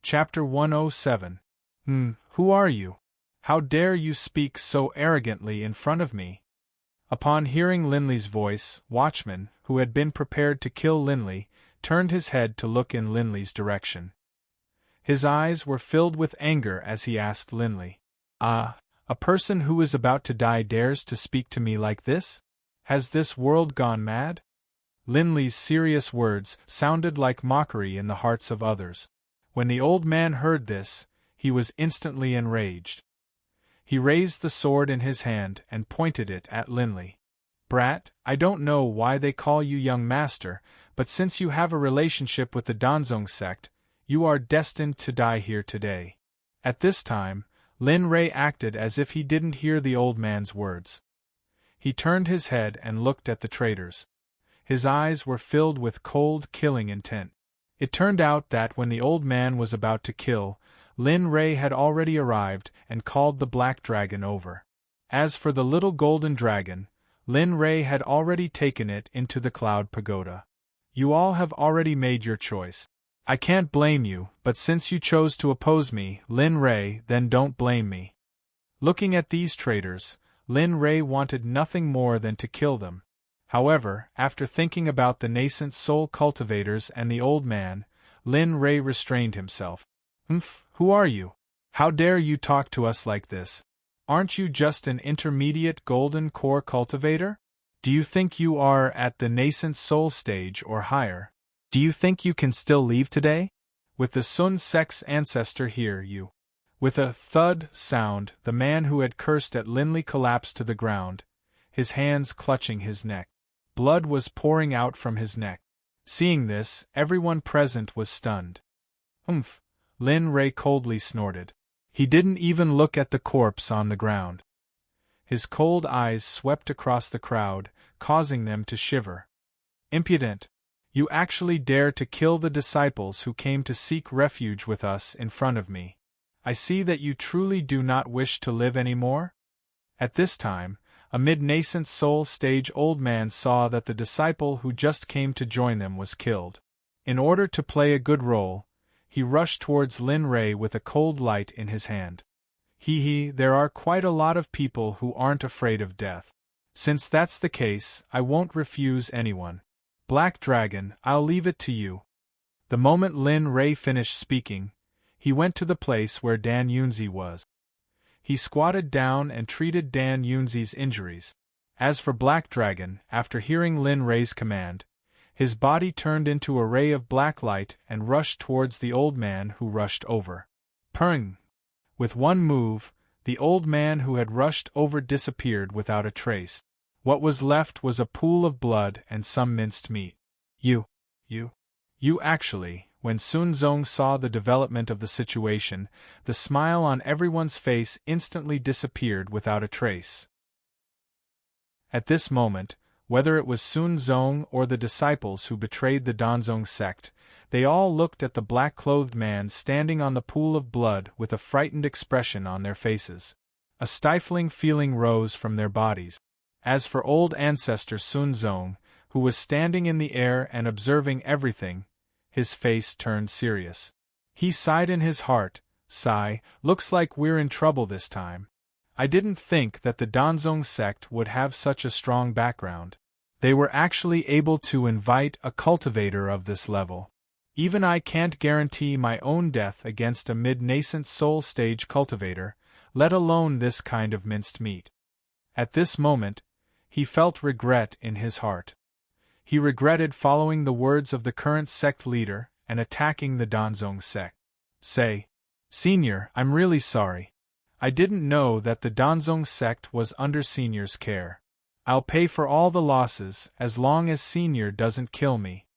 Chapter 107. Who are you? How dare you speak so arrogantly in front of me? Upon hearing Linley's voice, Watchman, who had been prepared to kill Linley, turned his head to look in Linley's direction. His eyes were filled with anger as he asked Linley, "A person who is about to die dares to speak to me like this? Has this world gone mad?" Linley's serious words sounded like mockery in the hearts of others. When the old man heard this, he was instantly enraged. He raised the sword in his hand and pointed it at Linley. "Brat, I don't know why they call you young master, but since you have a relationship with the Danzong sect, you are destined to die here today." At this time, Lin Rei acted as if he didn't hear the old man's words. He turned his head and looked at the traitors. His eyes were filled with cold, killing intent. It turned out that when the old man was about to kill, Lin Rei had already arrived and called the black dragon over. As for the little golden dragon, Lin Rei had already taken it into the cloud pagoda. You all have already made your choice. I can't blame you, but since you chose to oppose me, Lin Rei, then don't blame me. Looking at these traitors, Lin Rei wanted nothing more than to kill them. However, after thinking about the nascent soul cultivators and the old man, Lin Rei restrained himself. Who are you? How dare you talk to us like this? Aren't you just an intermediate golden core cultivator? Do you think you are at the nascent soul stage or higher? Do you think you can still leave today? With the Sun Sect's ancestor here, you. With a thud sound, the man who had cursed at Linley collapsed to the ground, his hands clutching his neck. Blood was pouring out from his neck. Seeing this, everyone present was stunned. Lin Rei coldly snorted. He didn't even look at the corpse on the ground. His cold eyes swept across the crowd, causing them to shiver. "Impudent! You actually dare to kill the disciples who came to seek refuge with us in front of me. I see that you truly do not wish to live anymore?" At this time, a mid-nascent soul stage old man saw that the disciple who just came to join them was killed. In order to play a good role, he rushed towards Lin Rei with a cold light in his hand. There are quite a lot of people who aren't afraid of death. Since that's the case, I won't refuse anyone. Black Dragon, I'll leave it to you." The moment Lin Rei finished speaking, he went to the place where Dan Yunzi was. He squatted down and treated Dan Yunzi's injuries. As for Black Dragon, after hearing Lin Rei's command, his body turned into a ray of black light and rushed towards the old man who rushed over. Purring! With one move, the old man who had rushed over disappeared without a trace. What was left was a pool of blood and some minced meat. You actually, when Sun Zong saw the development of the situation, the smile on everyone's face instantly disappeared without a trace. At this moment, whether it was Sun Zong or the disciples who betrayed the Danzong sect, they all looked at the black-clothed man standing on the pool of blood with a frightened expression on their faces. A stifling feeling rose from their bodies. As for old ancestor Sun Zong, who was standing in the air and observing everything, his face turned serious. He sighed in his heart, "Looks like we're in trouble this time. I didn't think that the Danzong sect would have such a strong background. They were actually able to invite a cultivator of this level. Even I can't guarantee my own death against a mid-nascent soul stage cultivator, let alone this kind of minced meat." At this moment, he felt regret in his heart. He regretted following the words of the current sect leader and attacking the Danzong sect. "Senior, I'm really sorry. I didn't know that the Danzong sect was under Senior's care. I'll pay for all the losses as long as Senior doesn't kill me."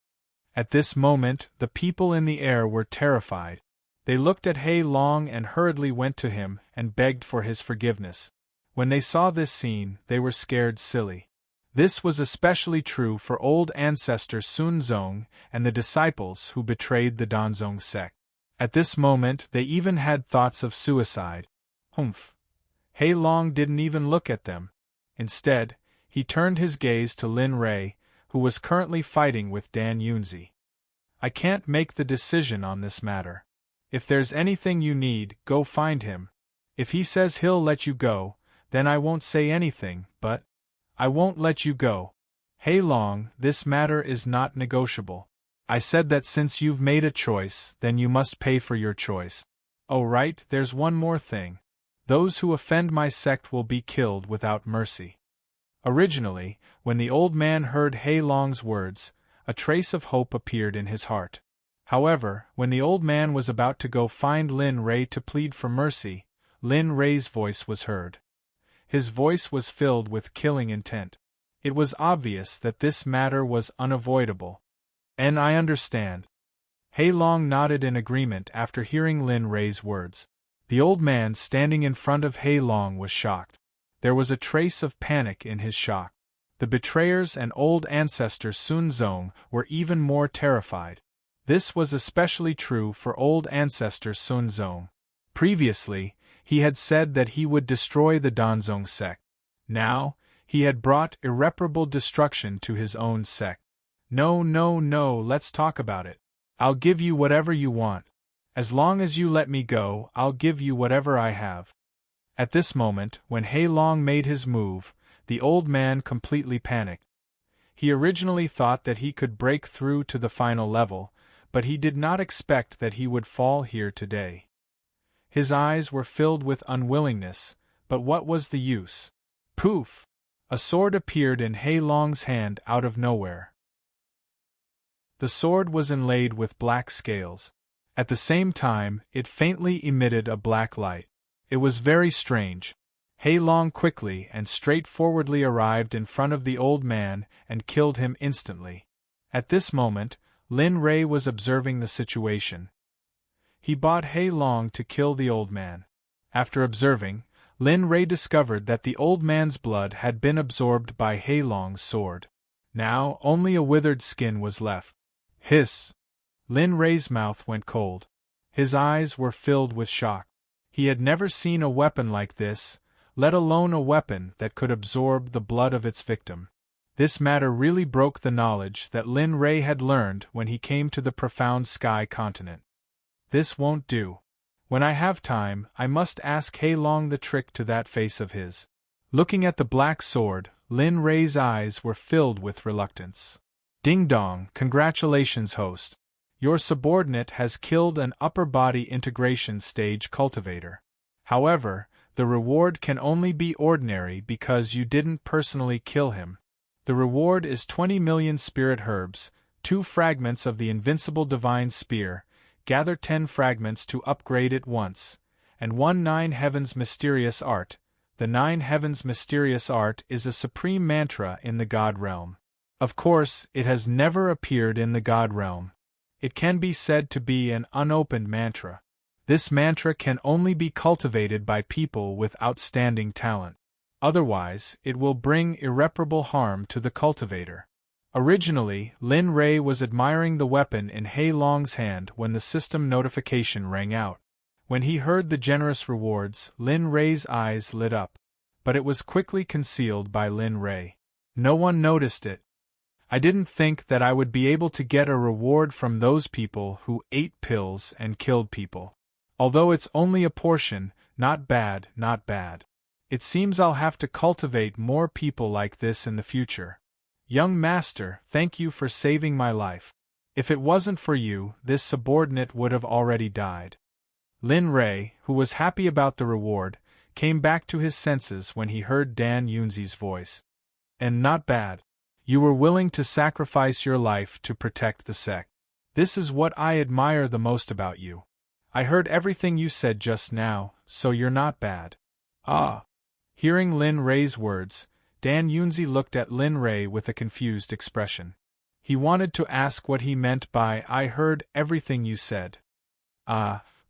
At this moment, the people in the air were terrified. They looked at Hei Long and hurriedly went to him and begged for his forgiveness. When they saw this scene, they were scared silly. This was especially true for old ancestor Sun Zong and the disciples who betrayed the Danzong sect. At this moment they even had thoughts of suicide. Hei Long didn't even look at them. Instead, he turned his gaze to Lin Rei, who was currently fighting with Dan Yunzi. "I can't make the decision on this matter. If there's anything you need, go find him. If he says he'll let you go, then I won't say anything, but I won't let you go. Hei Long, this matter is not negotiable. I said that since you've made a choice, then you must pay for your choice. Oh right, there's one more thing. Those who offend my sect will be killed without mercy. Originally, when the old man heard Hei Long's words, a trace of hope appeared in his heart. However, when the old man was about to go find Lin Rei to plead for mercy, Lin Rei's voice was heard. His voice was filled with killing intent. It was obvious that this matter was unavoidable. And I understand. Hei Long nodded in agreement after hearing Lin Rei's words. The old man standing in front of Hei Long was shocked. There was a trace of panic in his shock. The betrayers and old ancestor Sun Zong were even more terrified. This was especially true for old ancestor Sun Zong. Previously, he had said that he would destroy the Danzong sect. Now, he had brought irreparable destruction to his own sect. No, let's talk about it. I'll give you whatever you want. As long as you let me go, I'll give you whatever I have. At this moment, when Hei Long made his move, the old man completely panicked. He originally thought that he could break through to the final level, but he did not expect that he would fall here today. His eyes were filled with unwillingness, but what was the use? Poof! A sword appeared in Hei Long's hand out of nowhere. The sword was inlaid with black scales. At the same time, it faintly emitted a black light. It was very strange. Hei Long quickly and straightforwardly arrived in front of the old man and killed him instantly. At this moment, Lin Rei was observing the situation. He bought Hei Long to kill the old man. After observing, Lin Rei discovered that the old man's blood had been absorbed by Hei Long's sword. Now only a withered skin was left. Hiss! Lin Rei's mouth went cold. His eyes were filled with shock. He had never seen a weapon like this, let alone a weapon that could absorb the blood of its victim. This matter really broke the knowledge that Lin Rei had learned when he came to the profound sky continent. This won't do. When I have time, I must ask Hei Long the trick to that face of his. Looking at the black sword, Lin Rei's eyes were filled with reluctance. Ding dong, congratulations, host. Your subordinate has killed an upper body integration stage cultivator. However, the reward can only be ordinary because you didn't personally kill him. The reward is 20 million spirit herbs, 2 fragments of the invincible divine spear, gather 10 fragments to upgrade it once, and 1 9 heavens mysterious art. The 9 heavens mysterious art is a supreme mantra in the God realm. Of course, it has never appeared in the God realm. It can be said to be an unopened mantra. This mantra can only be cultivated by people with outstanding talent. Otherwise, it will bring irreparable harm to the cultivator. Originally, Lin Rei was admiring the weapon in Hei Long's hand when the system notification rang out. When he heard the generous rewards, Lin Rei's eyes lit up. But it was quickly concealed by Lin Rei. No one noticed it. I didn't think that I would be able to get a reward from those people who ate pills and killed people. Although it's only a portion, not bad. It seems I'll have to cultivate more people like this in the future. Young master, thank you for saving my life. If it wasn't for you, this subordinate would have already died. Lin Rei, who was happy about the reward, came back to his senses when he heard Dan Yunzi's voice. And not bad. You were willing to sacrifice your life to protect the sect. This is what I admire the most about you. I heard everything you said just now, so you're not bad. Ah. Hearing Lin Rei's words, Dan Yunzi looked at Lin Rei with a confused expression. He wanted to ask what he meant by "I heard everything you said."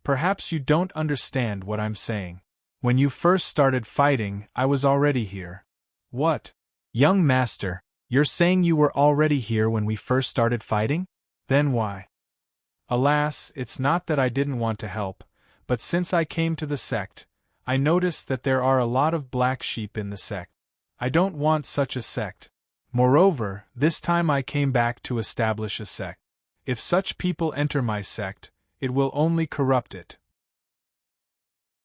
Perhaps you don't understand what I'm saying. When you first started fighting, I was already here. What? Young master, you're saying you were already here when we first started fighting? Then why? Alas, it's not that I didn't want to help, but since I came to the sect, I noticed that there are a lot of black sheep in the sect. I don't want such a sect. Moreover, this time I came back to establish a sect. If such people enter my sect, it will only corrupt it.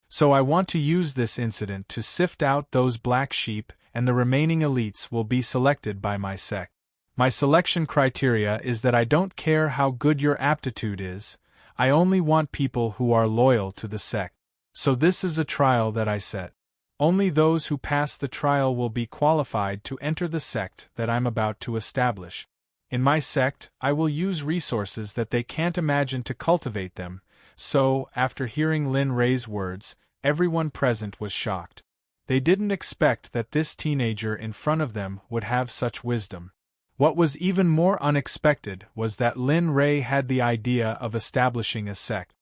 So I want to use this incident to sift out those black sheep, and the remaining elites will be selected by my sect. My selection criteria is that I don't care how good your aptitude is, I only want people who are loyal to the sect. So this is a trial that I set. Only those who pass the trial will be qualified to enter the sect that I'm about to establish. In my sect, I will use resources that they can't imagine to cultivate them, so, after hearing Lin Ray's words, everyone present was shocked. They didn't expect that this teenager in front of them would have such wisdom. What was even more unexpected was that Lin Ray had the idea of establishing a sect.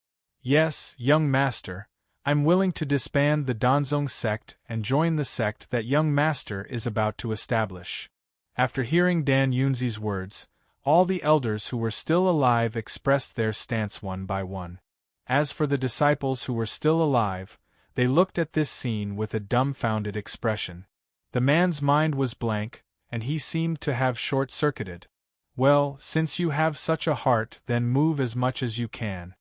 Yes, young master, I'm willing to disband the Danzong sect and join the sect that young master is about to establish. After hearing Dan Yunzi's words, all the elders who were still alive expressed their stance one by one. As for the disciples who were still alive, they looked at this scene with a dumbfounded expression. The man's mind was blank, and he seemed to have short-circuited. Well, since you have such a heart, then move as much as you can.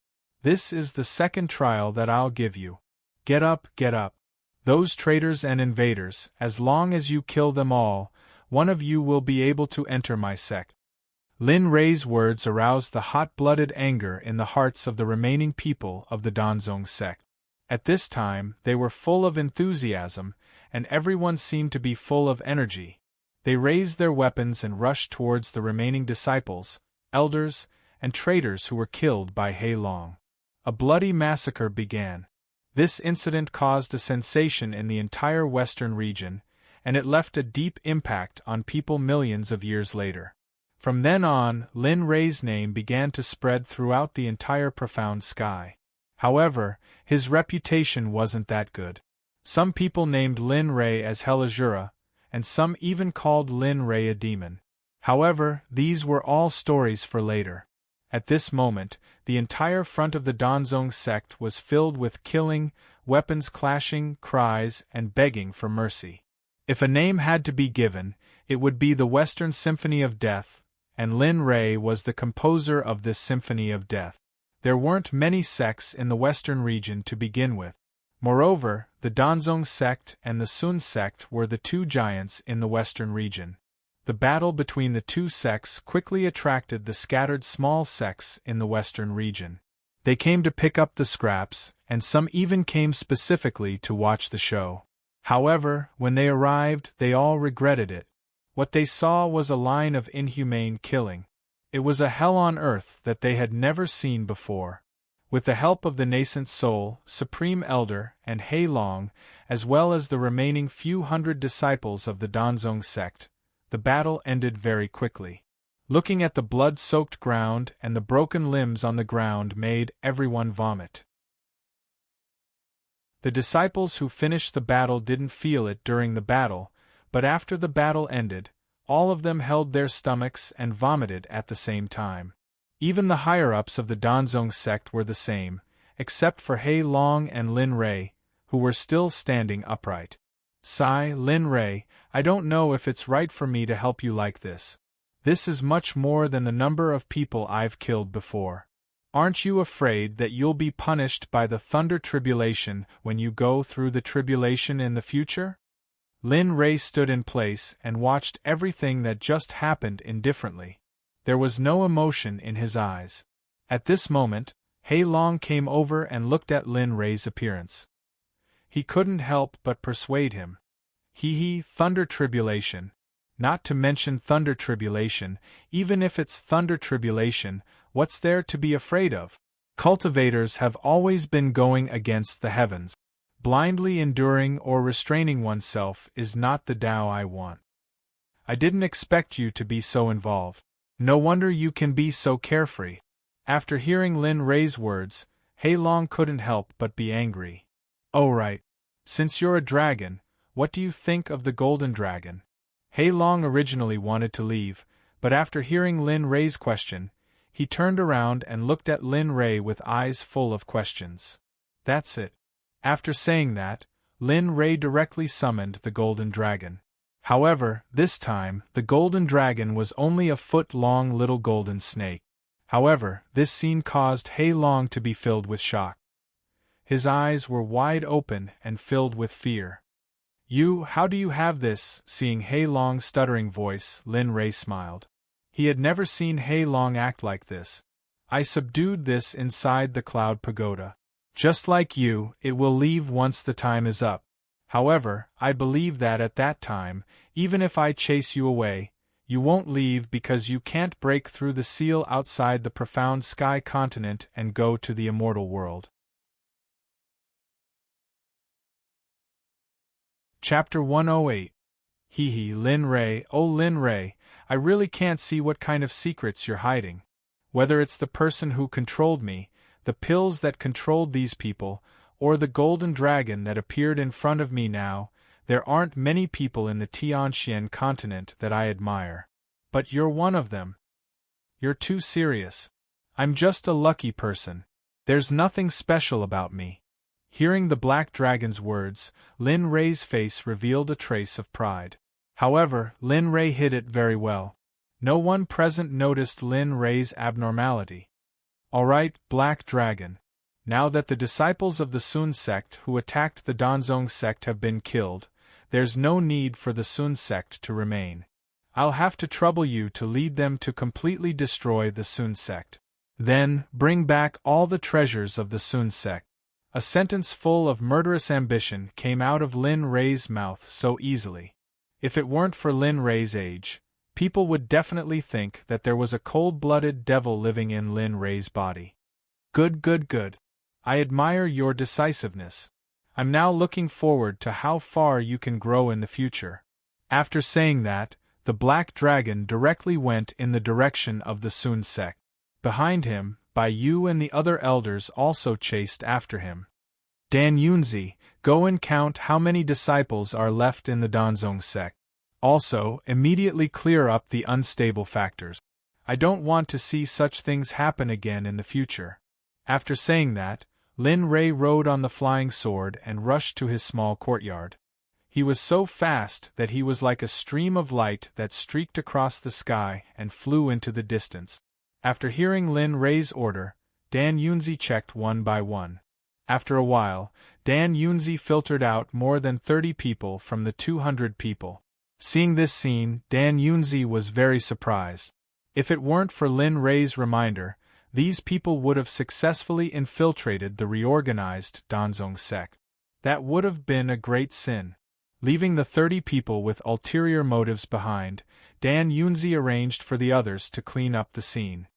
This is the second trial that I'll give you. Get up, get up. Those traitors and invaders, as long as you kill them all, one of you will be able to enter my sect. Lin Ray's words aroused the hot-blooded anger in the hearts of the remaining people of the Danzong sect. At this time, they were full of enthusiasm, and everyone seemed to be full of energy. They raised their weapons and rushed towards the remaining disciples, elders, and traitors who were killed by Hei Long. A bloody massacre began. This incident caused a sensation in the entire western region, and it left a deep impact on people millions of years later. From then on, Lin Ray's name began to spread throughout the entire profound sky. However, his reputation wasn't that good. Some people named Lin Ray as Helajura, and some even called Lin Ray a demon. However, these were all stories for later. At this moment, the entire front of the Danzong sect was filled with killing, weapons clashing, cries, and begging for mercy. If a name had to be given, it would be the Western Symphony of Death, and Lin Ray was the composer of this Symphony of Death. There weren't many sects in the Western region to begin with. Moreover, the Danzong sect and the Sun sect were the two giants in the Western region. The battle between the two sects quickly attracted the scattered small sects in the Western region. They came to pick up the scraps, and some even came specifically to watch the show. However, when they arrived, they all regretted it. What they saw was a line of inhumane killing. It was a hell on earth that they had never seen before. With the help of the nascent soul, Supreme Elder, and Hei Long, as well as the remaining few hundred disciples of the Danzong sect, the battle ended very quickly. Looking at the blood-soaked ground and the broken limbs on the ground made everyone vomit. The disciples who finished the battle didn't feel it during the battle, but after the battle ended, all of them held their stomachs and vomited at the same time. Even the higher-ups of the Danzong sect were the same, except for Hei Long and Lin Ray, who were still standing upright. Sigh, Lin Ray, I don't know if it's right for me to help you like this. This is much more than the number of people I've killed before. Aren't you afraid that you'll be punished by the thunder tribulation when you go through the tribulation in the future? Lin Ray stood in place and watched everything that just happened indifferently. There was no emotion in his eyes. At this moment, Hei Long came over and looked at Lin Ray's appearance. He couldn't help but persuade him. Thunder tribulation. Not to mention thunder tribulation, even if it's thunder tribulation, what's there to be afraid of? Cultivators have always been going against the heavens. Blindly enduring or restraining oneself is not the Tao I want. I didn't expect you to be so involved. No wonder you can be so carefree. After hearing Lin Ray's words, Hei Long couldn't help but be angry. Oh right. Since you're a dragon, what do you think of the golden dragon? Hei Long originally wanted to leave, but after hearing Lin Ray's question, he turned around and looked at Lin Ray with eyes full of questions. That's it. After saying that, Lin Ray directly summoned the golden dragon. However, this time, the golden dragon was only a foot-long little golden snake. However, this scene caused Hei Long to be filled with shock. His eyes were wide open and filled with fear. How do you have this?" Seeing Hei Long's stuttering voice, Lin Rei smiled. He had never seen Hei Long act like this. "I subdued this inside the cloud pagoda. Just like you, it will leave once the time is up. However, I believe that at that time, even if I chase you away, you won't leave because you can't break through the seal outside the profound sky continent and go to the immortal world." Chapter 108. Lin Rei, oh Lin Rei, I really can't see what kind of secrets you're hiding. Whether it's the person who controlled me, the pills that controlled these people, or the golden dragon that appeared in front of me now, there aren't many people in the Tianxian continent that I admire. But you're one of them. You're too serious. I'm just a lucky person. There's nothing special about me. Hearing the black dragon's words, Lin Rei's face revealed a trace of pride. However, Lin Rei hid it very well. No one present noticed Lin Rei's abnormality. "All right, Black Dragon. Now that the disciples of the Sun Sect who attacked the Danzong Sect have been killed, there's no need for the Sun Sect to remain. I'll have to trouble you to lead them to completely destroy the Sun Sect. Then, bring back all the treasures of the Sun Sect." A sentence full of murderous ambition came out of Lin Rei's mouth so easily. If it weren't for Lin Rei's age, people would definitely think that there was a cold-blooded devil living in Lin Rei's body. Good. I admire your decisiveness. I'm now looking forward to how far you can grow in the future. After saying that, the Black Dragon directly went in the direction of the Sun Sect. Behind him, Bai Yu and the other elders also chased after him. "Dan Yunzi, go and count how many disciples are left in the Danzong Sect. Also, immediately clear up the unstable factors. I don't want to see such things happen again in the future." After saying that, Lin Rei rode on the flying sword and rushed to his small courtyard. He was so fast that he was like a stream of light that streaked across the sky and flew into the distance. After hearing Lin Rei's order, Dan Yunzi checked one by one. After a while, Dan Yunzi filtered out more than 30 people from the 200 people. Seeing this scene, Dan Yunzi was very surprised. If it weren't for Lin Rei's reminder, these people would have successfully infiltrated the reorganized Danzong Sect. That would have been a great sin. Leaving the 30 people with ulterior motives behind, Dan Yunzi arranged for the others to clean up the scene.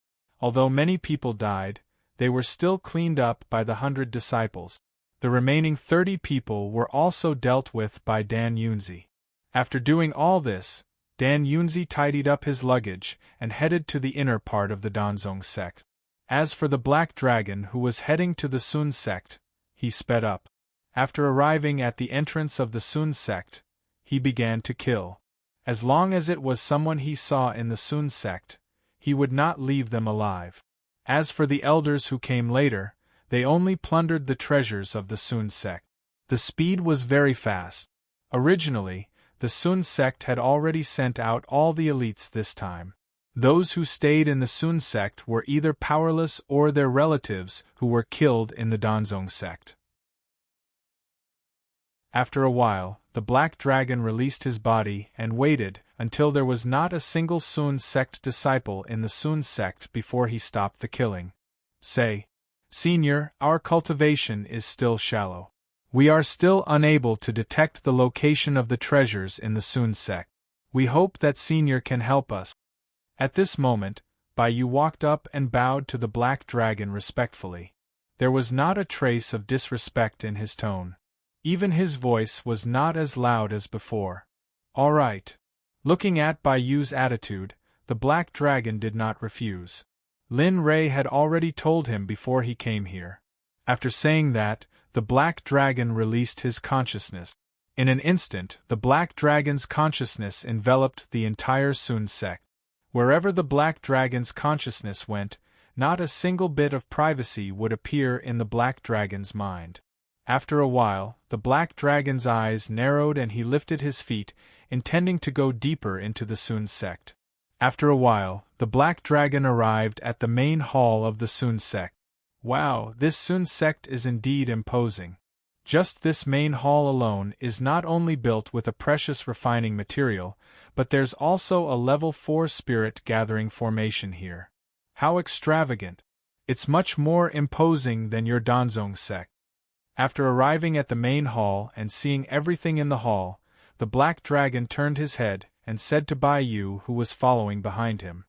Although many people died, they were still cleaned up by the 100 disciples. The remaining 30 people were also dealt with by Dan Yunzi. After doing all this, Dan Yunzi tidied up his luggage and headed to the inner part of the Danzong Sect. As for the Black Dragon who was heading to the Sun Sect, he sped up. After arriving at the entrance of the Sun Sect, he began to kill. As long as it was someone he saw in the Sun Sect, he would not leave them alive. As for the elders who came later, they only plundered the treasures of the Sun Sect. The speed was very fast. Originally, the Sun Sect had already sent out all the elites this time. Those who stayed in the Sun Sect were either powerless or their relatives who were killed in the Danzong Sect. After a while, the Black Dragon released his body and waited until there was not a single Sun Sect disciple in the Sun Sect before he stopped the killing. "Say, Senior, our cultivation is still shallow. We are still unable to detect the location of the treasures in the Sun Sect. We hope that Senior can help us." At this moment, Bai Yu walked up and bowed to the Black Dragon respectfully. There was not a trace of disrespect in his tone. Even his voice was not as loud as before. "All right." Looking at Bai Yu's attitude, the Black Dragon did not refuse. Lin Rei had already told him before he came here. After saying that, the Black Dragon released his consciousness. In an instant, the Black Dragon's consciousness enveloped the entire Sun Sect. Wherever the Black Dragon's consciousness went, not a single bit of privacy would appear in the Black Dragon's mind. After a while, the Black Dragon's eyes narrowed and he lifted his feet, intending to go deeper into the Sun Sect. After a while, the Black Dragon arrived at the main hall of the Sect. Wow, this Sect is indeed imposing. Just this main hall alone is not only built with a precious refining material, but there's also a level 4 spirit gathering formation here. How extravagant! It's much more imposing than your Danzong Sect. After arriving at the main hall and seeing everything in the hall, the Black Dragon turned his head and said to Bai Yu, who was following behind him.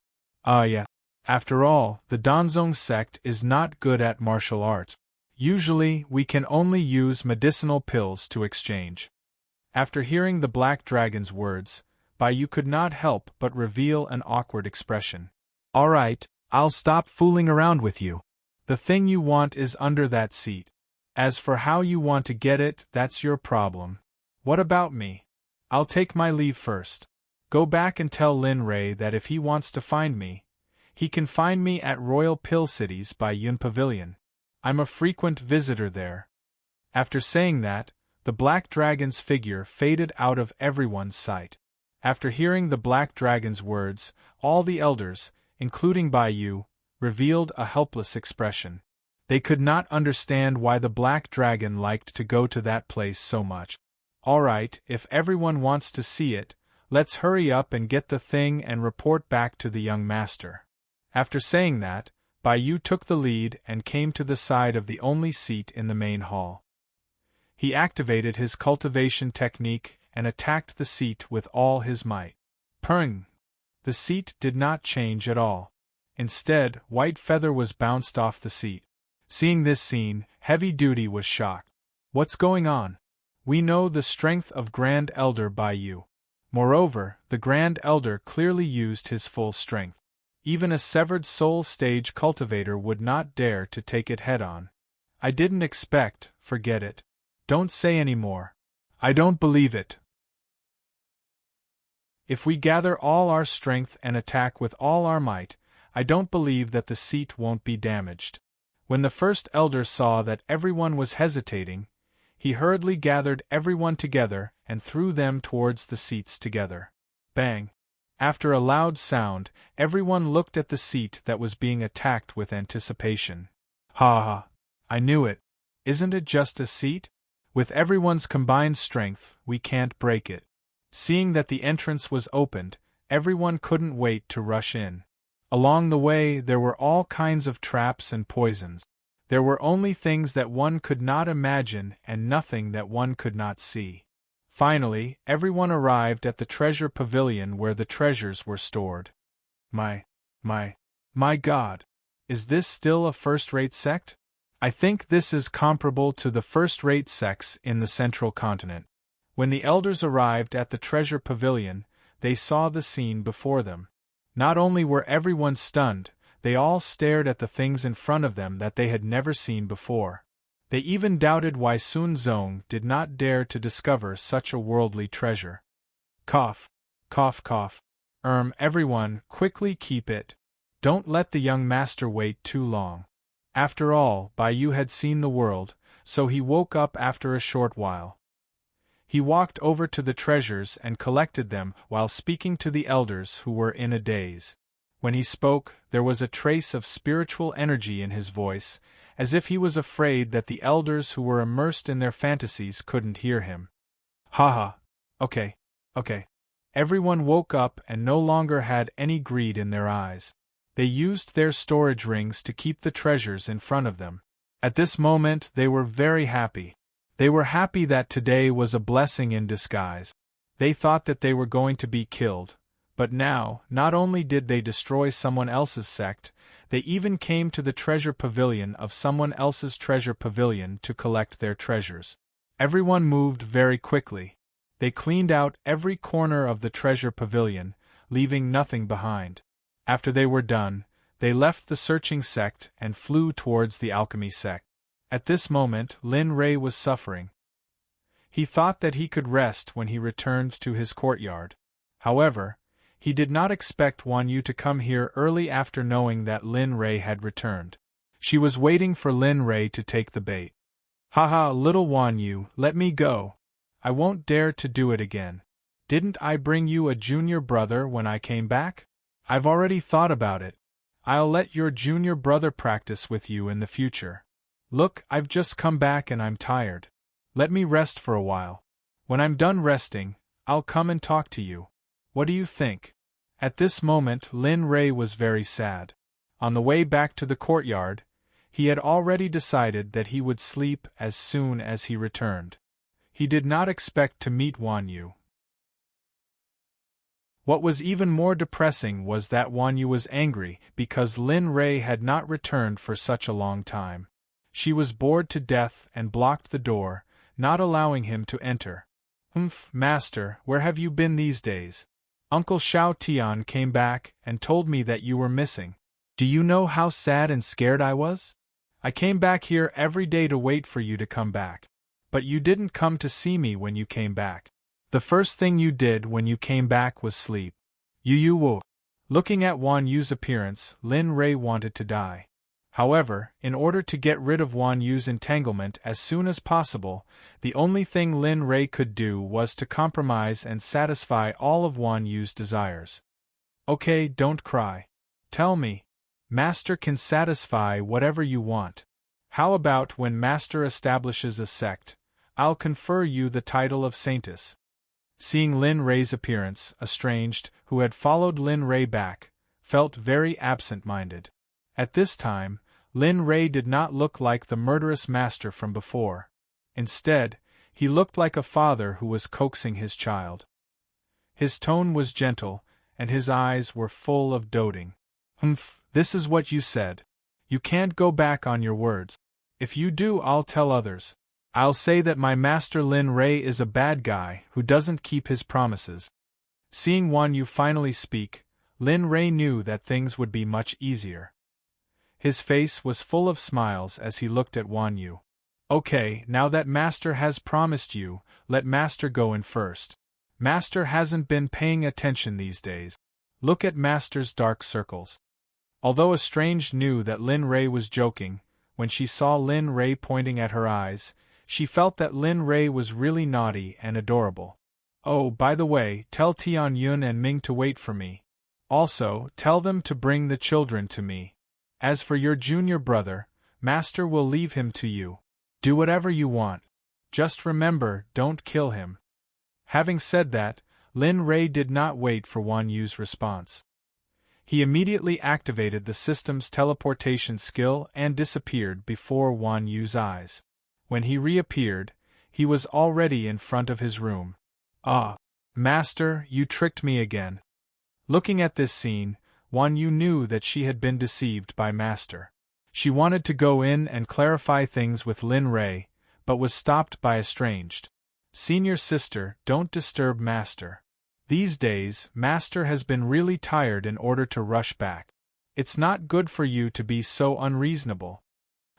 Yeah. After all, the Danzong Sect is not good at martial arts. Usually, we can only use medicinal pills to exchange. After hearing the Black Dragon's words, Bai Yu could not help but reveal an awkward expression. All right, I'll stop fooling around with you. The thing you want is under that seat. As for how you want to get it, that's your problem. What about me? I'll take my leave first. Go back and tell Lin Rei that if he wants to find me, he can find me at Royal Pill Cities by Yun Pavilion. I'm a frequent visitor there. After saying that, the Black Dragon's figure faded out of everyone's sight. After hearing the Black Dragon's words, all the elders, including Bai Yu, revealed a helpless expression. They could not understand why the Black Dragon liked to go to that place so much. All right, if everyone wants to see it, let's hurry up and get the thing and report back to the young master. After saying that, Bai Yu took the lead and came to the side of the only seat in the main hall. He activated his cultivation technique and attacked the seat with all his might. Purring! The seat did not change at all. Instead, White Feather was bounced off the seat. Seeing this scene, Heavy Duty was shocked. What's going on? We know the strength of Grand Elder Bai Yu. Moreover, the Grand Elder clearly used his full strength. Even a severed soul stage cultivator would not dare to take it head-on. I didn't expect, forget it. Don't say any more. I don't believe it. If we gather all our strength and attack with all our might, I don't believe that the seat won't be damaged. When the first elder saw that everyone was hesitating, he hurriedly gathered everyone together and threw them towards the seats together. Bang! After a loud sound, everyone looked at the seat that was being attacked with anticipation. Ha ha! I knew it. Isn't it just a seat? With everyone's combined strength, we can't break it. Seeing that the entrance was opened, everyone couldn't wait to rush in. Along the way, there were all kinds of traps and poisons. There were only things that one could not imagine and nothing that one could not see. Finally, everyone arrived at the treasure pavilion where the treasures were stored. My God! Is this still a first-rate sect? I think this is comparable to the first-rate sects in the central continent. When the elders arrived at the treasure pavilion, they saw the scene before them. Not only were everyone stunned, they all stared at the things in front of them that they had never seen before. They even doubted why Sun Zong did not dare to discover such a worldly treasure. Cough, cough, cough. Everyone, quickly keep it. Don't let the young master wait too long. After all, Bai Yu had seen the world, so he woke up after a short while. He walked over to the treasures and collected them while speaking to the elders who were in a daze. When he spoke, there was a trace of spiritual energy in his voice, as if he was afraid that the elders who were immersed in their fantasies couldn't hear him. Haha. Okay. Everyone woke up and no longer had any greed in their eyes. They used their storage rings to keep the treasures in front of them. At this moment they were very happy. They were happy that today was a blessing in disguise. They thought that they were going to be killed. But now, not only did they destroy someone else's sect, they even came to the treasure pavilion of someone else's treasure pavilion to collect their treasures. Everyone moved very quickly. They cleaned out every corner of the treasure pavilion, leaving nothing behind. After they were done, they left the searching sect and flew towards the alchemy sect. At this moment, Lin Rei was suffering. He thought that he could rest when he returned to his courtyard. However, he did not expect Wan Yu to come here early after knowing that Lin Rei had returned. She was waiting for Lin Rei to take the bait. Haha, little Wan Yu, let me go. I won't dare to do it again. Didn't I bring you a junior brother when I came back? I've already thought about it. I'll let your junior brother practice with you in the future. Look, I've just come back and I'm tired. Let me rest for a while. When I'm done resting, I'll come and talk to you. What do you think? At this moment, Lin Rei was very sad. On the way back to the courtyard, he had already decided that he would sleep as soon as he returned. He did not expect to meet Wan Yu. What was even more depressing was that Wan Yu was angry because Lin Rei had not returned for such a long time. She was bored to death and blocked the door, not allowing him to enter. Master, where have you been these days? Uncle Xiao Tian came back and told me that you were missing. Do you know how sad and scared I was? I came back here every day to wait for you to come back. But you didn't come to see me when you came back. The first thing you did when you came back was sleep. Yu Wu. Looking at Wan Yu's appearance, Lin Rei wanted to die. However, in order to get rid of Wan Yu's entanglement as soon as possible, the only thing Lin Rei could do was to compromise and satisfy all of Wan Yu's desires. Okay, don't cry. Tell me. Master can satisfy whatever you want. How about when Master establishes a sect, I'll confer you the title of Saintess. Seeing Lin Rei's appearance, Estranged, who had followed Lin Rei back, felt very absent-minded. At this time, Lin Rei did not look like the murderous master from before. Instead, he looked like a father who was coaxing his child. His tone was gentle, and his eyes were full of doting. This is what you said. You can't go back on your words. If you do, I'll tell others. I'll say that my master Lin Rei is a bad guy who doesn't keep his promises. Seeing Wan Yu finally speak, Lin Rei knew that things would be much easier. His face was full of smiles as he looked at Wan Yu. Okay, now that Master has promised you, let Master go in first. Master hasn't been paying attention these days. Look at Master's dark circles. Although Estranged knew that Lin Rei was joking, when she saw Lin Rei pointing at her eyes, she felt that Lin Rei was really naughty and adorable. Oh, by the way, tell Tian Yun and Ming to wait for me. Also, tell them to bring the children to me. As for your junior brother, Master will leave him to you. Do whatever you want. Just remember, don't kill him. Having said that, Lin Rei did not wait for Wan Yu's response. He immediately activated the system's teleportation skill and disappeared before Wan Yu's eyes. When he reappeared, he was already in front of his room. Ah, Master, you tricked me again. Looking at this scene, Wan Yu knew that she had been deceived by Master. She wanted to go in and clarify things with Lin Rei, but was stopped by Estranged. Senior sister, don't disturb Master. These days, Master has been really tired in order to rush back. It's not good for you to be so unreasonable.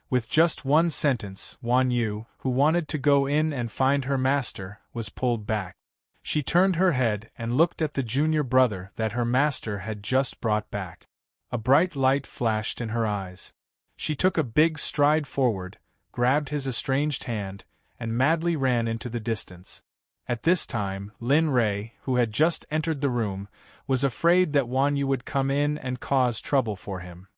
With just one sentence, Wan Yu, who wanted to go in and find her master, was pulled back. She turned her head and looked at the junior brother that her master had just brought back. A bright light flashed in her eyes. She took a big stride forward, grabbed his estranged hand, and madly ran into the distance. At this time, Lin Rei, who had just entered the room, was afraid that Wan Yu would come in and cause trouble for him.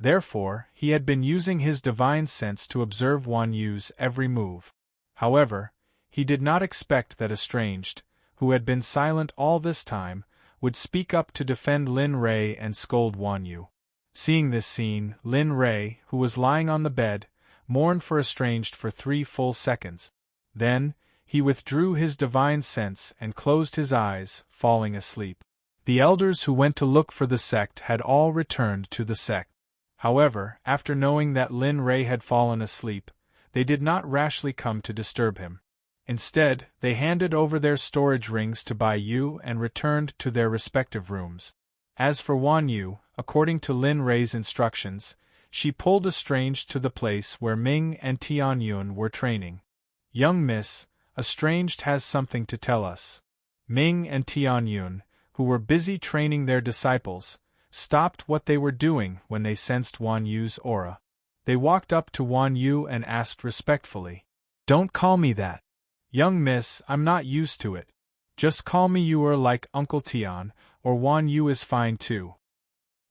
Therefore, he had been using his divine sense to observe Wan Yu's every move. However, he did not expect that Estranged, who had been silent all this time, would speak up to defend Lin Rei and scold Wan Yu. Seeing this scene, Lin Rei, who was lying on the bed, mourned for Estranged for 3 full seconds. Then, he withdrew his divine sense and closed his eyes, falling asleep. The elders who went to look for the sect had all returned to the sect. However, after knowing that Lin Rei had fallen asleep, they did not rashly come to disturb him. Instead, they handed over their storage rings to Bai Yu and returned to their respective rooms. As for Wan Yu, according to Lin Rei's instructions, she pulled Estranged to the place where Ming and Tian Yun were training. Young miss, Estranged has something to tell us. Ming and Tian Yun, who were busy training their disciples, stopped what they were doing when they sensed Wan Yu's aura. They walked up to Wan Yu and asked respectfully, "Don't call me that. Young miss, I'm not used to it. Just call me you are like Uncle Tian, or Wan Yu is fine too.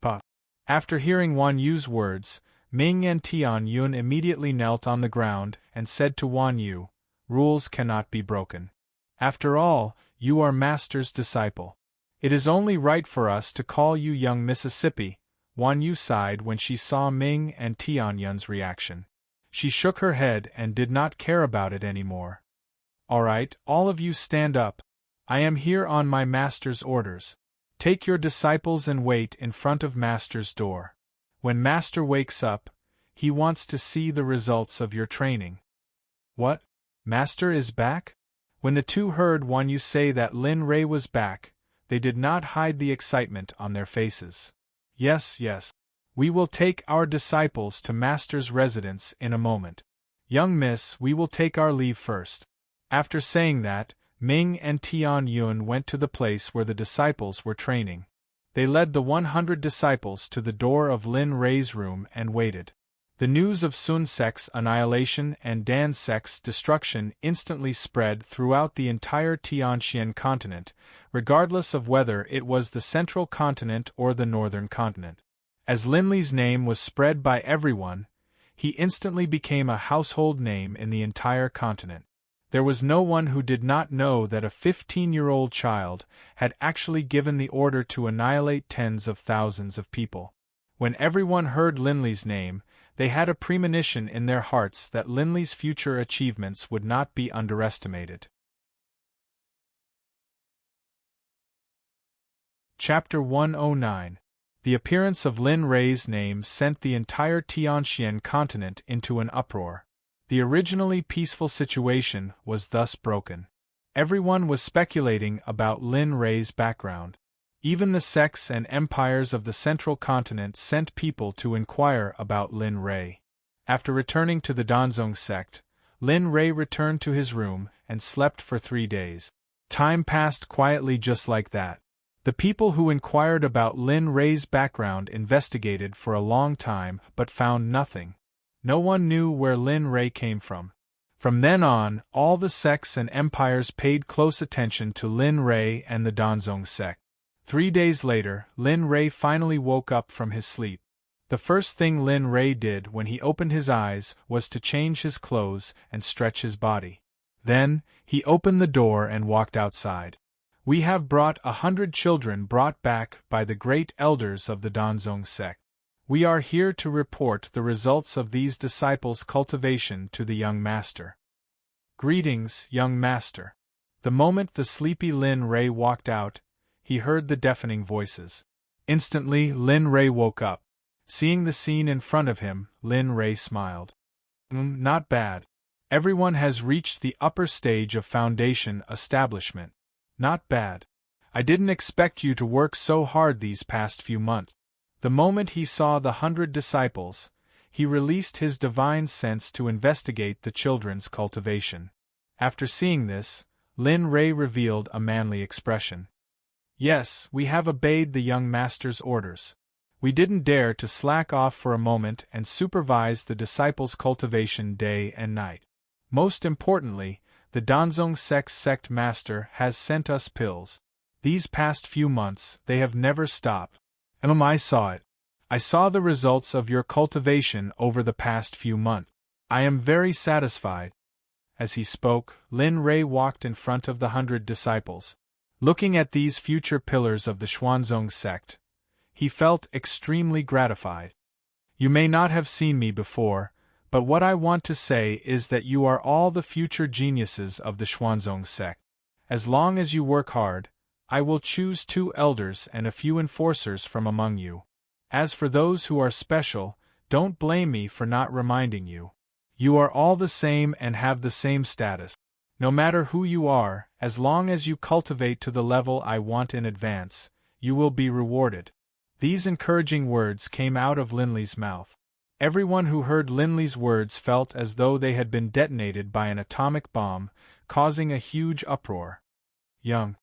Pa. After hearing Wan Yu's words, Ming and Tian Yun immediately knelt on the ground and said to Wan Yu, rules cannot be broken. After all, you are Master's disciple. It is only right for us to call you young Mississippi. Wan Yu sighed when she saw Ming and Tian Yun's reaction. She shook her head and did not care about it anymore. All right, all of you stand up. I am here on my master's orders. Take your disciples and wait in front of master's door. When master wakes up, he wants to see the results of your training. What? Master is back? When the two heard Wan Yu say that Lin Rei was back, they did not hide the excitement on their faces. Yes, yes. We will take our disciples to master's residence in a moment. Young miss, we will take our leave first. After saying that, Ming and Tian Yun went to the place where the disciples were training. They led the 100 disciples to the door of Lin Rei's room and waited. The news of Sun Sect's annihilation and Dan Sect's destruction instantly spread throughout the entire Tianxian continent, regardless of whether it was the central continent or the northern continent. As Linley's name was spread by everyone, he instantly became a household name in the entire continent. There was no one who did not know that a 15-year-old child had actually given the order to annihilate tens of thousands of people. When everyone heard Linley's name, they had a premonition in their hearts that Linley's future achievements would not be underestimated. Chapter 109. The appearance of Lin Rei's name sent the entire Tianxian continent into an uproar. The originally peaceful situation was thus broken. Everyone was speculating about Lin Rei's background. Even the sects and empires of the central continent sent people to inquire about Lin Rei. After returning to the Danzong sect, Lin Rei returned to his room and slept for 3 days. Time passed quietly just like that. The people who inquired about Lin Rei's background investigated for a long time but found nothing. No one knew where Lin Rei came from. From then on, all the sects and empires paid close attention to Lin Rei and the Danzong sect. 3 days later, Lin Rei finally woke up from his sleep. The first thing Lin Rei did when he opened his eyes was to change his clothes and stretch his body. Then, he opened the door and walked outside. We have brought 100 children brought back by the great elders of the Danzong sect. We are here to report the results of these disciples' cultivation to the young master. Greetings, young master. The moment the sleepy Lin Rei walked out, he heard the deafening voices. Instantly, Lin Rei woke up. Seeing the scene in front of him, Lin Rei smiled. Not bad. Everyone has reached the upper stage of foundation establishment. Not bad. I didn't expect you to work so hard these past few months. The moment he saw the 100 disciples, he released his divine sense to investigate the children's cultivation. After seeing this, Lin Rei revealed a manly expression. Yes, we have obeyed the young master's orders. We didn't dare to slack off for a moment and supervise the disciples' cultivation day and night. Most importantly, the Danzong sect master has sent us pills. These past few months, they have never stopped. I saw it. I saw the results of your cultivation over the past few months. I am very satisfied. As he spoke, Lin Rei walked in front of the 100 disciples. Looking at these future pillars of the Xuanzong sect, he felt extremely gratified. You may not have seen me before, but what I want to say is that you are all the future geniuses of the Xuanzong sect. As long as you work hard, I will choose 2 elders and a few enforcers from among you. As for those who are special, don't blame me for not reminding you. You are all the same and have the same status. No matter who you are, as long as you cultivate to the level I want in advance, you will be rewarded. These encouraging words came out of Linley's mouth. Everyone who heard Linley's words felt as though they had been detonated by an atomic bomb, causing a huge uproar. Young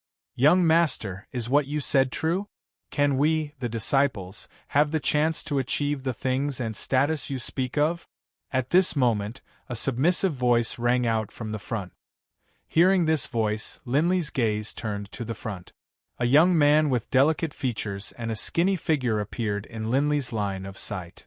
master, is what you said true? Can we, the disciples, have the chance to achieve the things and status you speak of? At this moment, a submissive voice rang out from the front. Hearing this voice, Linley's gaze turned to the front. A young man with delicate features and a skinny figure appeared in Linley's line of sight.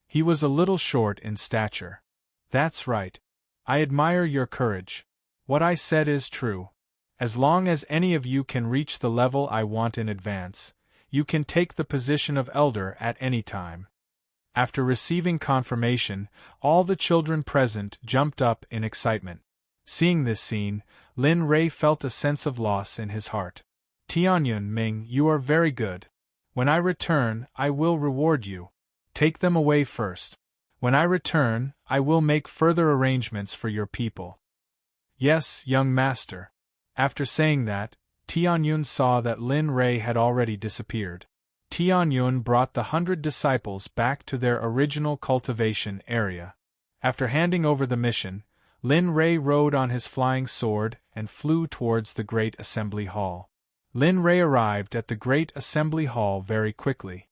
He was a little short in stature. "That's right. I admire your courage. What I said is true. As long as any of you can reach the level I want in advance, you can take the position of elder at any time." After receiving confirmation, all the children present jumped up in excitement. Seeing this scene, Lin Rei felt a sense of loss in his heart. "Tianyun Ming, you are very good. When I return, I will reward you. Take them away first. When I return, I will make further arrangements for your people." "Yes, young master." After saying that, Tianyun saw that Lin Rei had already disappeared. Tianyun brought the 100 disciples back to their original cultivation area. After handing over the mission, Lin Rei rode on his flying sword and flew towards the great assembly hall. Lin Rei arrived at the great assembly hall very quickly.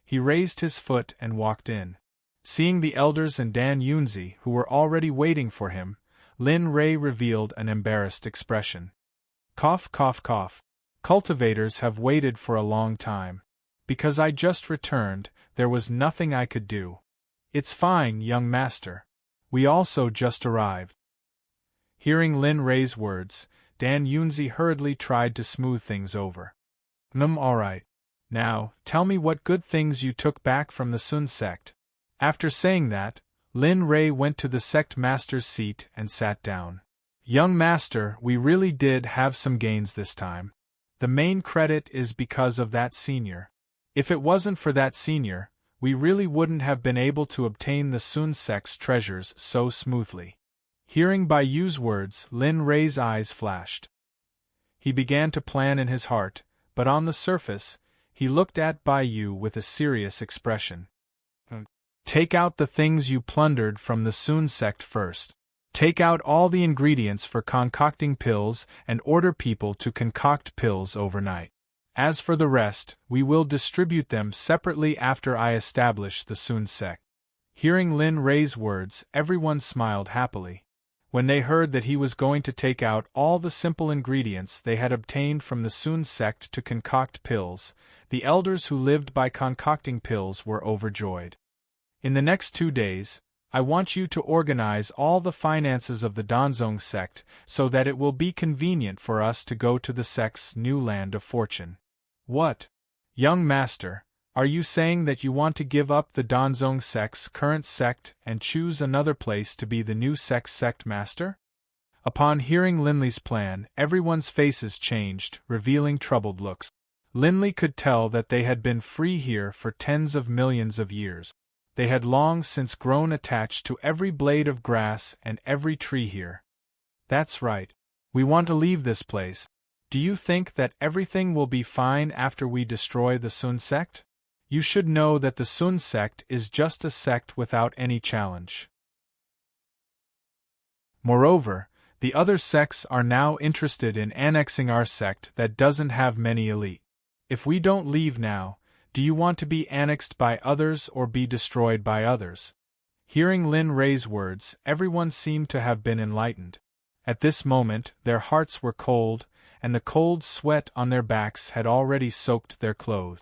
He raised his foot and walked in. Seeing the elders and Dan Yunzi, who were already waiting for him, Lin Rei revealed an embarrassed expression. "Cough, cough, cough. Cultivators have waited for a long time. Because I just returned, there was nothing I could do." "It's fine, young master. We also just arrived." Hearing Lin Rei's words, Dan Yunzi hurriedly tried to smooth things over. Alright. Now, tell me what good things you took back from the Sun Sect." After saying that, Lin Rei went to the sect master's seat and sat down. "Young master, we really did have some gains this time. The main credit is because of that senior. If it wasn't for that senior, we really wouldn't have been able to obtain the Sun Sect's treasures so smoothly." Hearing Bai Yu's words, Lin Rei's eyes flashed. He began to plan in his heart, but on the surface, he looked at Bai Yu with a serious expression. "Take out the things you plundered from the Sun Sect first. Take out all the ingredients for concocting pills and order people to concoct pills overnight. As for the rest, we will distribute them separately after I establish the Sun Sect." Hearing Lin Rei's words, everyone smiled happily. When they heard that he was going to take out all the simple ingredients they had obtained from the Sun Sect to concoct pills, the elders who lived by concocting pills were overjoyed. "In the next 2 days, I want you to organize all the finances of the Danzong sect so that it will be convenient for us to go to the sect's new land of fortune." "What? Young master, are you saying that you want to give up the Danzong sect's current sect and choose another place to be the new sect's sect master?" Upon hearing Linley's plan, everyone's faces changed, revealing troubled looks. Linley could tell that they had been free here for tens of millions of years. They had long since grown attached to every blade of grass and every tree here. "That's right. We want to leave this place. Do you think that everything will be fine after we destroy the Sun Sect? You should know that the Sun Sect is just a sect without any challenge. Moreover, the other sects are now interested in annexing our sect that doesn't have many elite. If we don't leave now, do you want to be annexed by others or be destroyed by others?" Hearing Lin Rei's words, everyone seemed to have been enlightened. At this moment, their hearts were cold, and the cold sweat on their backs had already soaked their clothes.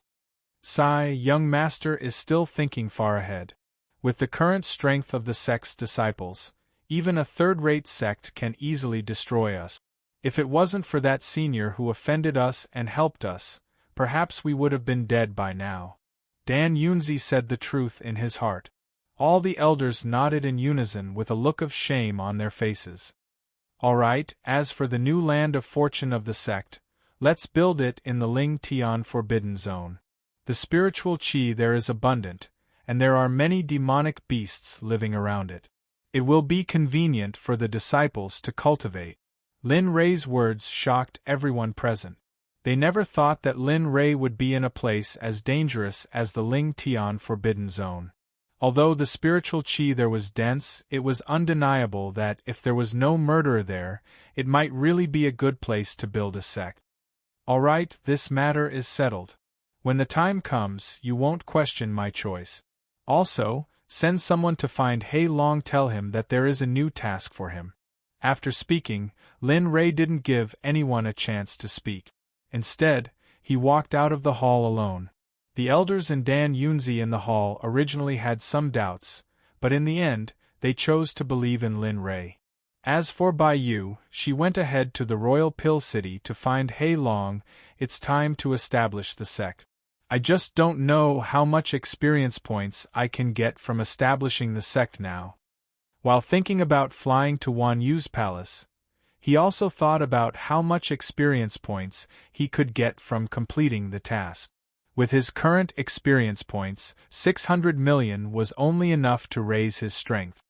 "Sigh, young master is still thinking far ahead. With the current strength of the sect's disciples, even a third-rate sect can easily destroy us. If it wasn't for that senior who offended us and helped us, perhaps we would have been dead by now." Dan Yunzi said the truth in his heart. All the elders nodded in unison with a look of shame on their faces. "All right, as for the new land of fortune of the sect, let's build it in the Ling Tian Forbidden Zone. The spiritual qi there is abundant, and there are many demonic beasts living around it. It will be convenient for the disciples to cultivate." Lin Rei's words shocked everyone present. They never thought that Lin Rei would be in a place as dangerous as the Ling Tian Forbidden Zone. Although the spiritual qi there was dense, it was undeniable that if there was no murderer there, it might really be a good place to build a sect. "All right, this matter is settled. When the time comes, you won't question my choice. Also, send someone to find Hei Long, tell him that there is a new task for him." After speaking, Lin Ray didn't give anyone a chance to speak. Instead, he walked out of the hall alone. The elders and Dan Yunzi in the hall originally had some doubts, but in the end, they chose to believe in Lin Ray. As for Bai Yu, she went ahead to the Royal Pill City to find Hei Long. It's time to establish the sect. I just don't know how much experience points I can get from establishing the sect now. While thinking about flying to Wan Yu's palace, he also thought about how much experience points he could get from completing the task. With his current experience points, 600 million was only enough to raise his strength.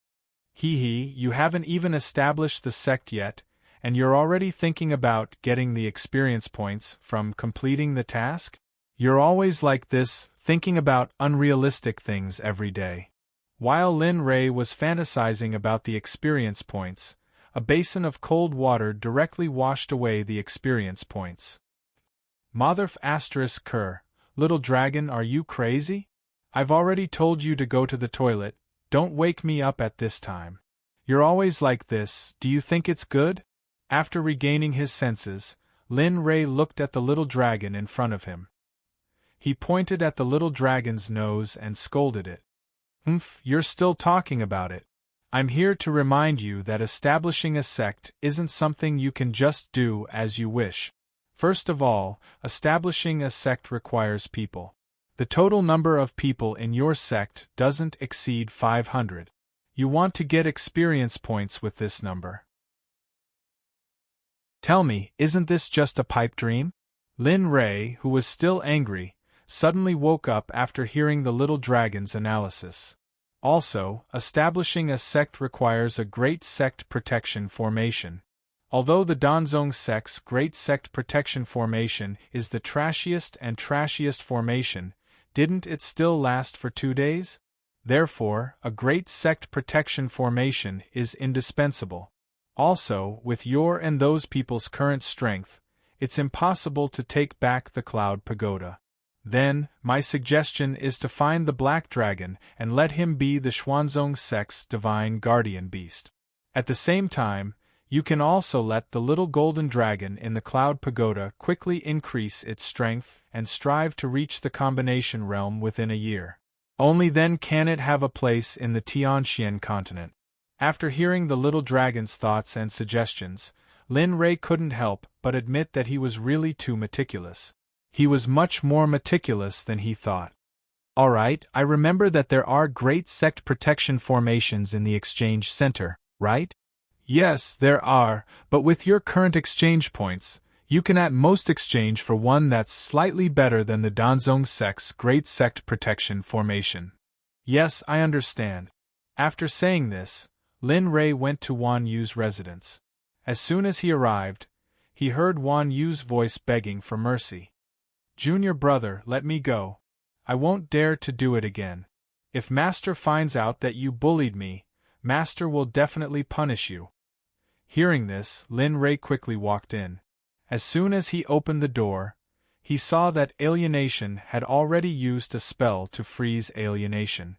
You haven't even established the sect yet, and you're already thinking about getting the experience points from completing the task? You're always like this, thinking about unrealistic things every day. While Lin Ray was fantasizing about the experience points, a basin of cold water directly washed away the experience points. Motherf ****, little dragon, are you crazy? I've already told you to go to the toilet, don't wake me up at this time. You're always like this, do you think it's good? After regaining his senses, Lin Ray looked at the little dragon in front of him. He pointed at the little dragon's nose and scolded it. You're still talking about it. I'm here to remind you that establishing a sect isn't something you can just do as you wish. First of all, establishing a sect requires people. The total number of people in your sect doesn't exceed 500. You want to get experience points with this number. Tell me, isn't this just a pipe dream? Lin Ray, who was still angry, suddenly woke up after hearing the little dragon's analysis. Also, establishing a sect requires a Great Sect Protection Formation. Although the Danzong Sect's Great Sect Protection Formation is the trashiest and trashiest formation, didn't it still last for 2 days? Therefore, a Great Sect Protection Formation is indispensable. Also, with your and those people's current strength, it's impossible to take back the Cloud Pagoda. Then, my suggestion is to find the Black Dragon and let him be the Xuanzong Sect's divine guardian beast. At the same time, you can also let the little golden dragon in the Cloud Pagoda quickly increase its strength and strive to reach the combination realm within a year. Only then can it have a place in the Tianxian continent. After hearing the little dragon's thoughts and suggestions, Lin Ray couldn't help but admit that he was really too meticulous. He was much more meticulous than he thought. Alright, I remember that there are Great Sect Protection Formations in the Exchange Center, right? Yes, there are, but with your current exchange points, you can at most exchange for one that's slightly better than the Danzong Sect's Great Sect Protection Formation. Yes, I understand. After saying this, Lin Ray went to Wan Yu's residence. As soon as he arrived, he heard Wan Yu's voice begging for mercy. Junior brother, let me go. I won't dare to do it again. If Master finds out that you bullied me, Master will definitely punish you. Hearing this, Lin Ray quickly walked in. As soon as he opened the door, he saw that Alienation had already used a spell to freeze Alienation.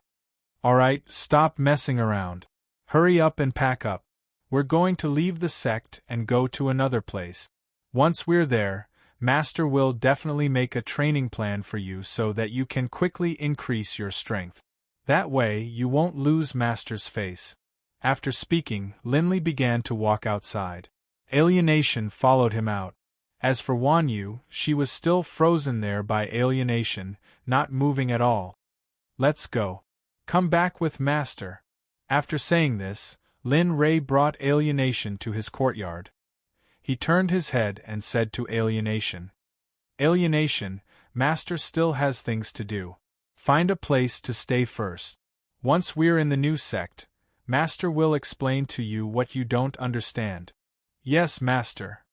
Alright, stop messing around. Hurry up and pack up. We're going to leave the sect and go to another place. Once we're there, Master will definitely make a training plan for you so that you can quickly increase your strength. That way, you won't lose Master's face. After speaking, Linley began to walk outside. Alienation followed him out. As for Wan Yu, she was still frozen there by Alienation, not moving at all. Let's go. Come back with Master. After saying this, Lin Ray brought Alienation to his courtyard. He turned his head and said to Alienation, Alienation, Master still has things to do. Find a place to stay first. Once we're in the new sect, Master will explain to you what you don't understand. Yes, Master.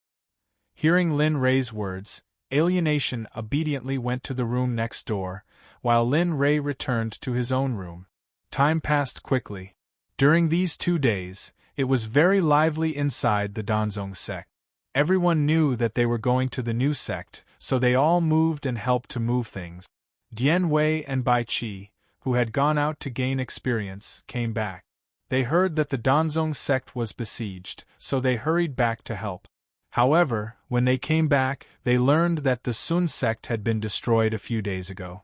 Hearing Lin Ray's words, Alienation obediently went to the room next door, while Lin Ray returned to his own room. Time passed quickly. During these 2 days, it was very lively inside the Danzong sect. Everyone knew that they were going to the new sect, so they all moved and helped to move things. Dian Wei and Bai Qi, who had gone out to gain experience, came back. They heard that the Danzong sect was besieged, so they hurried back to help. However, when they came back, they learned that the Sun sect had been destroyed a few days ago.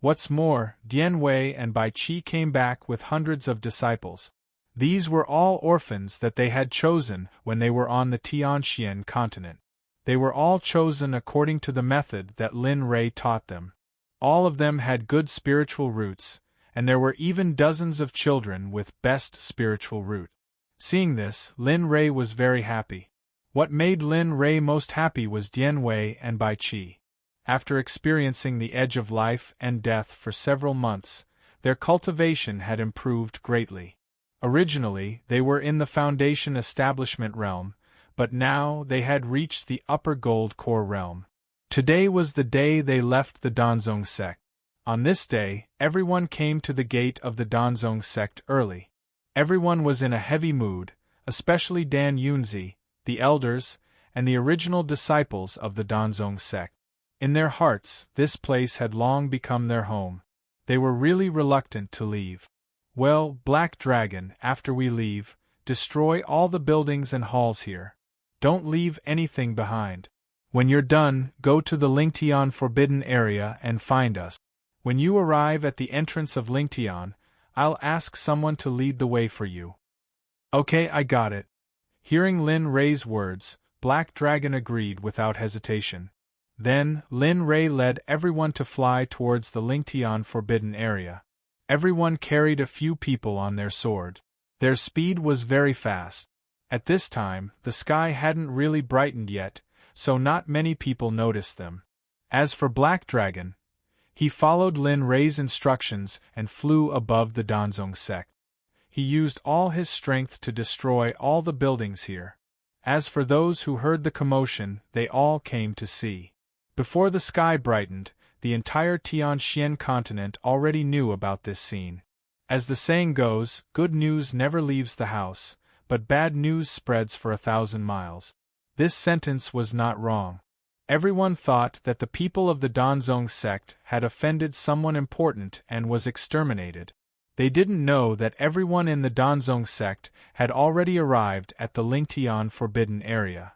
What's more, Dian Wei and Bai Qi came back with hundreds of disciples. These were all orphans that they had chosen when they were on the Tianxian continent. They were all chosen according to the method that Lin Rei taught them. All of them had good spiritual roots, and there were even dozens of children with best spiritual root. Seeing this, Lin Rei was very happy. What made Lin Rei most happy was Dian Wei and Bai Qi. After experiencing the edge of life and death for several months, their cultivation had improved greatly. Originally, they were in the Foundation Establishment realm, but now they had reached the Upper Gold Core realm. Today was the day they left the Danzong sect. On this day, everyone came to the gate of the Danzong sect early. Everyone was in a heavy mood, especially Dan Yunzi, the elders, and the original disciples of the Danzong sect. In their hearts, this place had long become their home. They were really reluctant to leave. Well, Black Dragon, after we leave, destroy all the buildings and halls here. Don't leave anything behind. When you're done, go to the Lingtian Forbidden Area and find us. When you arrive at the entrance of Lingtian, I'll ask someone to lead the way for you. Okay, I got it. Hearing Lin Rei's words, Black Dragon agreed without hesitation. Then, Lin Rei led everyone to fly towards the Lingtian Forbidden Area. Everyone carried a few people on their sword. Their speed was very fast. At this time, the sky hadn't really brightened yet, so not many people noticed them. As for Black Dragon, he followed Lin Rei's instructions and flew above the Danzong sect. He used all his strength to destroy all the buildings here. As for those who heard the commotion, they all came to see. Before the sky brightened, the entire Tianxian continent already knew about this scene. As the saying goes, good news never leaves the house, but bad news spreads for 1,000 miles. This sentence was not wrong. Everyone thought that the people of the Danzong sect had offended someone important and was exterminated. They didn't know that everyone in the Danzong sect had already arrived at the Lingtian Forbidden Area.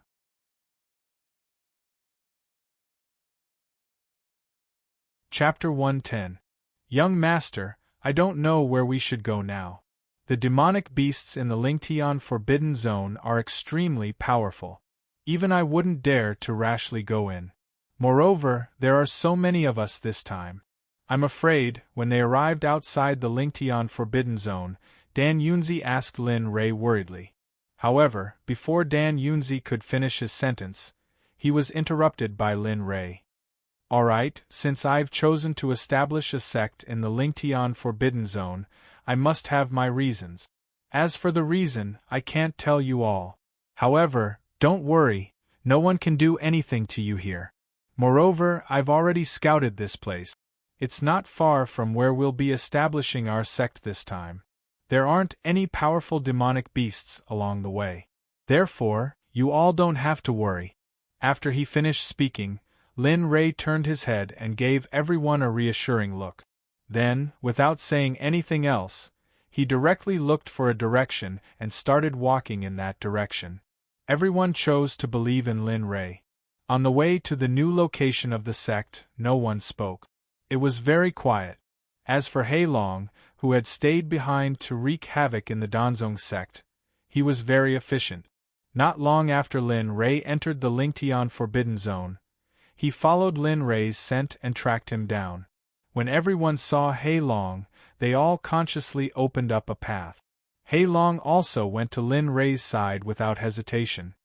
Chapter 110. Young Master, I don't know where we should go now. The demonic beasts in the Lingtian Forbidden Zone are extremely powerful. Even I wouldn't dare to rashly go in. Moreover, there are so many of us this time. I'm afraid, when they arrived outside the Lingtian Forbidden Zone, Dan Yunzi asked Lin Rei worriedly. However, before Dan Yunzi could finish his sentence, he was interrupted by Lin Rei. Alright, since I've chosen to establish a sect in the Lingtian Forbidden Zone, I must have my reasons. As for the reason, I can't tell you all. However, don't worry, no one can do anything to you here. Moreover, I've already scouted this place. It's not far from where we'll be establishing our sect this time. There aren't any powerful demonic beasts along the way. Therefore, you all don't have to worry. After he finished speaking, Lin Rei turned his head and gave everyone a reassuring look. Then, without saying anything else, he directly looked for a direction and started walking in that direction. Everyone chose to believe in Lin Rei. On the way to the new location of the sect, no one spoke. It was very quiet. As for Hei Long, who had stayed behind to wreak havoc in the Danzong sect, he was very efficient. Not long after Lin Rei entered the Lingtian Forbidden Zone, he followed Lin Rei's scent and tracked him down. When everyone saw Hei Long, they all consciously opened up a path. Hei Long also went to Lin Rei's side without hesitation.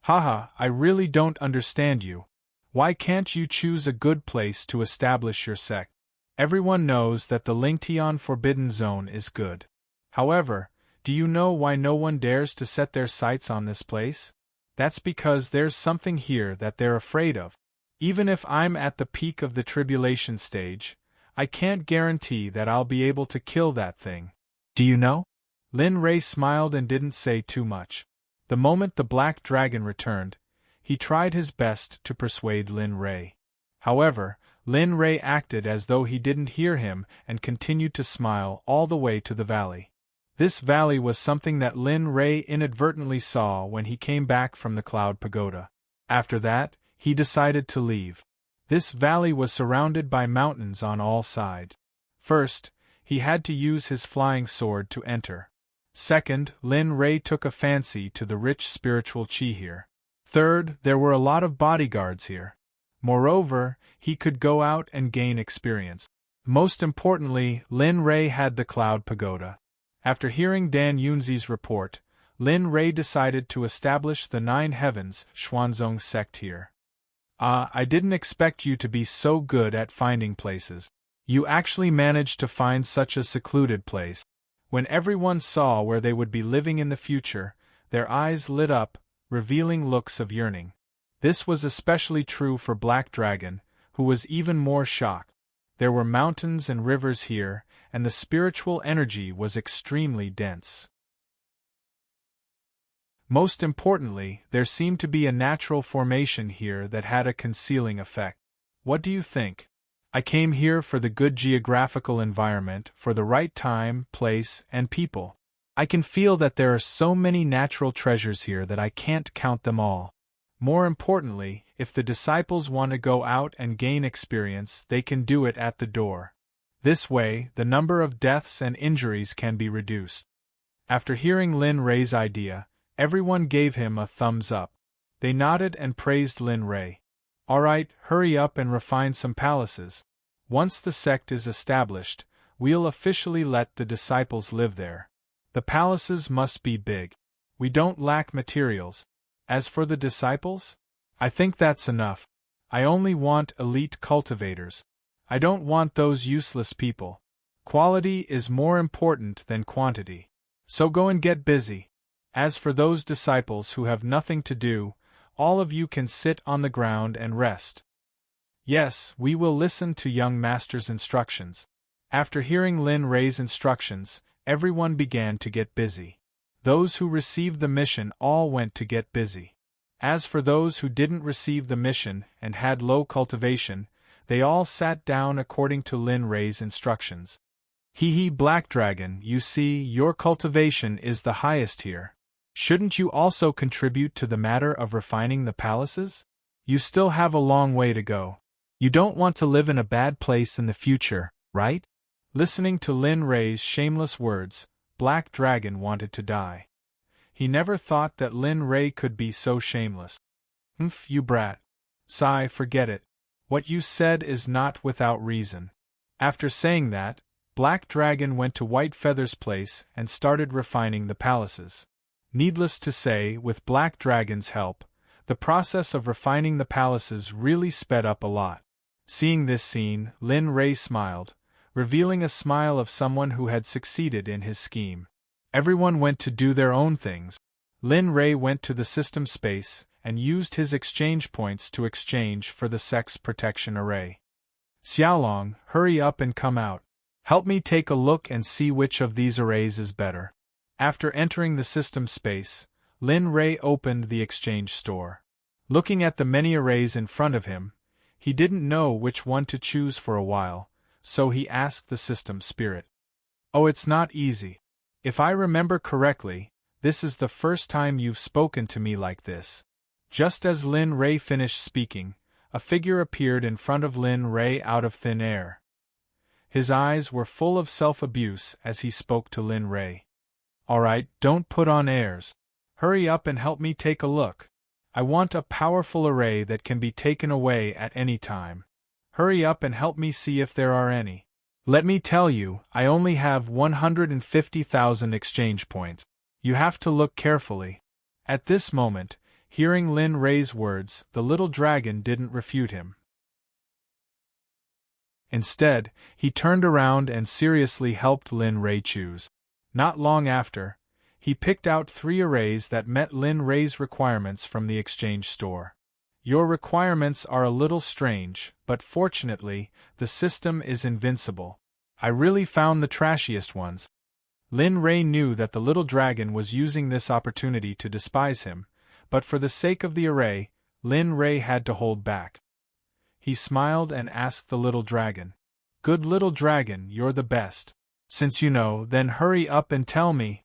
Haha, I really don't understand you. Why can't you choose a good place to establish your sect? Everyone knows that the Lingtian Forbidden Zone is good. However, do you know why no one dares to set their sights on this place? That's because there's something here that they're afraid of. Even if I'm at the peak of the tribulation stage, I can't guarantee that I'll be able to kill that thing. Do you know? Lin Rei smiled and didn't say too much. The moment the Black Dragon returned, he tried his best to persuade Lin Rei. However, Lin Rei acted as though he didn't hear him and continued to smile all the way to the valley. This valley was something that Lin Rei inadvertently saw when he came back from the Cloud Pagoda. After that, he decided to leave. This valley was surrounded by mountains on all sides. First, he had to use his flying sword to enter. Second, Lin Rei took a fancy to the rich spiritual qi here. Third, there were a lot of bodyguards here. Moreover, he could go out and gain experience. Most importantly, Lin Rei had the Cloud Pagoda. After hearing Dan Yunzi's report, Lin Rei decided to establish the 9 Heavens Xuanzong Sect here. I didn't expect you to be so good at finding places. You actually managed to find such a secluded place. When everyone saw where they would be living in the future, their eyes lit up, revealing looks of yearning. This was especially true for Black Dragon, who was even more shocked. There were mountains and rivers here, and the spiritual energy was extremely dense. Most importantly, there seemed to be a natural formation here that had a concealing effect. What do you think? I came here for the good geographical environment, for the right time, place, and people. I can feel that there are so many natural treasures here that I can't count them all. More importantly, if the disciples want to go out and gain experience, they can do it at the door. This way, the number of deaths and injuries can be reduced. After hearing Lin Rei's idea, everyone gave him a thumbs up. They nodded and praised Lin Rei. Alright, hurry up and refine some palaces. Once the sect is established, we'll officially let the disciples live there. The palaces must be big. We don't lack materials. As for the disciples? I think that's enough. I only want elite cultivators. I don't want those useless people. Quality is more important than quantity. So go and get busy. As for those disciples who have nothing to do, all of you can sit on the ground and rest. Yes, we will listen to young master's instructions. After hearing Lin Rei's instructions, everyone began to get busy. Those who received the mission all went to get busy. As for those who didn't receive the mission and had low cultivation, they all sat down according to Lin Rei's instructions. Black Dragon, you see, your cultivation is the highest here. Shouldn't you also contribute to the matter of refining the palaces? You still have a long way to go. You don't want to live in a bad place in the future, right? Listening to Lin Rei's shameless words, Black Dragon wanted to die. He never thought that Lin Rei could be so shameless. You brat. Sigh, forget it. What you said is not without reason. After saying that, Black Dragon went to White Feather's place and started refining the palaces. Needless to say, with Black Dragon's help, the process of refining the palaces really sped up a lot. Seeing this scene, Lin Rei smiled, revealing a smile of someone who had succeeded in his scheme. Everyone went to do their own things. Lin Rei went to the system space and used his exchange points to exchange for the Sect's protection array. Xiaolong, hurry up and come out. Help me take a look and see which of these arrays is better. After entering the system space, Lin Rei opened the exchange store. Looking at the many arrays in front of him, he didn't know which one to choose for a while, so he asked the system spirit. Oh, it's not easy. If I remember correctly, this is the first time you've spoken to me like this. Just as Lin Rei finished speaking, a figure appeared in front of Lin Rei out of thin air. His eyes were full of self-abuse as he spoke to Lin Rei. Alright, don't put on airs. Hurry up and help me take a look. I want a powerful array that can be taken away at any time. Hurry up and help me see if there are any. Let me tell you, I only have 150,000 exchange points. You have to look carefully. At this moment, hearing Lin Rei's words, the little dragon didn't refute him. Instead, he turned around and seriously helped Lin Rei choose. Not long after, he picked out 3 arrays that met Lin Rei's requirements from the exchange store. Your requirements are a little strange, but fortunately, the system is invincible. I really found the trashiest ones. Lin Rei knew that the little dragon was using this opportunity to despise him, but for the sake of the array, Lin Rei had to hold back. he smiled and asked the little dragon. Good little dragon, you're the best. Since you know, then hurry up and tell me.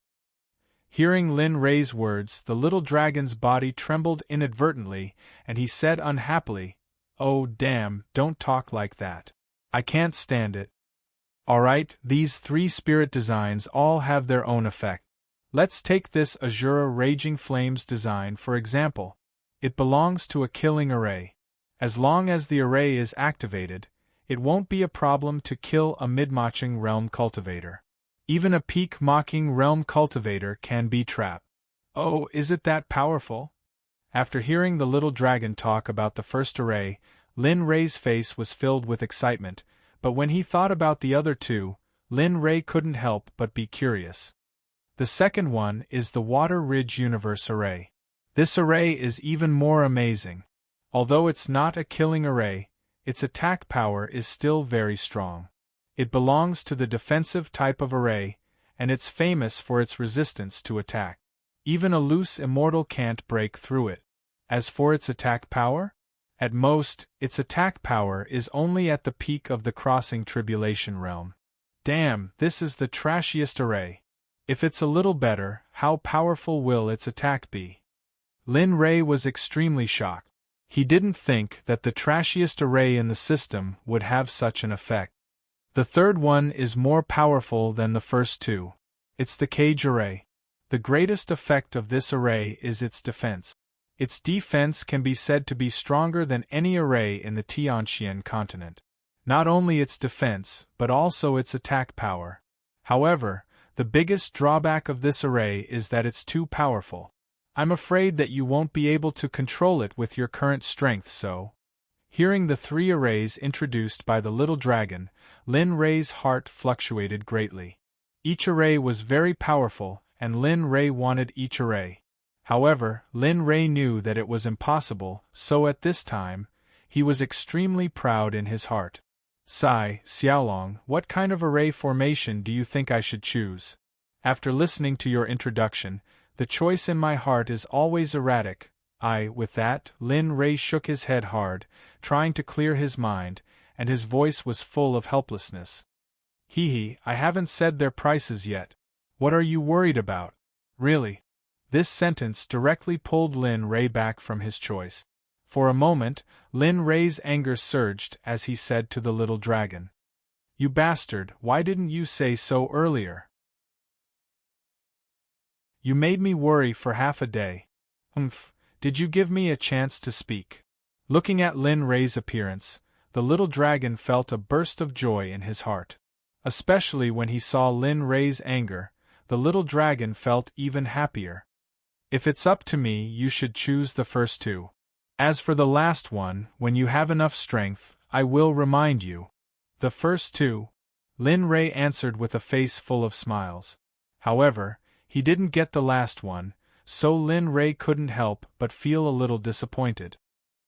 Hearing Lin Rei's words, the little dragon's body trembled inadvertently, and he said unhappily, Oh damn, don't talk like that. I can't stand it. Alright, these 3 spirit designs all have their own effect. Let's take this Azura Raging Flames design for example. It belongs to a killing array. As long as the array is activated, it won't be a problem to kill a mid-mocking realm cultivator. Even a peak-mocking realm cultivator can be trapped. Oh, is it that powerful? After hearing the little dragon talk about the first array, Lin Rei's face was filled with excitement, but when he thought about the other 2, Lin Rei couldn't help but be curious. The second one is the Water Ridge Universe Array. This array is even more amazing. Although it's not a killing array, its attack power is still very strong. It belongs to the defensive type of array, and it's famous for its resistance to attack. Even a loose immortal can't break through it. As for its attack power? At most, its attack power is only at the peak of the Crossing Tribulation realm. Damn, this is the trashiest array. If it's a little better, how powerful will its attack be? Lin Rei was extremely shocked. He didn't think that the trashiest array in the system would have such an effect. The third one is more powerful than the first 2. It's the Cage Array. The greatest effect of this array is its defense. Its defense can be said to be stronger than any array in the Tianqian continent. Not only its defense, but also its attack power. However, the biggest drawback of this array is that it's too powerful. I'm afraid that you won't be able to control it with your current strength, so. Hearing the 3 arrays introduced by the little dragon, Lin Rei's heart fluctuated greatly. Each array was very powerful, and Lin Rei wanted each array. However, Lin Rei knew that it was impossible, so at this time, he was extremely proud in his heart. Sai, Xiaolong, what kind of array formation do you think I should choose? After listening to your introduction, the choice in my heart is always erratic. With that, Lin Rei shook his head hard, trying to clear his mind, and his voice was full of helplessness. I haven't said their prices yet. What are you worried about? Really? This sentence directly pulled Lin Rei back from his choice. For a moment, Lin Rei's anger surged as he said to the little dragon. You bastard, why didn't you say so earlier? You made me worry for half a day. Did you give me a chance to speak? Looking at Lin Rei's appearance, the little dragon felt a burst of joy in his heart. Especially when he saw Lin Rei's anger, the little dragon felt even happier. If it's up to me, you should choose the first 2. As for the last one, when you have enough strength, I will remind you. The first 2? Lin Rei answered with a face full of smiles. However, he didn't get the last one, so Lin Rei couldn't help but feel a little disappointed.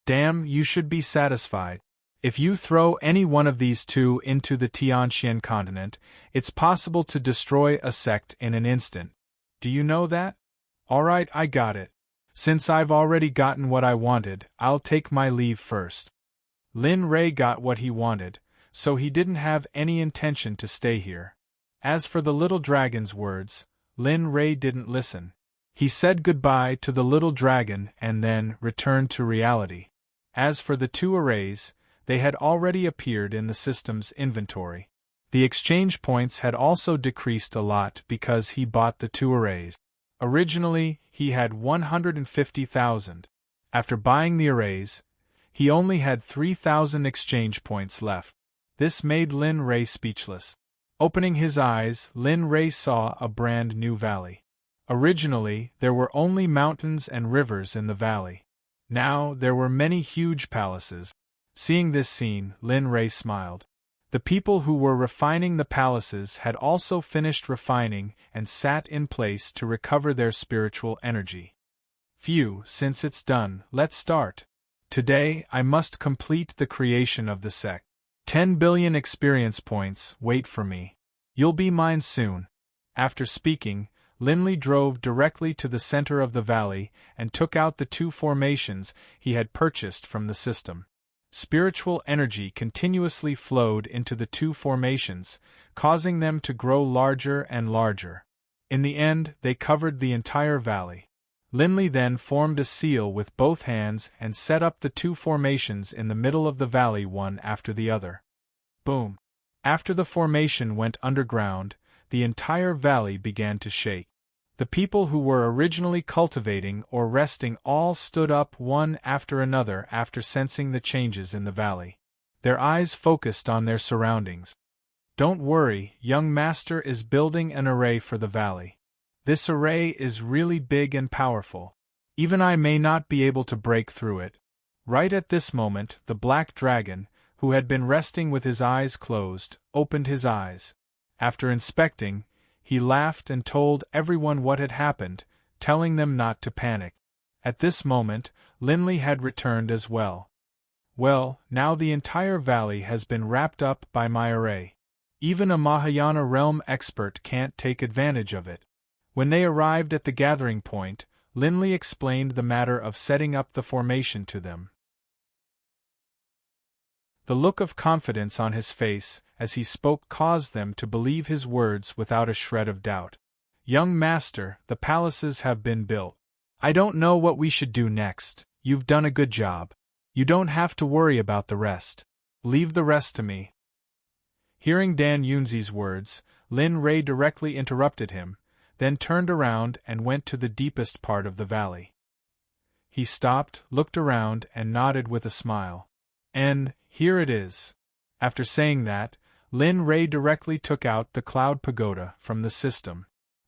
Damn, you should be satisfied. If you throw any one of these 2 into the Tianqian continent, it's possible to destroy a sect in an instant. Do you know that? Alright, I got it. Since I've already gotten what I wanted, I'll take my leave first. Lin Rei got what he wanted, so he didn't have any intention to stay here. As for the little dragon's words, Lin Rei didn't listen. He said goodbye to the little dragon and then returned to reality. As for the 2 arrays, they had already appeared in the system's inventory. The exchange points had also decreased a lot because he bought the 2 arrays. Originally, he had 150,000. After buying the arrays, he only had 3,000 exchange points left. This made Lin Rei speechless. Opening his eyes, Lin Rei saw a brand new valley. Originally, there were only mountains and rivers in the valley. Now, there were many huge palaces. Seeing this scene, Lin Rei smiled. The people who were refining the palaces had also finished refining and sat in place to recover their spiritual energy. Phew, since it's done, let's start. Today, I must complete the creation of the sect. 10 billion experience points wait for me. You'll be mine soon. After speaking, Linley drove directly to the center of the valley and took out the 2 formations he had purchased from the system. spiritual energy continuously flowed into the two formations, causing them to grow larger and larger. In the end, they covered the entire valley. Linley then formed a seal with both hands and set up the two formations in the middle of the valley one after the other. Boom! After the formation went underground, the entire valley began to shake. The people who were originally cultivating or resting all stood up one after another after sensing the changes in the valley. Their eyes focused on their surroundings. Don't worry, young master is building an array for the valley. This array is really big and powerful. Even I may not be able to break through it. Right at this moment, the black dragon, who had been resting with his eyes closed, opened his eyes. After inspecting, he laughed and told everyone what had happened, telling them not to panic. At this moment, Linley had returned as well. Well, now the entire valley has been wrapped up by my array. Even a Mahayana realm expert can't take advantage of it. When they arrived at the gathering point, Linley explained the matter of setting up the formation to them. The look of confidence on his face as he spoke caused them to believe his words without a shred of doubt. Young master, the palaces have been built. I don't know what we should do next. You've done a good job. You don't have to worry about the rest. Leave the rest to me. Hearing Dan Yunzi's words, Lin Ray directly interrupted him, then turned around and went to the deepest part of the valley. He stopped, looked around, and nodded with a smile. And here it is. After saying that, Lin Ray directly took out the cloud pagoda from the system.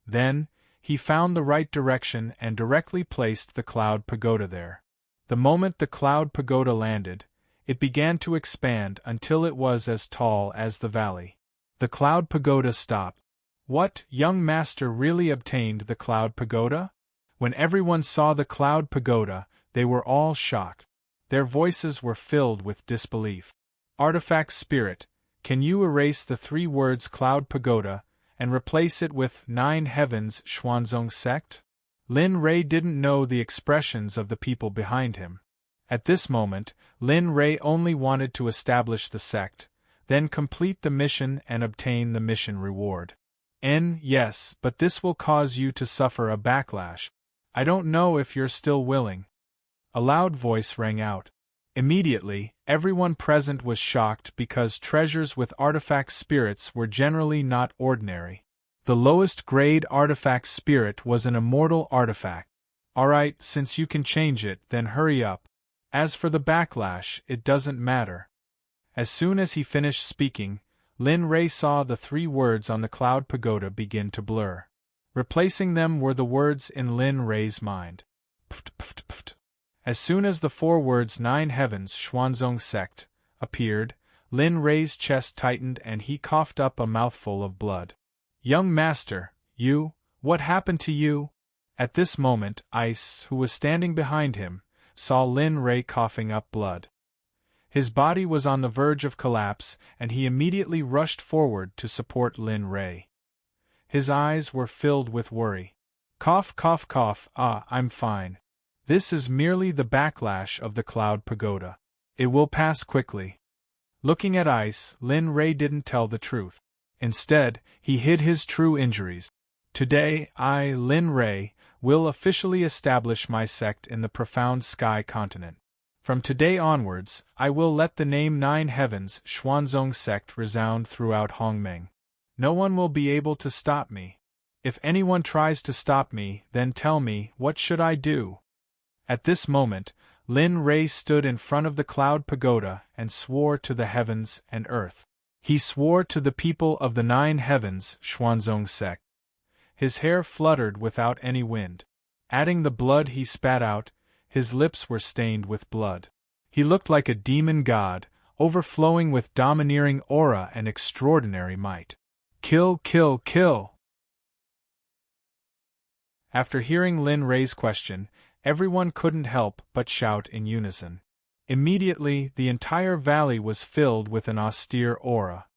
Then, he found the right direction and directly placed the cloud pagoda there. The moment the cloud pagoda landed, it began to expand until it was as tall as the valley. The cloud pagoda stopped. What, young master really obtained the cloud pagoda? When everyone saw the cloud pagoda, they were all shocked. Their voices were filled with disbelief. Artifact Spirit, can you erase the 3 words Cloud Pagoda and replace it with 9 Heavens Xuanzong Sect? Lin Ray didn't know the expressions of the people behind him. At this moment, Lin Ray only wanted to establish the sect, then complete the mission and obtain the mission reward. Yes, but this will cause you to suffer a backlash. I don't know if you're still willing. A loud voice rang out. Immediately, everyone present was shocked because treasures with artifact spirits were generally not ordinary. The lowest grade artifact spirit was an immortal artifact. Alright, since you can change it, then hurry up. As for the backlash, it doesn't matter. As soon as he finished speaking, Lin Ray saw the 3 words on the cloud pagoda begin to blur. Replacing them were the words in Lin Ray's mind. Pft, pft, pft. As soon as the 4 words 9 Heavens Xuanzong Sect appeared, Lin Ray's chest tightened and he coughed up a mouthful of blood. Young master, what happened to you? At this moment, Ice, who was standing behind him, saw Lin Ray coughing up blood. His body was on the verge of collapse and he immediately rushed forward to support Lin Ray. His eyes were filled with worry. Cough, cough, cough, I'm fine. This is merely the backlash of the cloud pagoda. It will pass quickly. Looking at Ice, Lin Ray didn't tell the truth. Instead, he hid his true injuries. Today, I, Lin Ray, will officially establish my sect in the profound sky continent. From today onwards, I will let the name 9 Heavens Xuanzong Sect resound throughout Hongmeng. No one will be able to stop me. If anyone tries to stop me, then tell me, what should I do? At this moment, Lin Ray stood in front of the cloud pagoda and swore to the heavens and earth. He swore to the people of the 9 Heavens Xuanzong Sect. His hair fluttered without any wind. Adding the blood he spat out, his lips were stained with blood. He looked like a demon god, overflowing with domineering aura and extraordinary might. Kill, kill, kill! After hearing Lin Ray's question, everyone couldn't help but shout in unison. Immediately, the entire valley was filled with an austere aura.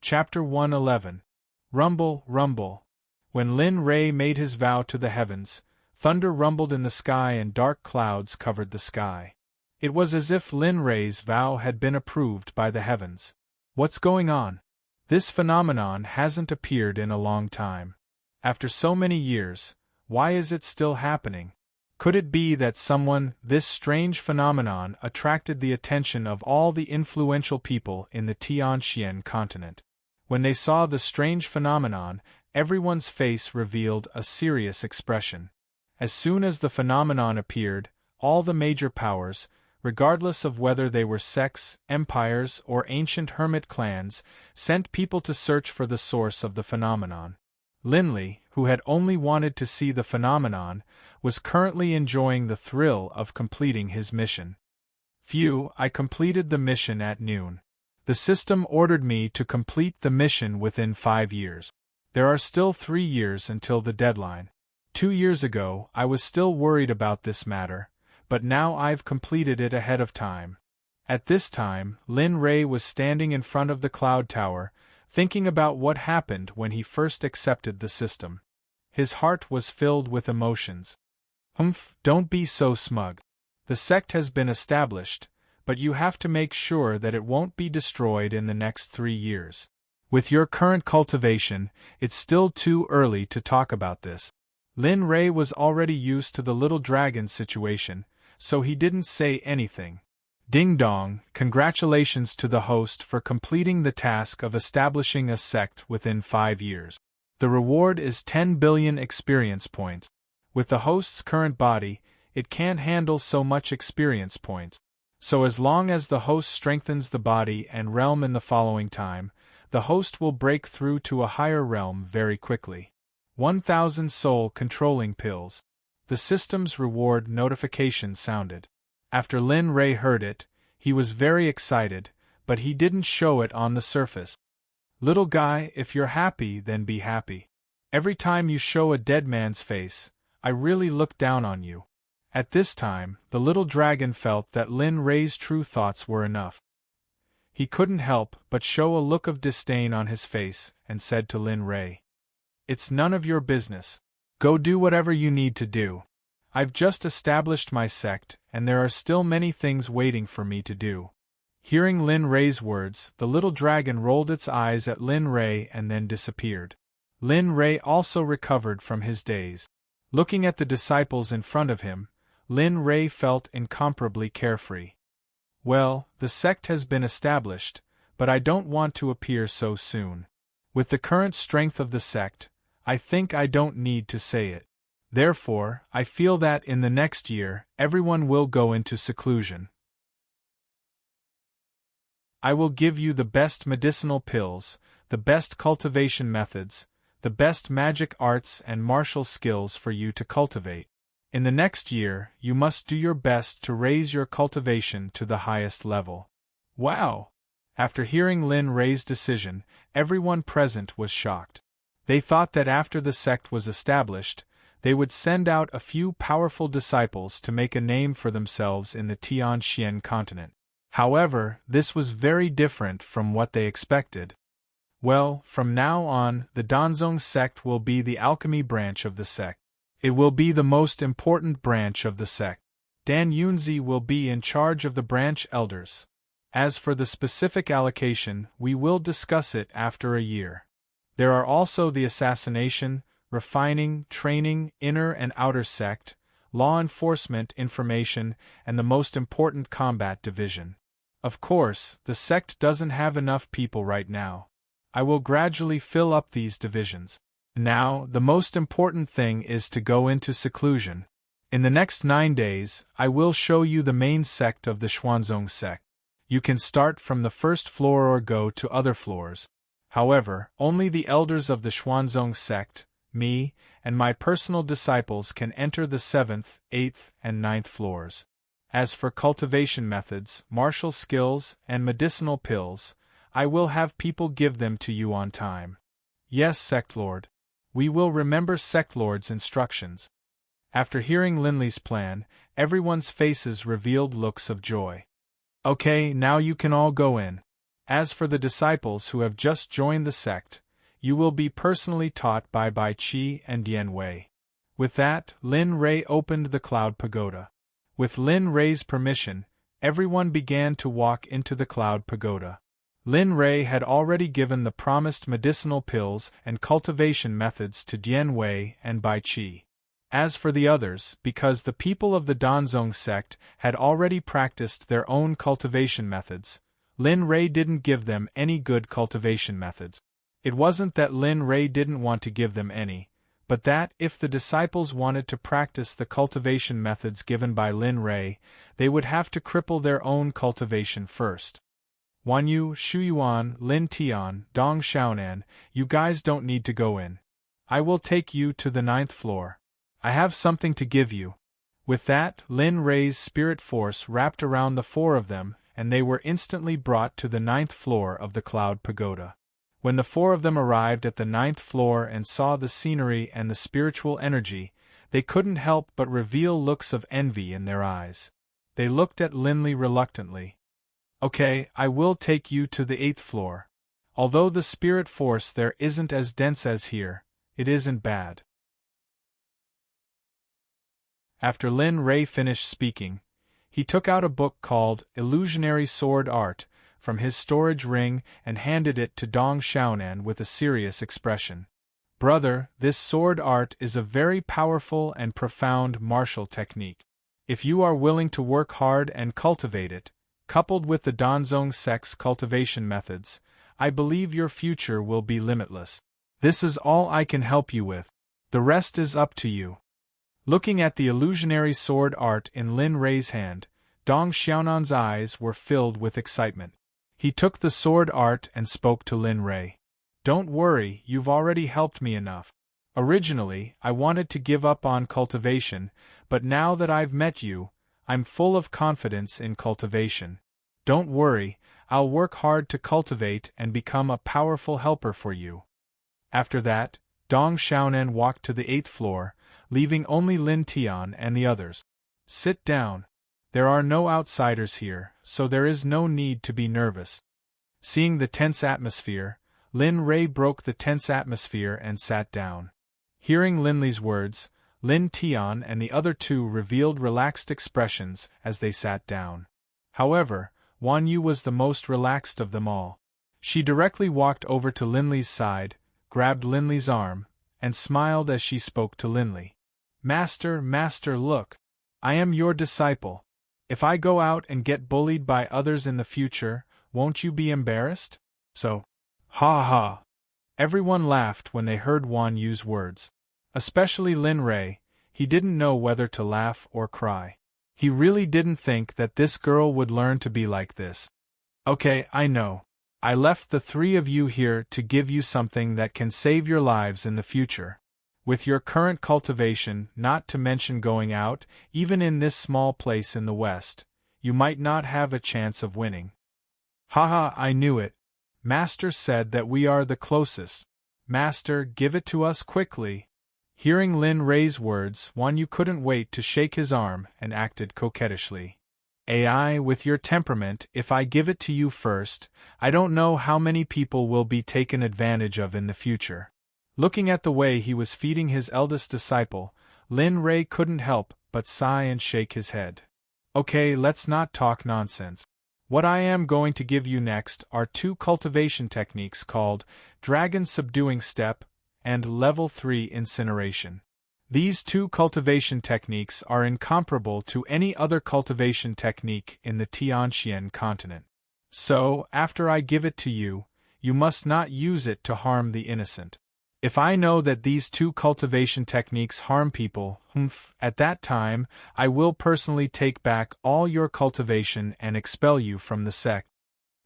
Chapter 111. Rumble, Rumble. When Lin Ray made his vow to the heavens, Thunder rumbled in the sky and dark clouds covered the sky. It was as if Lin Rei's vow had been approved by the heavens. What's going on? This phenomenon hasn't appeared in a long time. After so many years, why is it still happening? Could it be that this strange phenomenon attracted the attention of all the influential people in the Tianxian continent? When they saw the strange phenomenon, everyone's face revealed a serious expression. As soon as the phenomenon appeared, all the major powers, regardless of whether they were sects, empires, or ancient hermit clans, sent people to search for the source of the phenomenon. Linley, who had only wanted to see the phenomenon, was currently enjoying the thrill of completing his mission. Phew, I completed the mission at noon. The system ordered me to complete the mission within 5 years. There are still 3 years until the deadline. 2 years ago, I was still worried about this matter, but now I've completed it ahead of time. At this time, Lin Rei was standing in front of the cloud tower, thinking about what happened when he first accepted the system. His heart was filled with emotions. Don't be so smug. The sect has been established, but you have to make sure that it won't be destroyed in the next 3 years. With your current cultivation, it's still too early to talk about this. Lin Rei was already used to the little dragon situation, so he didn't say anything. Ding dong, congratulations to the host for completing the task of establishing a sect within 5 years. The reward is 10 billion experience points. With the host's current body, it can't handle so much experience points. So as long as the host strengthens the body and realm in the following time, the host will break through to a higher realm very quickly. 1,000 soul controlling pills. The system's reward notification sounded. After Lin Rei heard it, he was very excited, but he didn't show it on the surface. Little guy, if you're happy, then be happy. Every time you show a dead man's face, I really look down on you. At this time, the little dragon felt that Lin Rei's true thoughts were enough. He couldn't help but show a look of disdain on his face and said to Lin Rei, "It's none of your business. Go do whatever you need to do. I've just established my sect, and there are still many things waiting for me to do." Hearing Lin Rei's words, the little dragon rolled its eyes at Lin Rei and then disappeared. Lin Rei also recovered from his daze. Looking at the disciples in front of him, Lin Rei felt incomparably carefree. Well, the sect has been established, but I don't want to appear so soon. With the current strength of the sect, I think I don't need to say it. Therefore, I feel that in the next year, everyone will go into seclusion. I will give you the best medicinal pills, the best cultivation methods, the best magic arts and martial skills for you to cultivate. In the next year, you must do your best to raise your cultivation to the highest level. Wow! After hearing Lin Rei's decision, everyone present was shocked. They thought that after the sect was established, they would send out a few powerful disciples to make a name for themselves in the Tianxian continent. However, this was very different from what they expected. Well, from now on, the Danzong sect will be the alchemy branch of the sect. It will be the most important branch of the sect. Dan Yunzi will be in charge of the branch elders. As for the specific allocation, we will discuss it after a year. There are also the assassination, refining, training, inner and outer sect, law enforcement, information, and the most important combat division. Of course, the sect doesn't have enough people right now. I will gradually fill up these divisions. Now, the most important thing is to go into seclusion. In the next 9 days, I will show you the main sect of the Xuanzong sect. You can start from the first floor or go to other floors. However, only the elders of the Xuanzong sect, me, and my personal disciples can enter the 7th, 8th, and 9th floors. As for cultivation methods, martial skills, and medicinal pills, I will have people give them to you on time. Yes, Sect Lord. We will remember Sect Lord's instructions. After hearing Linley's plan, everyone's faces revealed looks of joy. Okay, now you can all go in. As for the disciples who have just joined the sect, you will be personally taught by Bai Qi and Dian Wei. With that, Lin Rei opened the cloud pagoda. With Lin Rei's permission, everyone began to walk into the cloud pagoda. Lin Rei had already given the promised medicinal pills and cultivation methods to Dian Wei and Bai Qi. As for the others, because the people of the Danzong sect had already practiced their own cultivation methods, Lin Rei didn't give them any good cultivation methods. It wasn't that Lin Rei didn't want to give them any, but that, if the disciples wanted to practice the cultivation methods given by Lin Rei, they would have to cripple their own cultivation first. Wan Yu, Shu Yuan, Lin Tian, Dong Xiaonan, you guys don't need to go in. I will take you to the 9th floor. I have something to give you. With that, Lin Rei's spirit force wrapped around the 4 of them, and they were instantly brought to the 9th floor of the cloud pagoda. When the 4 of them arrived at the 9th floor and saw the scenery and the spiritual energy, they couldn't help but reveal looks of envy in their eyes. They looked at Linley reluctantly. Okay, I will take you to the 8th floor. Although the spirit force there isn't as dense as here, it isn't bad. After Lin Rei finished speaking, he took out a book called Illusionary Sword Art from his storage ring and handed it to Dong Xiaonan with a serious expression. Brother, this sword art is a very powerful and profound martial technique. If you are willing to work hard and cultivate it, coupled with the Danzong sect's cultivation methods, I believe your future will be limitless. This is all I can help you with. The rest is up to you. Looking at the illusionary sword art in Lin Rei's hand, Dong Xiaonan's eyes were filled with excitement. He took the sword art and spoke to Lin Rei. Don't worry, you've already helped me enough. Originally, I wanted to give up on cultivation, but now that I've met you, I'm full of confidence in cultivation. Don't worry, I'll work hard to cultivate and become a powerful helper for you. After that, Dong Xiaonan walked to the 8th floor, leaving only Lin Tian and the others. Sit down. There are no outsiders here, so there is no need to be nervous. Seeing the tense atmosphere, Lin Rei broke the tense atmosphere and sat down. Hearing Linley's words, Lin Tian and the other 2 revealed relaxed expressions as they sat down. However, Wan Yu was the most relaxed of them all. She directly walked over to Linley's side, grabbed Linley's arm, and smiled as she spoke to Linley. Master, look. I am your disciple. If I go out and get bullied by others in the future, won't you be embarrassed? So, ha ha. Everyone laughed when they heard Wan Yu's words. Especially Lin Rei. He didn't know whether to laugh or cry. He really didn't think that this girl would learn to be like this. Okay, I know. I left the 3 of you here to give you something that can save your lives in the future. With your current cultivation, not to mention going out, even in this small place in the West, you might not have a chance of winning. Haha, I knew it. Master said that we are the closest. Master, give it to us quickly. Hearing Lin Rei's words, Wan Yu couldn't wait to shake his arm and acted coquettishly. AI, with your temperament, if I give it to you first, I don't know how many people will be taken advantage of in the future. Looking at the way he was feeding his eldest disciple, Lin Rei couldn't help but sigh and shake his head. Okay, let's not talk nonsense. What I am going to give you next are 2 cultivation techniques called Dragon Subduing Step and Level 3 Incineration. These 2 cultivation techniques are incomparable to any other cultivation technique in the Tianxian continent. So, after I give it to you, you must not use it to harm the innocent. If I know that these 2 cultivation techniques harm people, at that time, I will personally take back all your cultivation and expel you from the sect.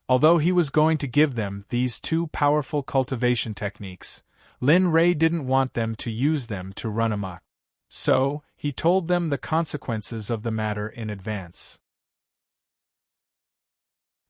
Although he was going to give them these 2 powerful cultivation techniques, Lin Rei didn't want them to use them to run amok. So, he told them the consequences of the matter in advance.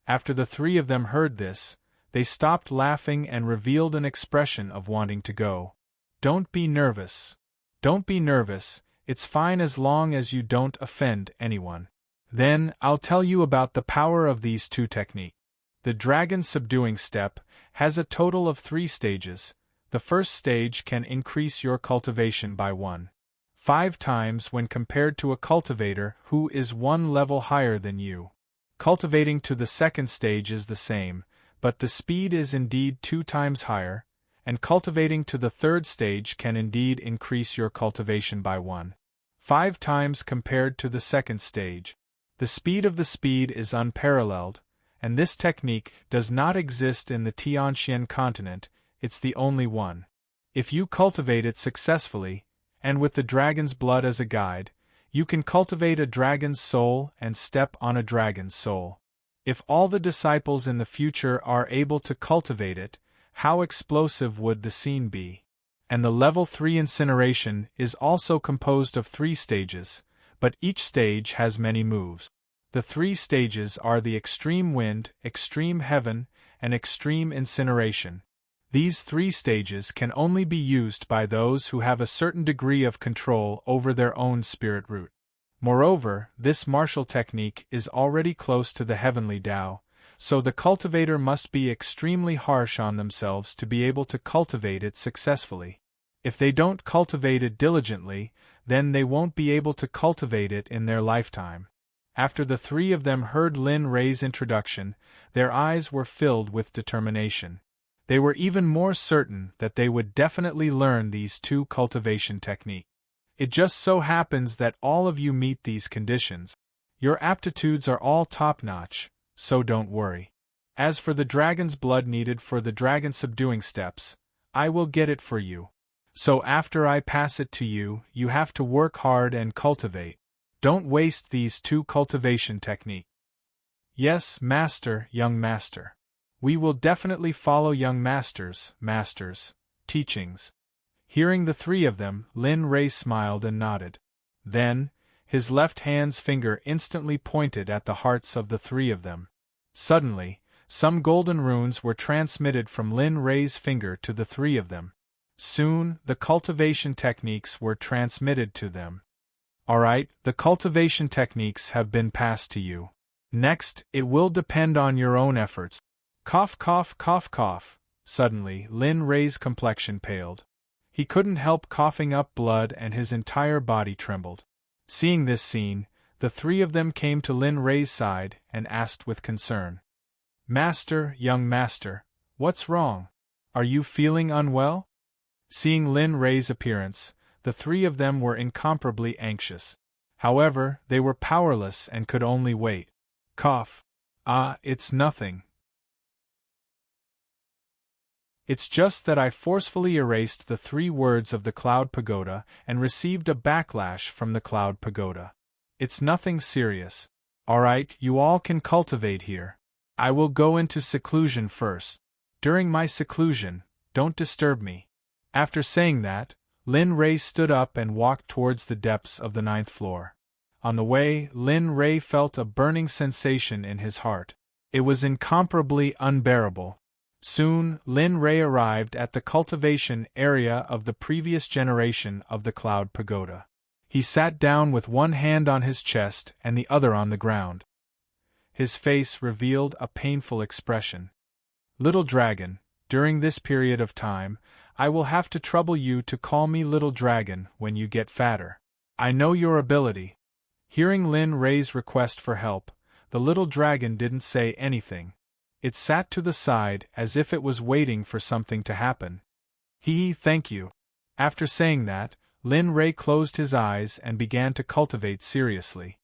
After the 3 of them heard this, they stopped laughing and revealed an expression of wanting to go. Don't be nervous. Don't be nervous, it's fine as long as you don't offend anyone. Then, I'll tell you about the power of these 2 techniques. The Dragon Subduing Step has a total of 3 stages. The first stage can increase your cultivation by 1. 5 times when compared to a cultivator who is one level higher than you. Cultivating to the second stage is the same, but the speed is indeed 2 times higher, and cultivating to the third stage can indeed increase your cultivation by 1.5 times compared to the second stage. The speed of the speed is unparalleled, and this technique does not exist in the Tianxian continent, it's the only one. If you cultivate it successfully, and with the dragon's blood as a guide, you can cultivate a dragon's soul and step on a dragon's soul. If all the disciples in the future are able to cultivate it, how explosive would the scene be? And the level 3 incineration is also composed of 3 stages, but each stage has many moves. The 3 stages are the extreme wind, extreme heaven, and extreme incineration. These 3 stages can only be used by those who have a certain degree of control over their own spirit root. Moreover, this martial technique is already close to the heavenly Tao, so the cultivator must be extremely harsh on themselves to be able to cultivate it successfully. If they don't cultivate it diligently, then they won't be able to cultivate it in their lifetime. After the 3 of them heard Lin Rei's introduction, their eyes were filled with determination. They were even more certain that they would definitely learn these 2 cultivation techniques. It just so happens that all of you meet these conditions. Your aptitudes are all top-notch, so don't worry. As for the dragon's blood needed for the dragon subduing steps, I will get it for you. So after I pass it to you, you have to work hard and cultivate. Don't waste these 2 cultivation techniques. Yes, master, young master. We will definitely follow young master's teachings. Hearing the 3 of them, Lin Rei smiled and nodded. Then, his left hand's finger instantly pointed at the hearts of the 3 of them. Suddenly, some golden runes were transmitted from Lin Rei's finger to the 3 of them. Soon, the cultivation techniques were transmitted to them. Alright, the cultivation techniques have been passed to you. Next, it will depend on your own efforts. Cough, cough, cough, cough. Suddenly, Lin Rei's complexion paled. He couldn't help coughing up blood and his entire body trembled. Seeing this scene, the 3 of them came to Lin Rei's side and asked with concern. Master, young master, what's wrong? Are you feeling unwell? Seeing Lin Rei's appearance, the 3 of them were incomparably anxious. However, they were powerless and could only wait. Cough. Ah, it's nothing. It's just that I forcefully erased the 3 words of the Cloud Pagoda and received a backlash from the Cloud Pagoda. It's nothing serious. Alright, you all can cultivate here. I will go into seclusion first. During my seclusion, don't disturb me. After saying that, Lin Rei stood up and walked towards the depths of the 9th floor. On the way, Lin Rei felt a burning sensation in his heart. It was incomparably unbearable. Soon, Lin Rei arrived at the cultivation area of the previous generation of the Cloud Pagoda. He sat down with one hand on his chest and the other on the ground. His face revealed a painful expression. Little dragon, during this period of time, I will have to trouble you to call me Little Dragon when you get fatter. I know your ability. Hearing Lin Rei's request for help, the little dragon didn't say anything. It sat to the side as if it was waiting for something to happen. Thank you. After saying that, Lin Rei closed his eyes and began to cultivate seriously.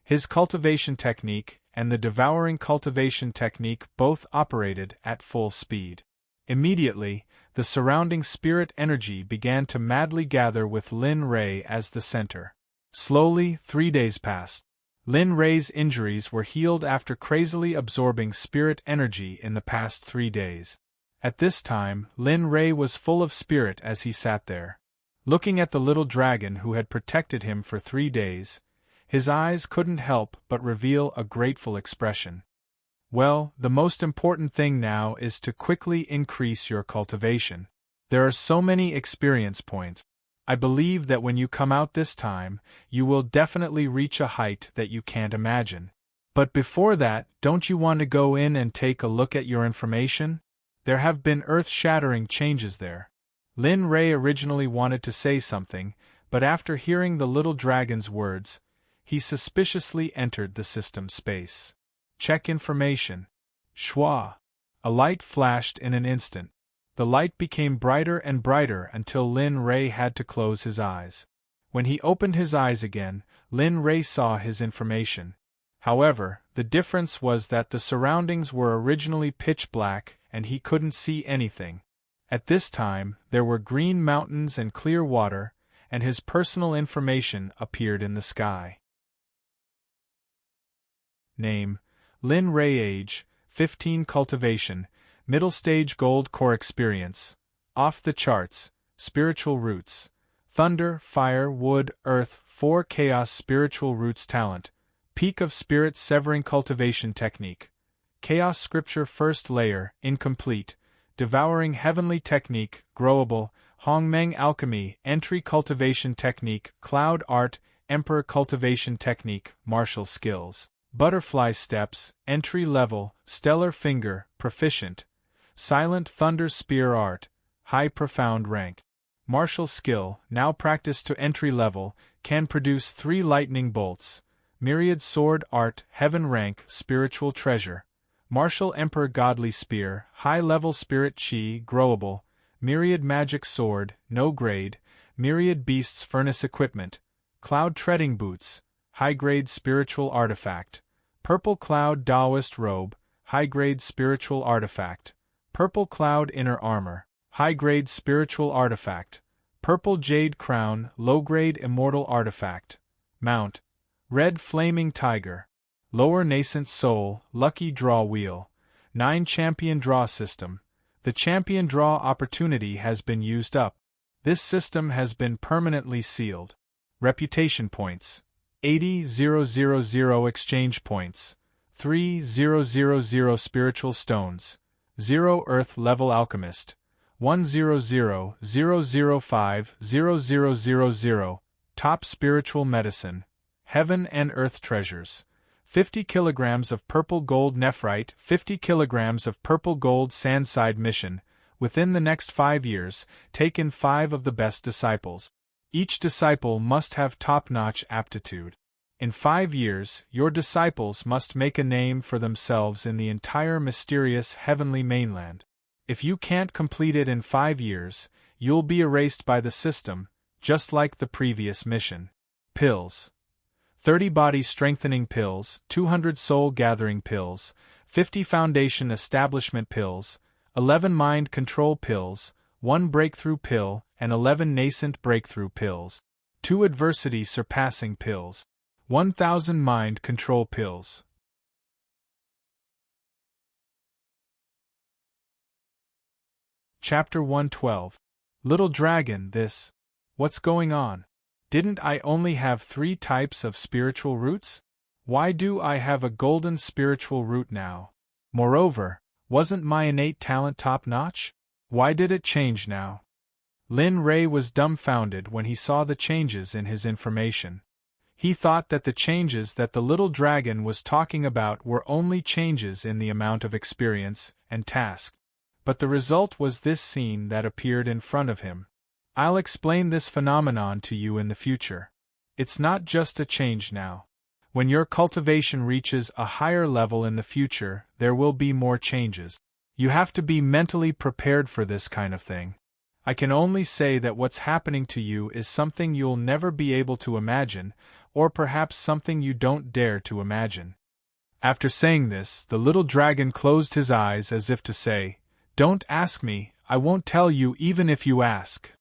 His cultivation technique and the devouring cultivation technique both operated at full speed. Immediately, the surrounding spirit energy began to madly gather with Lin Rei as the center. Slowly, 3 days passed. Lin Rei's injuries were healed after crazily absorbing spirit energy in the past 3 days. At this time, Lin Rei was full of spirit as he sat there. Looking at the little dragon who had protected him for 3 days, his eyes couldn't help but reveal a grateful expression. Well, the most important thing now is to quickly increase your cultivation. There are so many experience points. I believe that when you come out this time, you will definitely reach a height that you can't imagine. But before that, don't you want to go in and take a look at your information? There have been earth-shattering changes there. Lin Rei originally wanted to say something, but after hearing the little dragon's words, he suspiciously entered the system space. Check information. Schwa. A light flashed in an instant. The light became brighter and brighter until Lin Ray had to close his eyes. When he opened his eyes again, Lin Ray saw his information. However, the difference was that the surroundings were originally pitch black and he couldn't see anything. At this time, there were green mountains and clear water, and his personal information appeared in the sky. Name: Lin Ray. Age: 15. Cultivation: Middle Stage Gold Core Experience. Off the charts: Spiritual Roots. Thunder, Fire, Wood, Earth. 4. Chaos Spiritual Roots Talent. Peak of Spirit Severing Cultivation Technique. Chaos Scripture First Layer, Incomplete. Devouring Heavenly Technique, Growable. Hongmeng Alchemy, Entry Cultivation Technique. Cloud Art, Emperor Cultivation Technique, Martial Skills. Butterfly Steps, Entry Level, Stellar Finger, Proficient. Silent Thunder Spear Art, High Profound Rank. Martial Skill, now practiced to entry level, can produce 3 lightning bolts. Myriad Sword Art, Heaven Rank, Spiritual Treasure. Martial Emperor Godly Spear, High Level Spirit Chi, Growable. Myriad Magic Sword, No Grade. Myriad Beasts Furnace Equipment. Cloud Treading Boots, High Grade Spiritual Artifact. Purple Cloud Taoist Robe, High Grade Spiritual Artifact. Purple Cloud Inner Armor, High Grade Spiritual Artifact. Purple Jade Crown, Low Grade Immortal Artifact. Mount: Red Flaming Tiger. Lower Nascent Soul, Lucky Draw Wheel. 9. Champion Draw System. The Champion Draw opportunity has been used up. This system has been permanently sealed. Reputation Points: 80,000 Exchange Points. 3,000 Spiritual Stones. 0 Earth Level Alchemist. 100,005,0000. Top Spiritual Medicine. Heaven and Earth Treasures. 50 kilograms of Purple Gold Nephrite. 50 kilograms of Purple Gold Sandside Mission. Within the next 5 years, take in 5 of the best disciples. Each disciple must have top-notch aptitude. In 5 years, your disciples must make a name for themselves in the entire mysterious heavenly mainland. If you can't complete it in 5 years, you'll be erased by the system, just like the previous mission. Pills: 30 Body Strengthening Pills, 200 Soul Gathering Pills, 50 Foundation Establishment Pills, 11 Mind Control Pills, 1 Breakthrough Pill, and 11 Nascent Breakthrough Pills. 2 Adversity Surpassing Pills. 1,000 Mind Control Pills. Chapter 112. Little Dragon, what's going on? Didn't I only have 3 types of spiritual roots? Why do I have a golden spiritual root now? Moreover, wasn't my innate talent top-notch? Why did it change now? Lin Ray was dumbfounded when he saw the changes in his information. He thought that the changes that the little dragon was talking about were only changes in the amount of experience and task. But the result was this scene that appeared in front of him. I'll explain this phenomenon to you in the future. It's not just a change now. When your cultivation reaches a higher level in the future, there will be more changes. You have to be mentally prepared for this kind of thing. I can only say that what's happening to you is something you'll never be able to imagine, or perhaps something you don't dare to imagine. After saying this, the little dragon closed his eyes as if to say, "Don't ask me, I won't tell you even if you ask.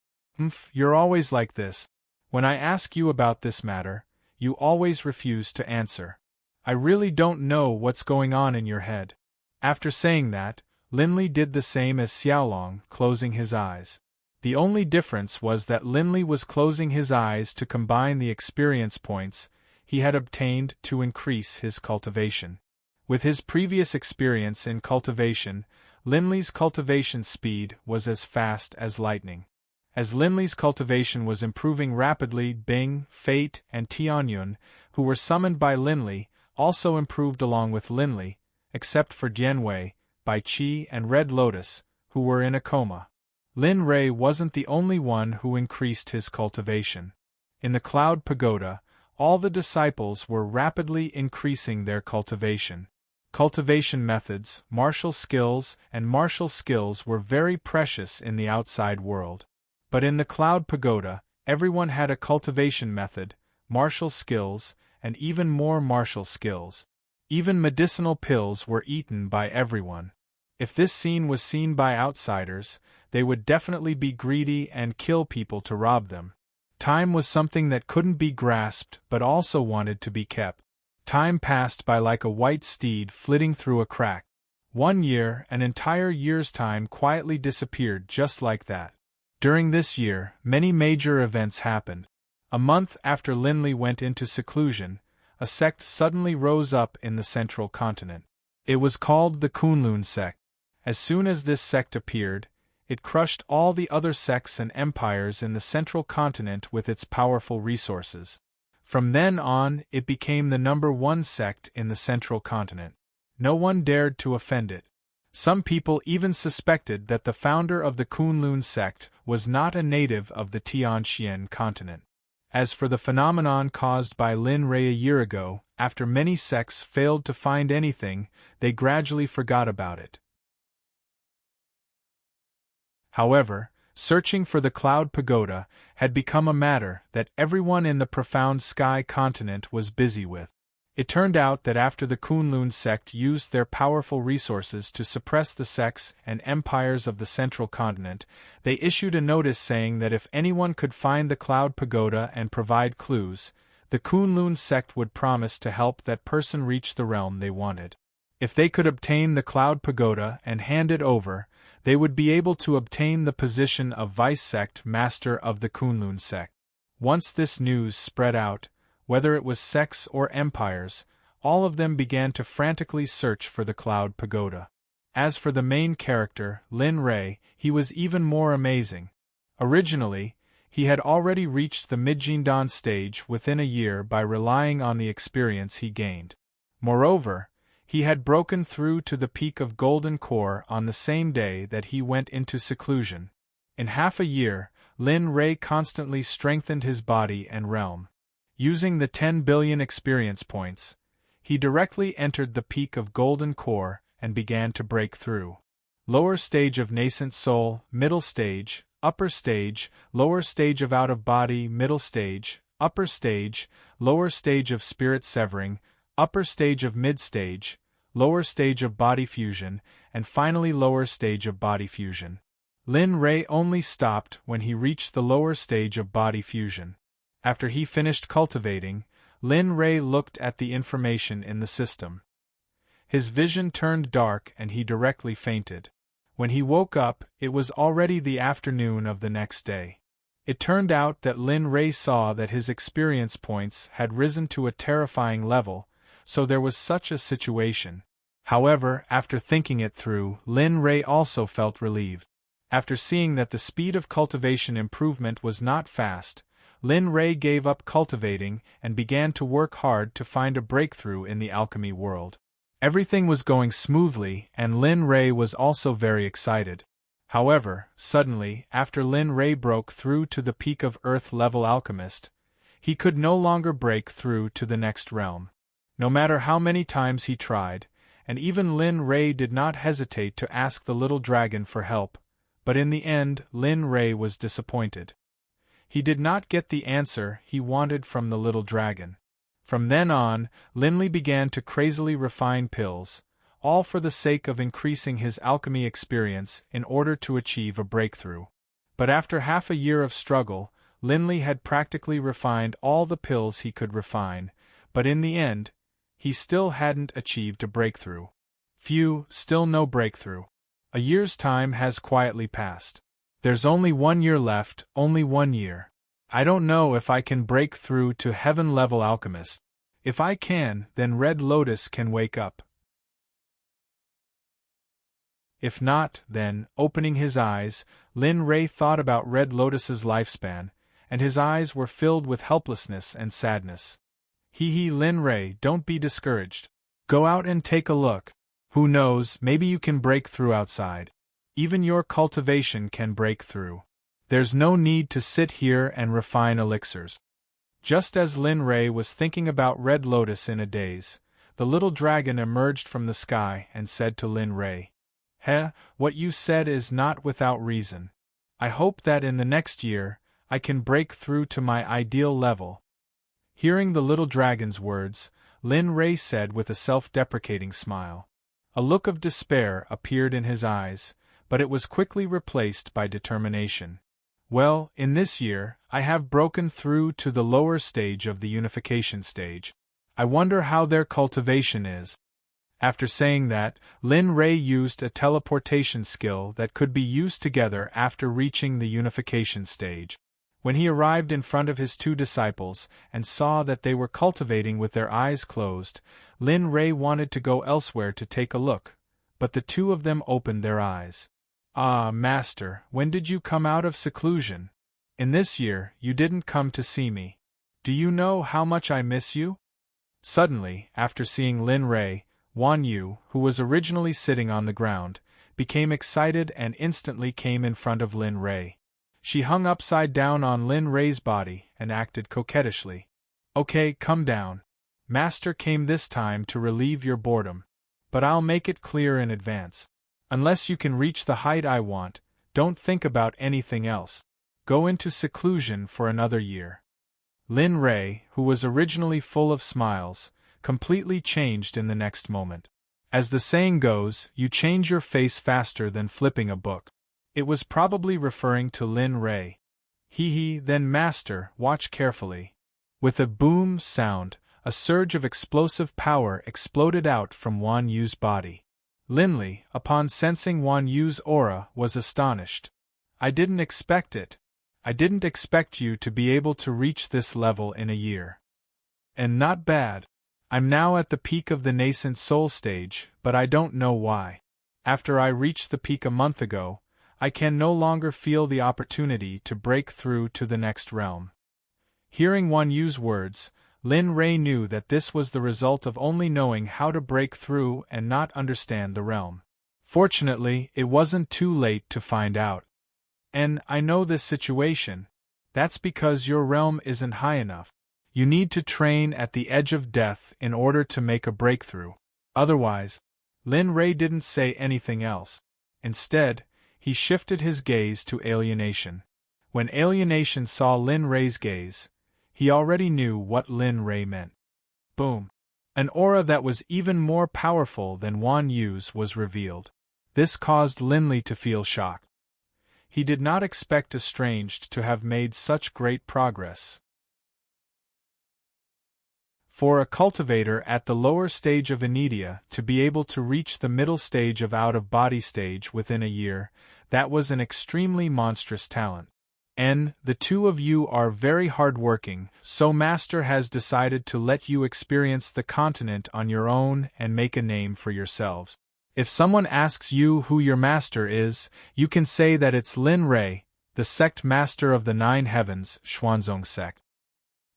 You're always like this. When I ask you about this matter, you always refuse to answer. I really don't know what's going on in your head." After saying that, Linley did the same as Xiaolong, closing his eyes. The only difference was that Linley was closing his eyes to combine the experience points he had obtained to increase his cultivation. With his previous experience in cultivation, Linley's cultivation speed was as fast as lightning. As Linley's cultivation was improving rapidly, Bing, Fate, and Tianyun, who were summoned by Linley, also improved along with Linley, except for Dianwei, Bai Qi, and Red Lotus, who were in a coma. Lin Ray wasn't the only one who increased his cultivation. In the Cloud Pagoda, all the disciples were rapidly increasing their cultivation. Cultivation methods, martial skills were very precious in the outside world. But in the Cloud Pagoda, everyone had a cultivation method, martial skills, and even more martial skills. Even medicinal pills were eaten by everyone. If this scene was seen by outsiders, they would definitely be greedy and kill people to rob them. Time was something that couldn't be grasped but also wanted to be kept. Time passed by like a white steed flitting through a crack. 1 year, an entire year's time quietly disappeared just like that. During this year, many major events happened. A month after Linley went into seclusion, a sect suddenly rose up in the central continent. It was called the Kunlun Sect. As soon as this sect appeared, it crushed all the other sects and empires in the central continent with its powerful resources. From then on, it became the #1 sect in the central continent. No one dared to offend it. Some people even suspected that the founder of the Kunlun sect was not a native of the Tianxian continent. As for the phenomenon caused by Lin Rei a year ago, after many sects failed to find anything, they gradually forgot about it. However, searching for the Cloud Pagoda had become a matter that everyone in the profound sky continent was busy with. It turned out that after the Kunlun sect used their powerful resources to suppress the sects and empires of the central continent, they issued a notice saying that if anyone could find the Cloud Pagoda and provide clues, the Kunlun sect would promise to help that person reach the realm they wanted. If they could obtain the Cloud Pagoda and hand it over, they would be able to obtain the position of vice-sect master of the Kunlun sect. Once this news spread out, whether it was sects or empires, all of them began to frantically search for the Cloud Pagoda. As for the main character, Lin Rei, he was even more amazing. Originally, he had already reached the Midjindan stage within a year by relying on the experience he gained. Moreover, he had broken through to the peak of Golden Core on the same day that he went into seclusion. In half a year, Lin Rei constantly strengthened his body and realm. Using the 10 billion experience points, he directly entered the peak of Golden Core and began to break through. Lower stage of nascent soul, middle stage, upper stage, lower stage of out-of-body, middle stage, upper stage, lower stage of spirit severing, upper stage of mid-stage, lower stage of body fusion, and finally lower stage of body fusion. Lin Rei only stopped when he reached the lower stage of body fusion. After he finished cultivating, Lin Rei looked at the information in the system. His vision turned dark and he directly fainted. When he woke up, it was already the afternoon of the next day. It turned out that Lin Rei saw that his experience points had risen to a terrifying level, so there was such a situation. However, after thinking it through, Lin Rei also felt relieved. After seeing that the speed of cultivation improvement was not fast, Lin Rei gave up cultivating and began to work hard to find a breakthrough in the alchemy world. Everything was going smoothly, and Lin Rei was also very excited. However, suddenly, after Lin Rei broke through to the peak of Earth-level alchemist, he could no longer break through to the next realm. No matter how many times he tried, and even Lin Rei did not hesitate to ask the little dragon for help, but in the end Lin Rei was disappointed. He did not get the answer he wanted from the little dragon. From then on, Linley began to crazily refine pills, all for the sake of increasing his alchemy experience in order to achieve a breakthrough. But after half a year of struggle, Linley had practically refined all the pills he could refine, but in the end, he still hadn't achieved a breakthrough. Phew, still no breakthrough. A year's time has quietly passed. There's only 1 year left, only 1 year. I don't know if I can break through to heaven-level alchemist. If I can, then Red Lotus can wake up. If not, then, opening his eyes, Lin Rei thought about Red Lotus's lifespan, and his eyes were filled with helplessness and sadness. Hee Lin Rei, don't be discouraged. Go out and take a look. Who knows, maybe you can break through outside. Even your cultivation can break through. There's no need to sit here and refine elixirs. Just as Lin Ray was thinking about Red Lotus in a daze, the little dragon emerged from the sky and said to Lin Ray, what you said is not without reason. I hope that in the next year, I can break through to my ideal level." Hearing the little dragon's words, Lin Ray said with a self-deprecating smile. A look of despair appeared in his eyes, but it was quickly replaced by determination. "Well, in this year, I have broken through to the lower stage of the unification stage. I wonder how their cultivation is." After saying that, Lin Ray used a teleportation skill that could be used together after reaching the unification stage. When he arrived in front of his two disciples and saw that they were cultivating with their eyes closed, Lin Ray wanted to go elsewhere to take a look, but the two of them opened their eyes. "Ah, Master, when did you come out of seclusion? In this year, you didn't come to see me. Do you know how much I miss you?" Suddenly, after seeing Lin Ray, Wan Yu, who was originally sitting on the ground, became excited and instantly came in front of Lin Ray. She hung upside down on Lin Ray's body and acted coquettishly. "Okay, come down. Master came this time to relieve your boredom. But I'll make it clear in advance. Unless you can reach the height I want, don't think about anything else. Go into seclusion for another year." Lin Ray, who was originally full of smiles, completely changed in the next moment. As the saying goes, you change your face faster than flipping a book. It was probably referring to Lin Ray. Then Master, watch carefully. With a boom sound, a surge of explosive power exploded out from Wan Yu's body. Linley, upon sensing Wan Yu's aura, was astonished. "I didn't expect it. I didn't expect you to be able to reach this level in a year. And not bad. I'm now at the peak of the nascent soul stage, but I don't know why. After I reached the peak a month ago, I can no longer feel the opportunity to break through to the next realm." Hearing Wan Yu's words, Lin Ray knew that this was the result of only knowing how to break through and not understand the realm. Fortunately, it wasn't too late to find out. "And I know this situation. That's because your realm isn't high enough. You need to train at the edge of death in order to make a breakthrough. Otherwise..." Lin Ray didn't say anything else. Instead, he shifted his gaze to alienation. When alienation saw Lin Ray's gaze, he already knew what Lin Ray meant. Boom! An aura that was even more powerful than Wan Yu's was revealed. This caused Linley to feel shocked. He did not expect Estranged to have made such great progress. For a cultivator at the lower stage of Anidia to be able to reach the middle stage of out-of-body stage within a year, that was an extremely monstrous talent. And the two of you are very hard-working, so Master has decided to let you experience the continent on your own and make a name for yourselves. If someone asks you who your master is, you can say that it's Lin Ray, the Sect Master of the Nine Heavens, Xuanzong Sect.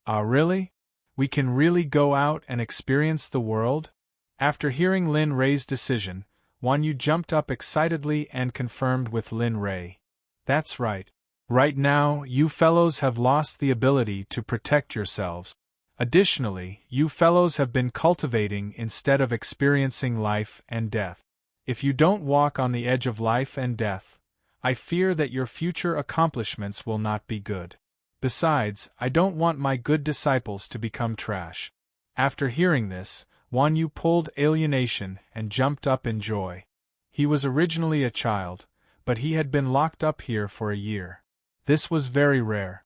Ah, really? We can really go out and experience the world? After hearing Lin Ray's decision, Wan Yu jumped up excitedly and confirmed with Lin Ray. "That's right. Right now, you fellows have lost the ability to protect yourselves. Additionally, you fellows have been cultivating instead of experiencing life and death. If you don't walk on the edge of life and death, I fear that your future accomplishments will not be good. Besides, I don't want my good disciples to become trash." After hearing this, Wan Yu pulled alienation and jumped up in joy. He was originally a child, but he had been locked up here for a year. This was very rare.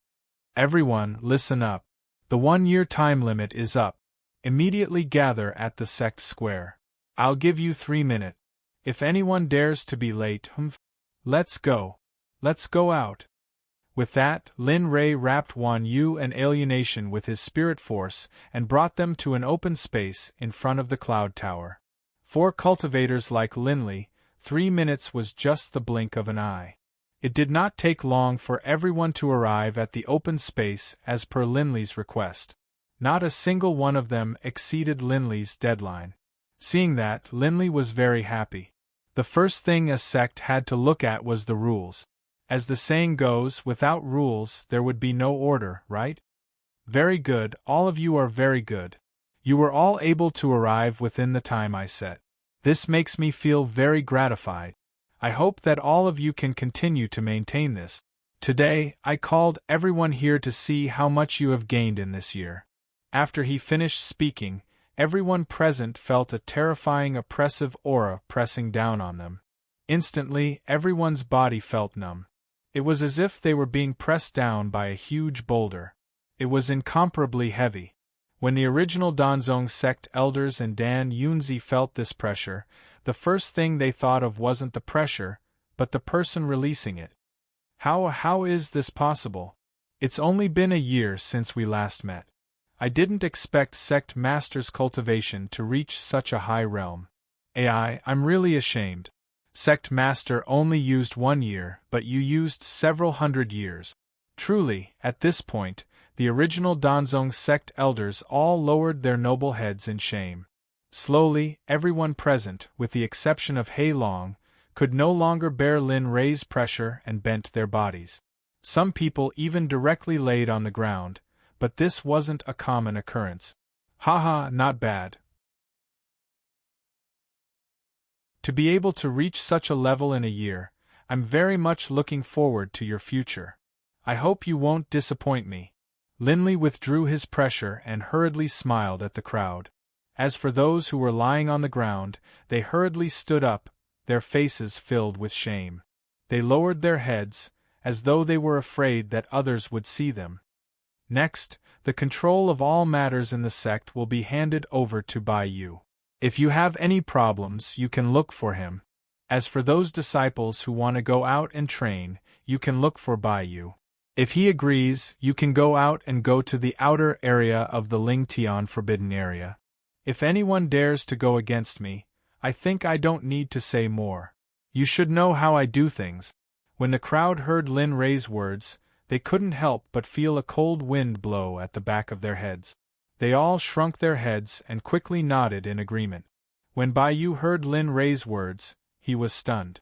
"Everyone, listen up. The 1-year time limit is up. Immediately gather at the Sect Square. I'll give you 3 minutes. If anyone dares to be late, let's go. Let's go out." With that, Lin Ray wrapped Wan Yu and alienation with his spirit force and brought them to an open space in front of the Cloud Tower. For cultivators like Linley, 3 minutes was just the blink of an eye. It did not take long for everyone to arrive at the open space as per Linley's request. Not a single one of them exceeded Linley's deadline. Seeing that, Linley was very happy. The first thing a sect had to look at was the rules. As the saying goes, without rules there would be no order, right? Very good, all of you are very good. You were all able to arrive within the time I set. This makes me feel very gratified. I hope that all of you can continue to maintain this. Today, I called everyone here to see how much you have gained in this year. After he finished speaking, everyone present felt a terrifying oppressive aura pressing down on them. Instantly, everyone's body felt numb. It was as if they were being pressed down by a huge boulder. It was incomparably heavy. When the original Danzong Sect elders and Dan Yunzi felt this pressure, the first thing they thought of wasn't the pressure, but the person releasing it. How is this possible? It's only been a year since we last met. I didn't expect Sect Master's cultivation to reach such a high realm. I'm really ashamed. Sect Master only used 1 year, but you used several hundred years. Truly, at this point, the original Danzong Sect elders all lowered their noble heads in shame. Slowly, everyone present, with the exception of Hei Long, could no longer bear Lin Rei's pressure and bent their bodies. Some people even directly laid on the ground, but this wasn't a common occurrence. Haha, not bad. To be able to reach such a level in a year, I'm very much looking forward to your future. I hope you won't disappoint me. Linley withdrew his pressure and hurriedly smiled at the crowd. As for those who were lying on the ground, they hurriedly stood up, their faces filled with shame. They lowered their heads, as though they were afraid that others would see them. Next, the control of all matters in the sect will be handed over to Bai Yu. If you have any problems, you can look for him. As for those disciples who want to go out and train, you can look for Bai Yu. If he agrees, you can go out and go to the outer area of the Lingtian Forbidden Area. If anyone dares to go against me, I think I don't need to say more. You should know how I do things. When the crowd heard Lin Rei's words, they couldn't help but feel a cold wind blow at the back of their heads. They all shrunk their heads and quickly nodded in agreement. When Bai Yu heard Lin Rei's words, he was stunned.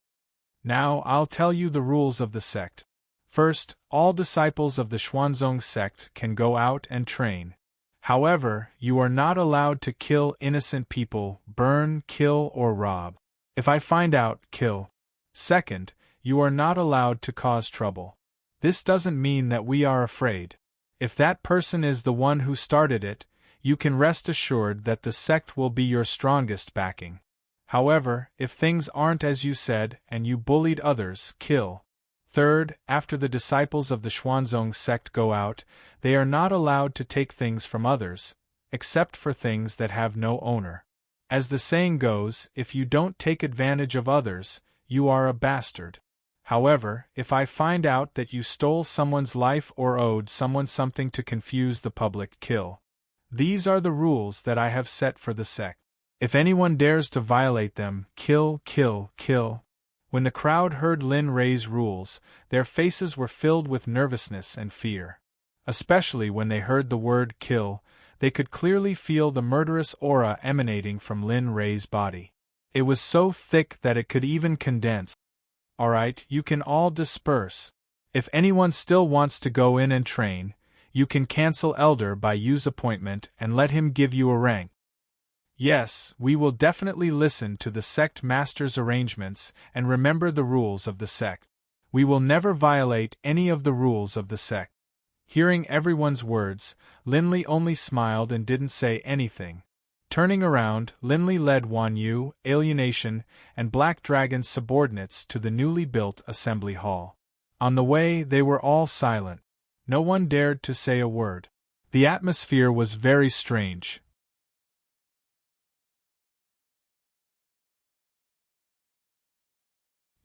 Now I'll tell you the rules of the sect. First, all disciples of the Xuanzong sect can go out and train. However, you are not allowed to kill innocent people, burn, kill, or rob. If I find out, kill. Second, you are not allowed to cause trouble. This doesn't mean that we are afraid. If that person is the one who started it, you can rest assured that the sect will be your strongest backing. However, if things aren't as you said and you bullied others, kill. Third, after the disciples of the Xuanzong sect go out, they are not allowed to take things from others, except for things that have no owner. As the saying goes, if you don't take advantage of others, you are a bastard. However, if I find out that you stole someone's life or owed someone something to confuse the public, kill. These are the rules that I have set for the sect. If anyone dares to violate them, kill, kill, kill. When the crowd heard Lin Rei's rules, their faces were filled with nervousness and fear. Especially when they heard the word kill, they could clearly feel the murderous aura emanating from Lin Rei's body. It was so thick that it could even condense. Alright, you can all disperse. If anyone still wants to go in and train, you can cancel Elder Bai Yu's appointment and let him give you a rank. Yes, we will definitely listen to the sect master's arrangements and remember the rules of the sect. We will never violate any of the rules of the sect. Hearing everyone's words, Linley only smiled and didn't say anything. Turning around, Linley led Wan Yu, Alienation, and Black Dragon's subordinates to the newly built assembly hall. On the way, they were all silent. No one dared to say a word. The atmosphere was very strange.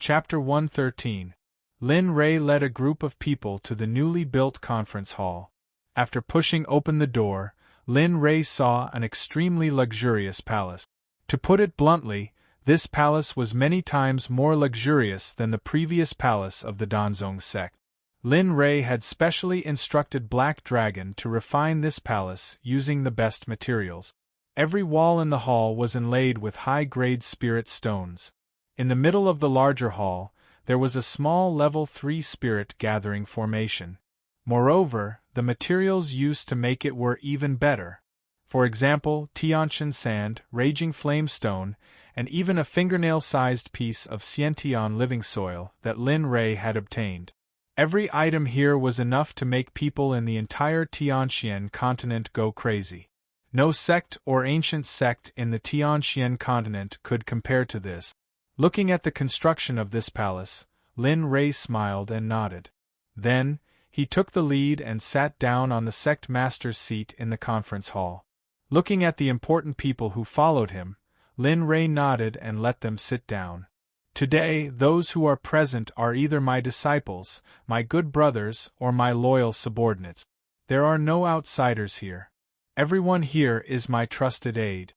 Chapter 113. Lin Rei led a group of people to the newly built conference hall. After pushing open the door, Lin Rei saw an extremely luxurious palace. To put it bluntly, this palace was many times more luxurious than the previous palace of the Danzong sect. Lin Rei had specially instructed Black Dragon to refine this palace using the best materials. Every wall in the hall was inlaid with high-grade spirit stones. In the middle of the larger hall, there was a small level 3 spirit gathering formation. Moreover, the materials used to make it were even better. For example, Tiantian sand, raging flame stone, and even a fingernail-sized piece of Xiantian living soil that Lin Rei had obtained. Every item here was enough to make people in the entire Tiantian continent go crazy. No sect or ancient sect in the Tiantian continent could compare to this. Looking at the construction of this palace, Lin Rei smiled and nodded. Then, he took the lead and sat down on the sect master's seat in the conference hall. Looking at the important people who followed him, Lin Rei nodded and let them sit down. Today, those who are present are either my disciples, my good brothers, or my loyal subordinates. There are no outsiders here. Everyone here is my trusted aide.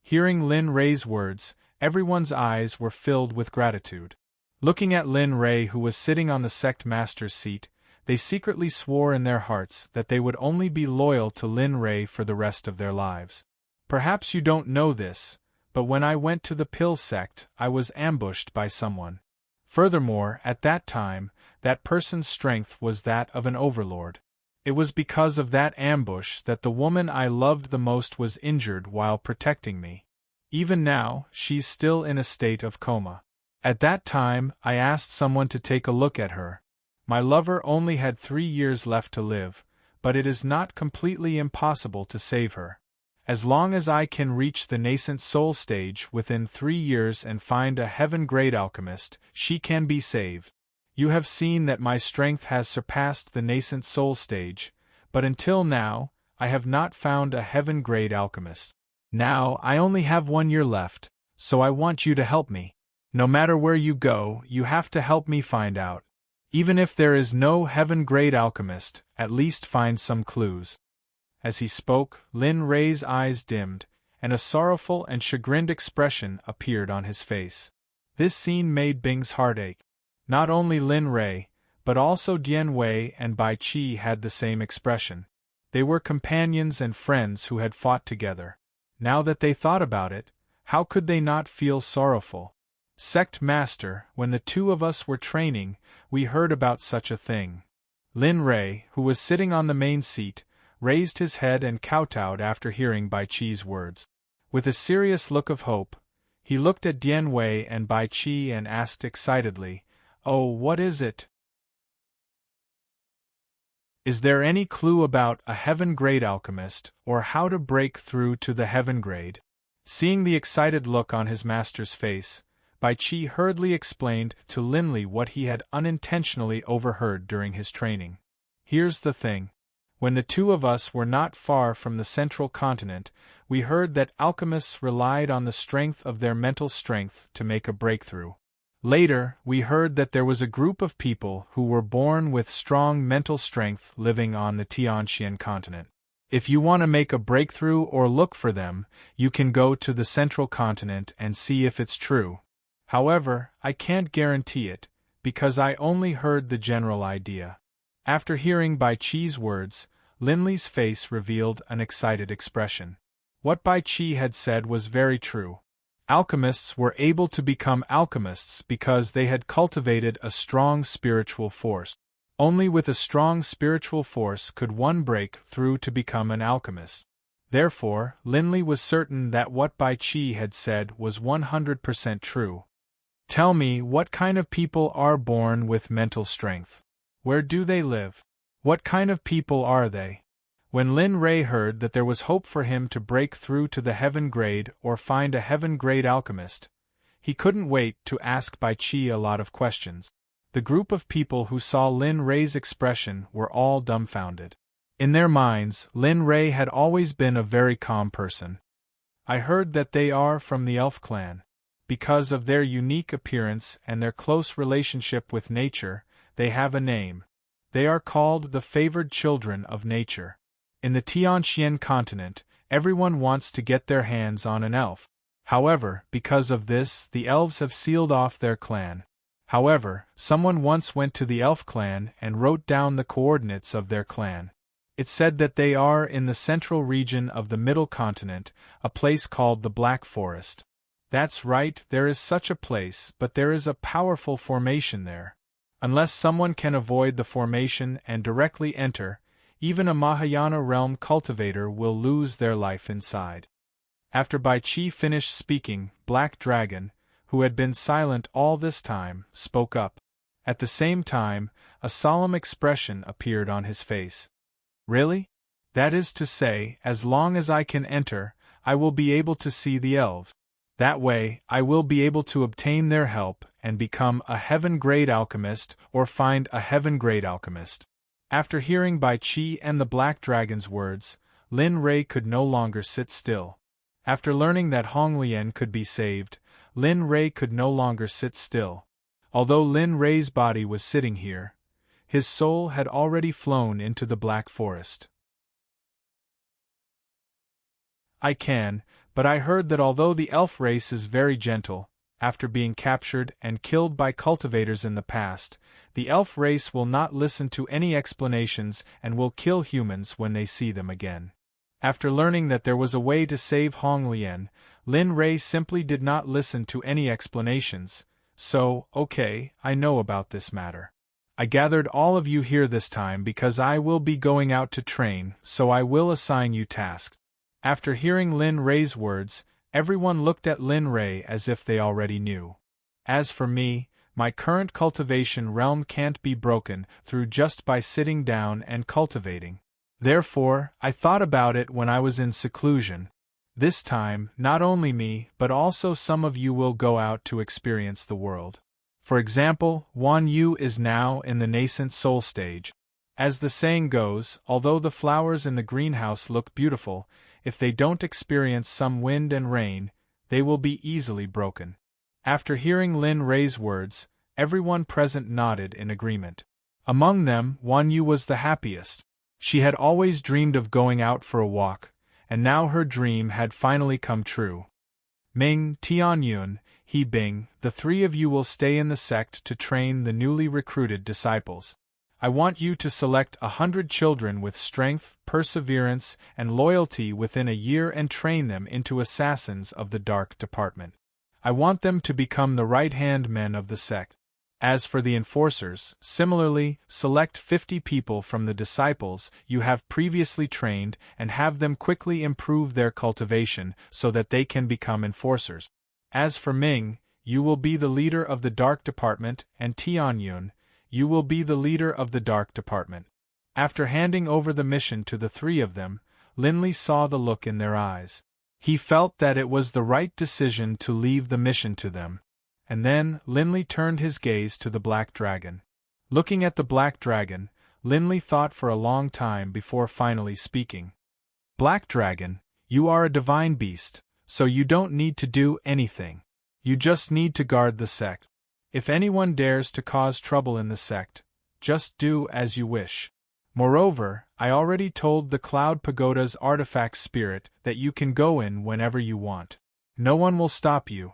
Hearing Lin Rei's words, everyone's eyes were filled with gratitude. Looking at Lin Rei, who was sitting on the sect master's seat, they secretly swore in their hearts that they would only be loyal to Lin Rei for the rest of their lives. Perhaps you don't know this, but when I went to the Pill sect, I was ambushed by someone. Furthermore, at that time, that person's strength was that of an overlord. It was because of that ambush that the woman I loved the most was injured while protecting me. Even now, she's still in a state of coma. At that time, I asked someone to take a look at her. My lover only had 3 years left to live, but it is not completely impossible to save her. As long as I can reach the nascent soul stage within 3 years and find a heaven-grade alchemist, she can be saved. You have seen that my strength has surpassed the nascent soul stage, but until now, I have not found a heaven-grade alchemist. Now, I only have 1 year left, so I want you to help me. No matter where you go, you have to help me find out. Even if there is no heaven-grade alchemist, at least find some clues. As he spoke, Lin Rei's eyes dimmed, and a sorrowful and chagrined expression appeared on his face. This scene made Bing's heart ache. Not only Lin Rei, but also Dian Wei and Bai Qi had the same expression. They were companions and friends who had fought together. Now that they thought about it, how could they not feel sorrowful? Sect Master, when the two of us were training, we heard about such a thing. Lin Rei, who was sitting on the main seat, raised his head and kowtowed after hearing Bai Qi's words. With a serious look of hope, he looked at Dian Wei and Bai Qi and asked excitedly, "Oh, what is it? Is there any clue about a heaven-grade alchemist, or how to break through to the heaven-grade?" Seeing the excited look on his master's face, Bai Qi hurriedly explained to Linli what he had unintentionally overheard during his training. Here's the thing. When the two of us were not far from the central continent, we heard that alchemists relied on the strength of their mental strength to make a breakthrough. Later, we heard that there was a group of people who were born with strong mental strength living on the Tiantian continent. If you want to make a breakthrough or look for them, you can go to the central continent and see if it's true. However, I can't guarantee it, because I only heard the general idea. After hearing Bai Qi's words, Linli's face revealed an excited expression. What Bai Qi had said was very true. Alchemists were able to become alchemists because they had cultivated a strong spiritual force. Only with a strong spiritual force could one break through to become an alchemist. Therefore, Linli was certain that what Bai Qi had said was 100% true. Tell me, what kind of people are born with mental strength? Where do they live? What kind of people are they? When Lin Rei heard that there was hope for him to break through to the heaven grade or find a heaven grade alchemist, he couldn't wait to ask Bai Qi a lot of questions. The group of people who saw Lin Rei's expression were all dumbfounded. In their minds, Lin Rei had always been a very calm person. I heard that they are from the elf clan. Because of their unique appearance and their close relationship with nature, they have a name. They are called the favored children of nature. In the Tiantian continent, everyone wants to get their hands on an elf. However, because of this, the elves have sealed off their clan. However, someone once went to the elf clan and wrote down the coordinates of their clan. It said that they are in the central region of the middle continent, a place called the Black Forest. That's right, there is such a place, but there is a powerful formation there. Unless someone can avoid the formation and directly enter, even a Mahayana realm cultivator will lose their life inside. After Bai Chi finished speaking, Black Dragon, who had been silent all this time, spoke up. At the same time, a solemn expression appeared on his face. Really? That is to say, as long as I can enter, I will be able to see the elves. That way, I will be able to obtain their help and become a heaven-grade alchemist or find a heaven-grade alchemist. After hearing Bai Chi and the Black Dragon's words, Lin Rei could no longer sit still. After learning that Hong Lian could be saved, Lin Rei could no longer sit still. Although Lin Rei's body was sitting here, his soul had already flown into the Black Forest. But I heard that although the elf race is very gentle, after being captured and killed by cultivators in the past, the elf race will not listen to any explanations and will kill humans when they see them again. After learning that there was a way to save Hong Lian, Lin Rei simply did not listen to any explanations, so, okay, I know about this matter. I gathered all of you here this time because I will be going out to train, so I will assign you tasks. After hearing Lin Rei's words, everyone looked at Lin Rei as if they already knew. As for me, my current cultivation realm can't be broken through just by sitting down and cultivating. Therefore, I thought about it when I was in seclusion. This time, not only me, but also some of you will go out to experience the world. For example, Wan Yu is now in the nascent soul stage. As the saying goes, although the flowers in the greenhouse look beautiful, if they don't experience some wind and rain, they will be easily broken. After hearing Lin Rei's words, everyone present nodded in agreement. Among them, Wan Yu was the happiest. She had always dreamed of going out for a walk, and now her dream had finally come true. Ming, Tianyun, He Bing, the three of you will stay in the sect to train the newly recruited disciples. I want you to select 100 children with strength, perseverance, and loyalty within a year and train them into assassins of the Dark Department. I want them to become the right-hand men of the sect. As for the enforcers, similarly, select 50 people from the disciples you have previously trained and have them quickly improve their cultivation so that they can become enforcers. As for Ming, you will be the leader of the Dark Department, and Tianyun, you will be the leader of the Dark Department. After handing over the mission to the three of them, Linley saw the look in their eyes. He felt that it was the right decision to leave the mission to them. And then, Linley turned his gaze to the Black Dragon. Looking at the Black Dragon, Linley thought for a long time before finally speaking. Black Dragon, you are a divine beast, so you don't need to do anything. You just need to guard the sect. If anyone dares to cause trouble in the sect, just do as you wish. Moreover, I already told the Cloud Pagoda's artifact spirit that you can go in whenever you want. No one will stop you.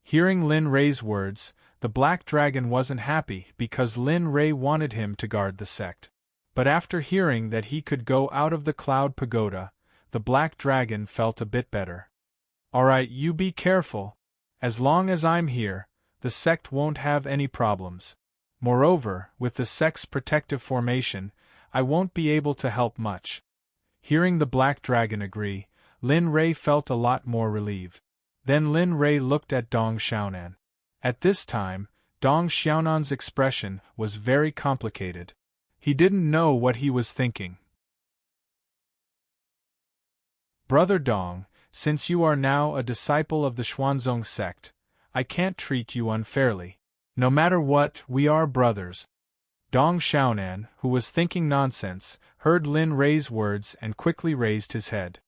Hearing Lin Rei's words, the Black Dragon wasn't happy because Lin Rei wanted him to guard the sect. But after hearing that he could go out of the Cloud Pagoda, the Black Dragon felt a bit better. Alright, you be careful. As long as I'm here, the sect won't have any problems. Moreover, with the sect's protective formation, I won't be able to help much. Hearing the Black Dragon agree, Lin Rei felt a lot more relieved. Then Lin Rei looked at Dong Xiaonan. At this time, Dong Xiaonan's expression was very complicated. He didn't know what he was thinking. Brother Dong, since you are now a disciple of the Xuanzong sect, I can't treat you unfairly. No matter what, we are brothers. Dong Xiaonan, who was thinking nonsense, heard Lin Rei's words and quickly raised his head.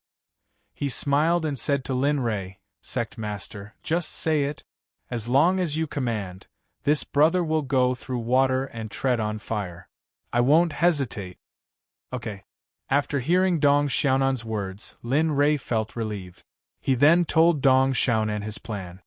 He smiled and said to Lin Rei, Sect Master, just say it. As long as you command, this brother will go through water and tread on fire. I won't hesitate. Okay. After hearing Dong Xiaonan's words, Lin Rei felt relieved. He then told Dong Xiaonan his plan.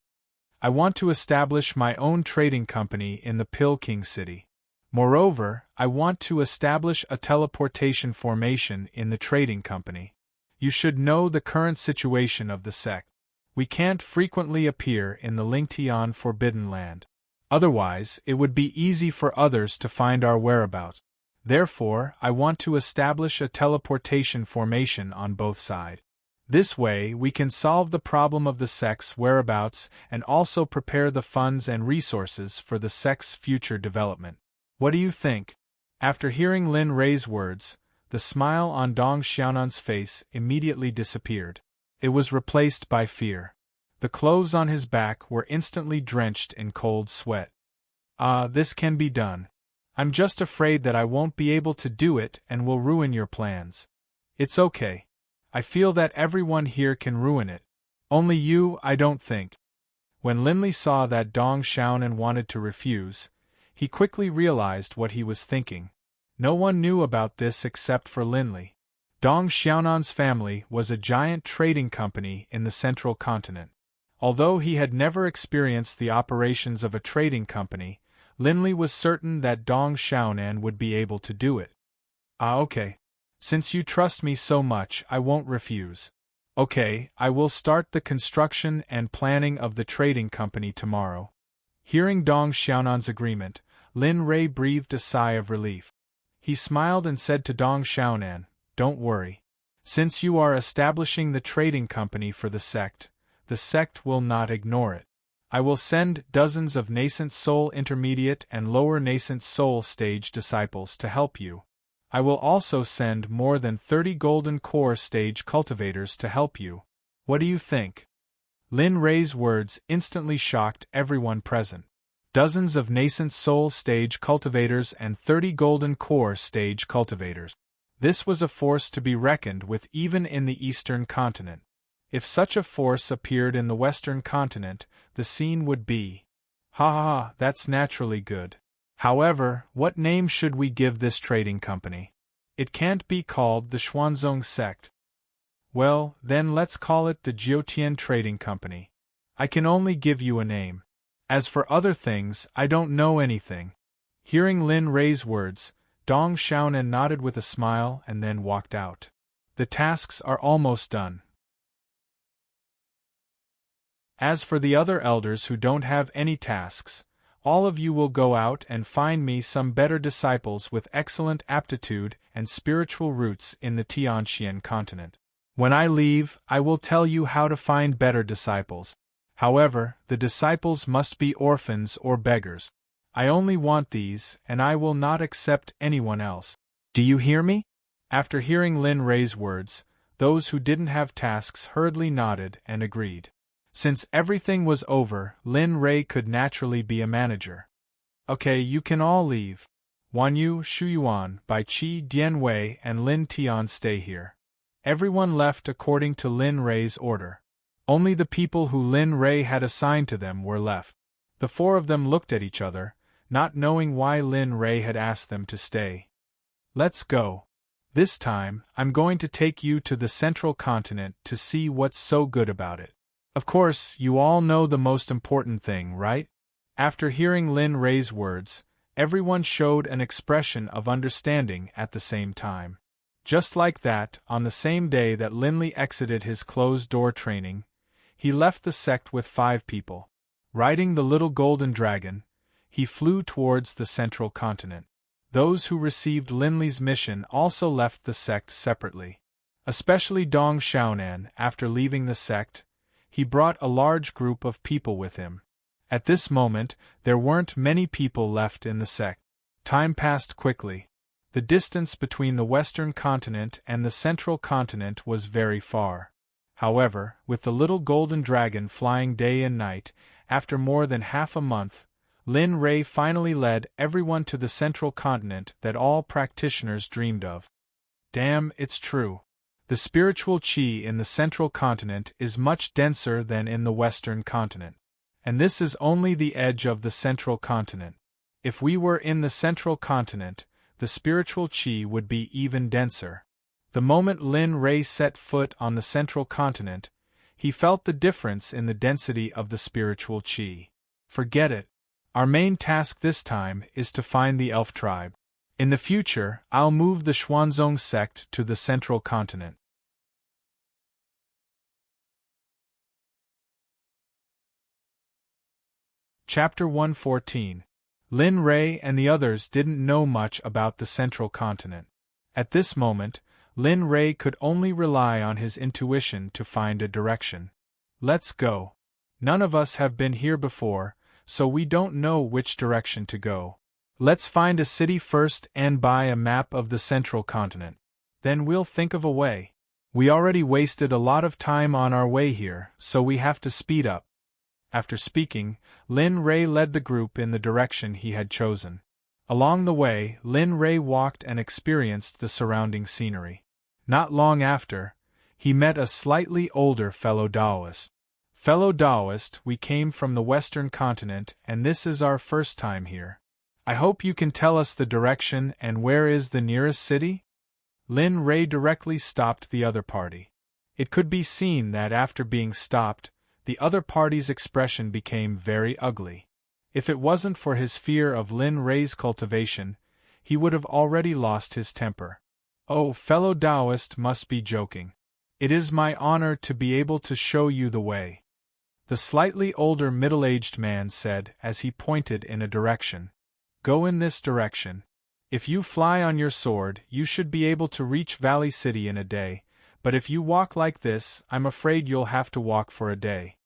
I want to establish my own trading company in the Pill King City. Moreover, I want to establish a teleportation formation in the trading company. You should know the current situation of the sect. We can't frequently appear in the Lingtian Forbidden Land. Otherwise, it would be easy for others to find our whereabouts. Therefore, I want to establish a teleportation formation on both sides. This way, we can solve the problem of the Sect's whereabouts and also prepare the funds and resources for the Sect's future development. What do you think? After hearing Lin Rei's words, the smile on Dong Xiaonan's face immediately disappeared. It was replaced by fear. The clothes on his back were instantly drenched in cold sweat. This can be done. I'm just afraid that I won't be able to do it and will ruin your plans. It's okay. I feel that everyone here can ruin it. Only you, I don't think. When Linley saw that Dong Xiaonan wanted to refuse, he quickly realized what he was thinking. No one knew about this except for Linley. Dong Xiaonan's family was a giant trading company in the central continent. Although he had never experienced the operations of a trading company, Linley was certain that Dong Xiaonan would be able to do it. Okay. Since you trust me so much, I won't refuse. Okay, I will start the construction and planning of the trading company tomorrow. Hearing Dong Xiaonan's agreement, Lin Rei breathed a sigh of relief. He smiled and said to Dong Xiaonan, "Don't worry. Since you are establishing the trading company for the Sect will not ignore it. I will send dozens of nascent soul intermediate and lower nascent soul stage disciples to help you. I will also send more than 30 golden core stage cultivators to help you. What do you think?" Lin Rei's words instantly shocked everyone present. Dozens of nascent soul stage cultivators and 30 golden core stage cultivators. This was a force to be reckoned with even in the Eastern continent. If such a force appeared in the Western continent, the scene would be, that's naturally good. However, what name should we give this trading company? It can't be called the Xuanzong Sect. Well, then let's call it the Jiutian Trading Company. I can only give you a name. As for other things, I don't know anything. Hearing Lin Rei's words, Dong Xiaonan nodded with a smile and then walked out. The tasks are almost done. As for the other elders who don't have any tasks, all of you will go out and find me some better disciples with excellent aptitude and spiritual roots in the Tianxian continent. When I leave, I will tell you how to find better disciples. However, the disciples must be orphans or beggars. I only want these, and I will not accept anyone else. Do you hear me? After hearing Lin Rei's words, those who didn't have tasks hurriedly nodded and agreed. Since everything was over, Lin Rei could naturally be a manager. Okay, you can all leave. Wan Yu, Shu Yuan, Bai Qi, Dian Wei, and Lin Tian stay here. Everyone left according to Lin Rei's order. Only the people who Lin Rei had assigned to them were left. The four of them looked at each other, not knowing why Lin Rei had asked them to stay. Let's go. This time, I'm going to take you to the central continent to see what's so good about it. Of course, you all know the most important thing, right? After hearing Lin Rei's words, everyone showed an expression of understanding at the same time. Just like that, on the same day that Linley exited his closed-door training, he left the Sect with 5 people. Riding the little golden dragon, he flew towards the central continent. Those who received Linley's mission also left the Sect separately. Especially Dong Xiaonan, after leaving the Sect, he brought a large group of people with him. At this moment, there weren't many people left in the Sect. Time passed quickly. The distance between the Western continent and the Central continent was very far. However, with the little golden dragon flying day and night, after more than half a month, Lin Rei finally led everyone to the Central continent that all practitioners dreamed of. Damn, it's true. The spiritual qi in the Central continent is much denser than in the Western continent. And this is only the edge of the Central continent. If we were in the Central continent, the spiritual qi would be even denser. The moment Lin Rei set foot on the Central continent, he felt the difference in the density of the spiritual qi. Forget it. Our main task this time is to find the elf tribe. In the future, I'll move the Xuanzong Sect to the Central continent. Chapter 114. Lin Rei and the others didn't know much about the central continent. At this moment, Lin Rei could only rely on his intuition to find a direction. Let's go. None of us have been here before, so we don't know which direction to go. Let's find a city first and buy a map of the central continent. Then we'll think of a way. We already wasted a lot of time on our way here, so we have to speed up. After speaking, Lin Rei led the group in the direction he had chosen. Along the way, Lin Rei walked and experienced the surrounding scenery. Not long after, he met a slightly older fellow Taoist. Fellow Taoist, we came from the Western continent and this is our first time here. I hope you can tell us the direction and where is the nearest city? Lin Rei directly stopped the other party. It could be seen that after being stopped, the other party's expression became very ugly. If it wasn't for his fear of Lin Rei's cultivation, he would have already lost his temper. Oh, fellow Taoist must be joking. It is my honor to be able to show you the way. The slightly older middle-aged man said as he pointed in a direction. Go in this direction. If you fly on your sword, you should be able to reach Valley City in a day, but if you walk like this, I'm afraid you'll have to walk for a day.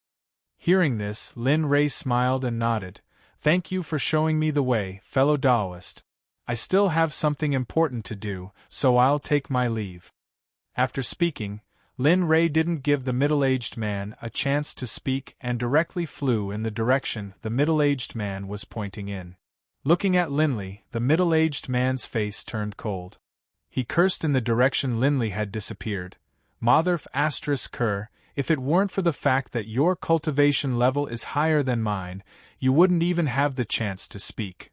Hearing this, Lin Rei smiled and nodded. Thank you for showing me the way, fellow Taoist. I still have something important to do, so I'll take my leave. After speaking, Lin Rei didn't give the middle-aged man a chance to speak and directly flew in the direction the middle-aged man was pointing in. Looking at Linley, the middle-aged man's face turned cold. He cursed in the direction Linley had disappeared. Motherf ***, if it weren't for the fact that your cultivation level is higher than mine, you wouldn't even have the chance to speak.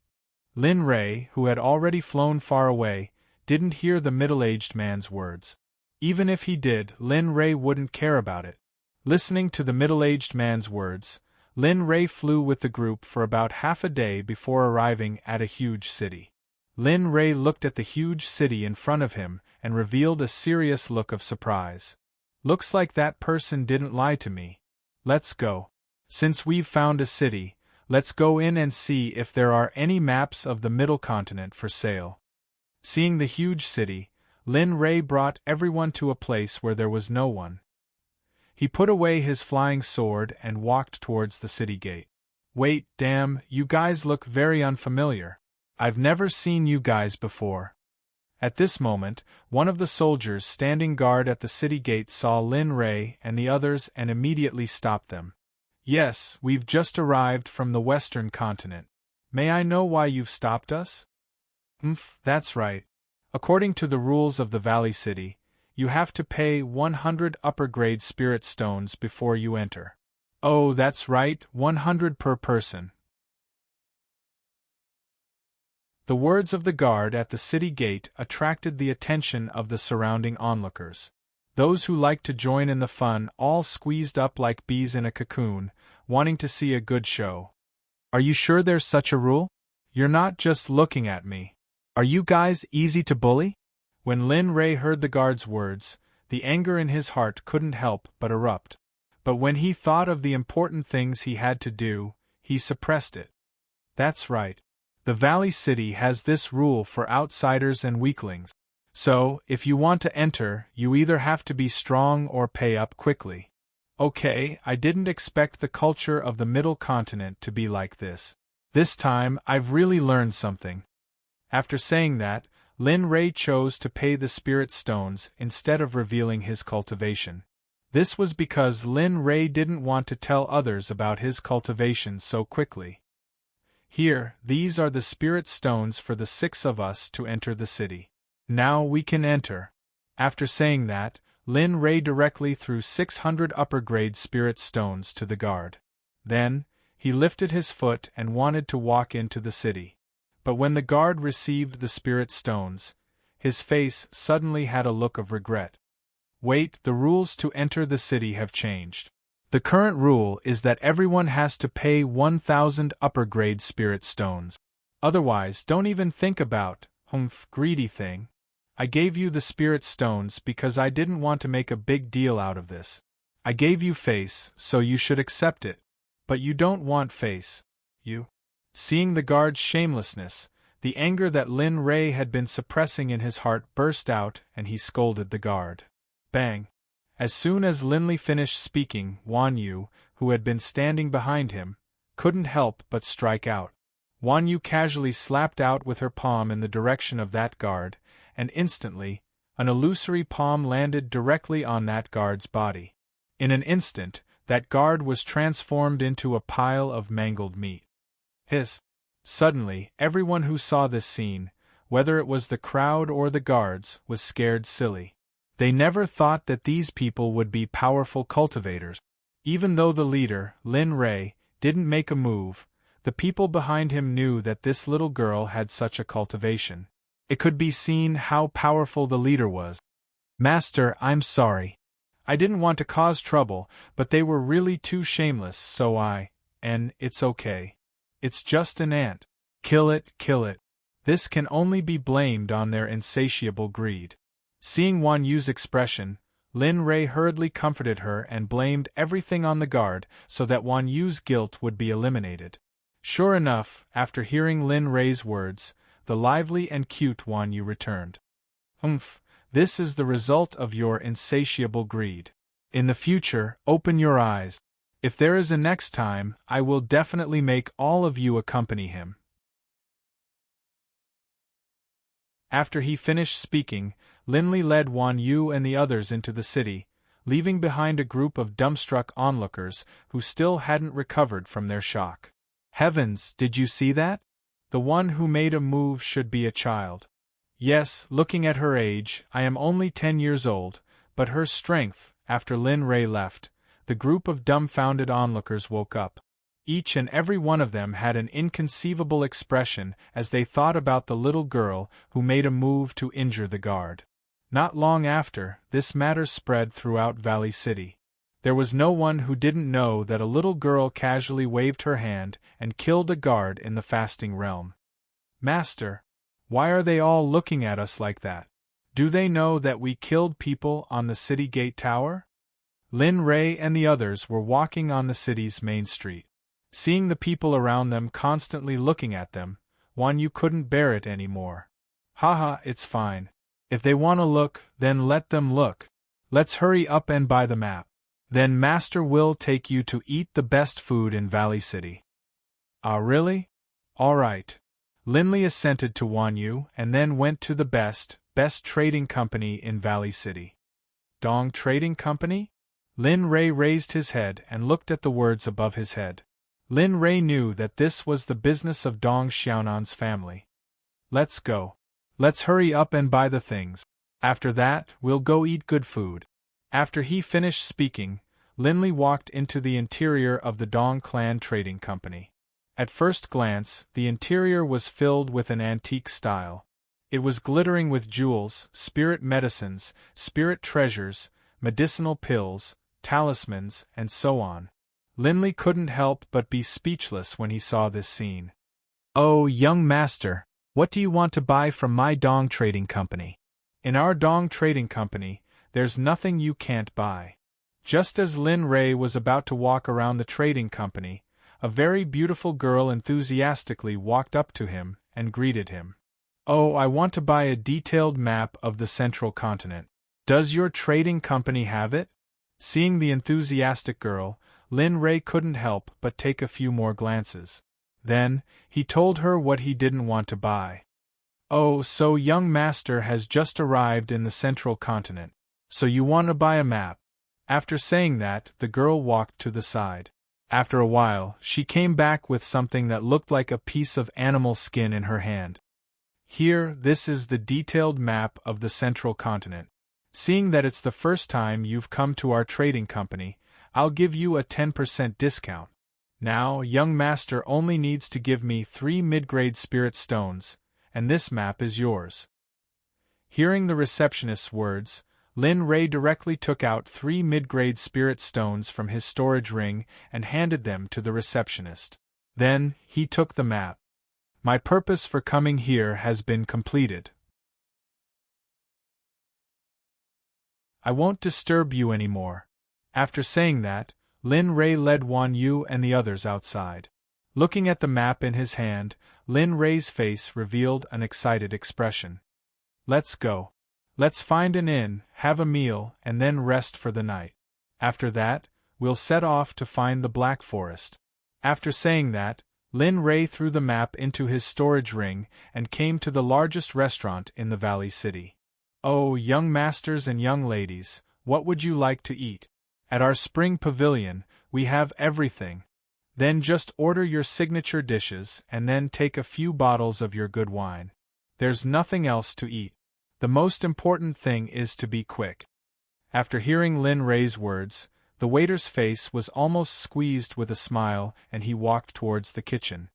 Lin Rei, who had already flown far away, didn't hear the middle-aged man's words. Even if he did, Lin Rei wouldn't care about it. Listening to the middle-aged man's words, Lin Rei flew with the group for about half a day before arriving at a huge city. Lin Rei looked at the huge city in front of him and revealed a serious look of surprise. Looks like that person didn't lie to me. Let's go. Since we've found a city, let's go in and see if there are any maps of the middle continent for sale. Seeing the huge city, Lin Rei brought everyone to a place where there was no one. He put away his flying sword and walked towards the city gate. Wait, damn, you guys look very unfamiliar. I've never seen you guys before. At this moment, one of the soldiers standing guard at the city gate saw Lin Rei and the others and immediately stopped them. Yes, we've just arrived from the Western continent. May I know why you've stopped us? That's right. According to the rules of the Valley City, you have to pay 100 upper-grade spirit stones before you enter. Oh, that's right, 100 per person. The words of the guard at the city gate attracted the attention of the surrounding onlookers. Those who liked to join in the fun all squeezed up like bees in a cocoon, wanting to see a good show. Are you sure there's such a rule? You're not just looking at me. Are you guys easy to bully? When Lin Rei heard the guard's words, the anger in his heart couldn't help but erupt. But when he thought of the important things he had to do, he suppressed it. That's right. The Valley City has this rule for outsiders and weaklings. So, if you want to enter, you either have to be strong or pay up quickly. Okay, I didn't expect the culture of the Middle Continent to be like this. This time, I've really learned something. After saying that, Lin Rei chose to pay the spirit stones instead of revealing his cultivation. This was because Lin Rei didn't want to tell others about his cultivation so quickly. Here, these are the spirit stones for the 6 of us to enter the city. Now we can enter. After saying that, Lin Rei directly threw 600 upper-grade spirit stones to the guard. Then, he lifted his foot and wanted to walk into the city. But when the guard received the spirit stones, his face suddenly had a look of regret. Wait, the rules to enter the city have changed. The current rule is that everyone has to pay 1,000 upper-grade spirit stones. Otherwise, don't even think about, greedy thing. I gave you the spirit stones because I didn't want to make a big deal out of this. I gave you face, so you should accept it. But you don't want face. you. Seeing the guard's shamelessness, the anger that Lin Ray had been suppressing in his heart burst out, and he scolded the guard. Bang! As soon as Linley finished speaking, Wan Yu, who had been standing behind him, couldn't help but strike out. Wan Yu casually slapped out with her palm in the direction of that guard, and instantly, an illusory palm landed directly on that guard's body. In an instant, that guard was transformed into a pile of mangled meat. Hiss! Suddenly, everyone who saw this scene, whether it was the crowd or the guards, was scared silly. They never thought that these people would be powerful cultivators. Even though the leader, Lin Ray, didn't make a move, the people behind him knew that this little girl had such a cultivation. It could be seen how powerful the leader was. Master, I'm sorry. I didn't want to cause trouble, but they were really too shameless, and it's okay. It's just an ant. Kill it, kill it. This can only be blamed on their insatiable greed. Seeing Wan Yu's expression, Lin Ray hurriedly comforted her and blamed everything on the guard so that Wan Yu's guilt would be eliminated. Sure enough, after hearing Lin Ray's words, the lively and cute Wan Yu returned. This is the result of your insatiable greed. In the future, open your eyes. If there is a next time, I will definitely make all of you accompany him. After he finished speaking, Linley led Wan Yu and the others into the city, leaving behind a group of dumbstruck onlookers who still hadn't recovered from their shock. Heavens, did you see that? The one who made a move should be a child. Yes, looking at her age, I am only 10 years old, but her strength. After Lin Ray left, the group of dumbfounded onlookers woke up. Each and every one of them had an inconceivable expression as they thought about the little girl who made a move to injure the guard. Not long after, this matter spread throughout Valley City. There was no one who didn't know that a little girl casually waved her hand and killed a guard in the fasting realm. Master, why are they all looking at us like that? Do they know that we killed people on the city gate tower? Lin Ray and the others were walking on the city's main street. Seeing the people around them constantly looking at them, Wan Yu couldn't bear it anymore. Haha, it's fine. If they want to look, then let them look. Let's hurry up and buy the map. Then Master will take you to eat the best food in Valley City. Ah, really? All right. Linley assented to Wan Yu and then went to the best trading company in Valley City. Dong Trading Company? Lin Ray raised his head and looked at the words above his head. Lin Ray knew that this was the business of Dong Xiaonan's family. Let's go. Let's hurry up and buy the things. After that, we'll go eat good food. After he finished speaking, Linley walked into the interior of the Dong Clan Trading Company. At first glance, the interior was filled with an antique style. It was glittering with jewels, spirit medicines, spirit treasures, medicinal pills, talismans, and so on. Linley couldn't help but be speechless when he saw this scene. Oh, young master, what do you want to buy from my Dong Trading Company? In our Dong Trading Company, there's nothing you can't buy. Just as Lin Ray was about to walk around the trading company, a very beautiful girl enthusiastically walked up to him and greeted him. Oh, I want to buy a detailed map of the central continent. Does your trading company have it? Seeing the enthusiastic girl, Lin Ray couldn't help but take a few more glances. Then, he told her what he didn't want to buy. Oh, so young master has just arrived in the central continent. So you want to buy a map. After saying that, the girl walked to the side. After a while, she came back with something that looked like a piece of animal skin in her hand. Here, this is the detailed map of the central continent. Seeing that it's the first time you've come to our trading company, I'll give you a 10% discount. Now, young master only needs to give me 3 mid-grade spirit stones, and this map is yours. Hearing the receptionist's words, Lin Ray directly took out 3 mid-grade spirit stones from his storage ring and handed them to the receptionist. Then, he took the map. My purpose for coming here has been completed. I won't disturb you anymore. After saying that, Lin Ray led Wan Yu and the others outside. Looking at the map in his hand, Lin Ray's face revealed an excited expression. Let's go. Let's find an inn, have a meal, and then rest for the night. After that, we'll set off to find the Black Forest. After saying that, Lin Ray threw the map into his storage ring and came to the largest restaurant in the Valley City. Oh, young masters and young ladies, what would you like to eat? At our spring pavilion, we have everything. Then just order your signature dishes and then take a few bottles of your good wine. There's nothing else to eat. The most important thing is to be quick. After hearing Lin Ray's words, the waiter's face was almost squeezed with a smile and he walked towards the kitchen.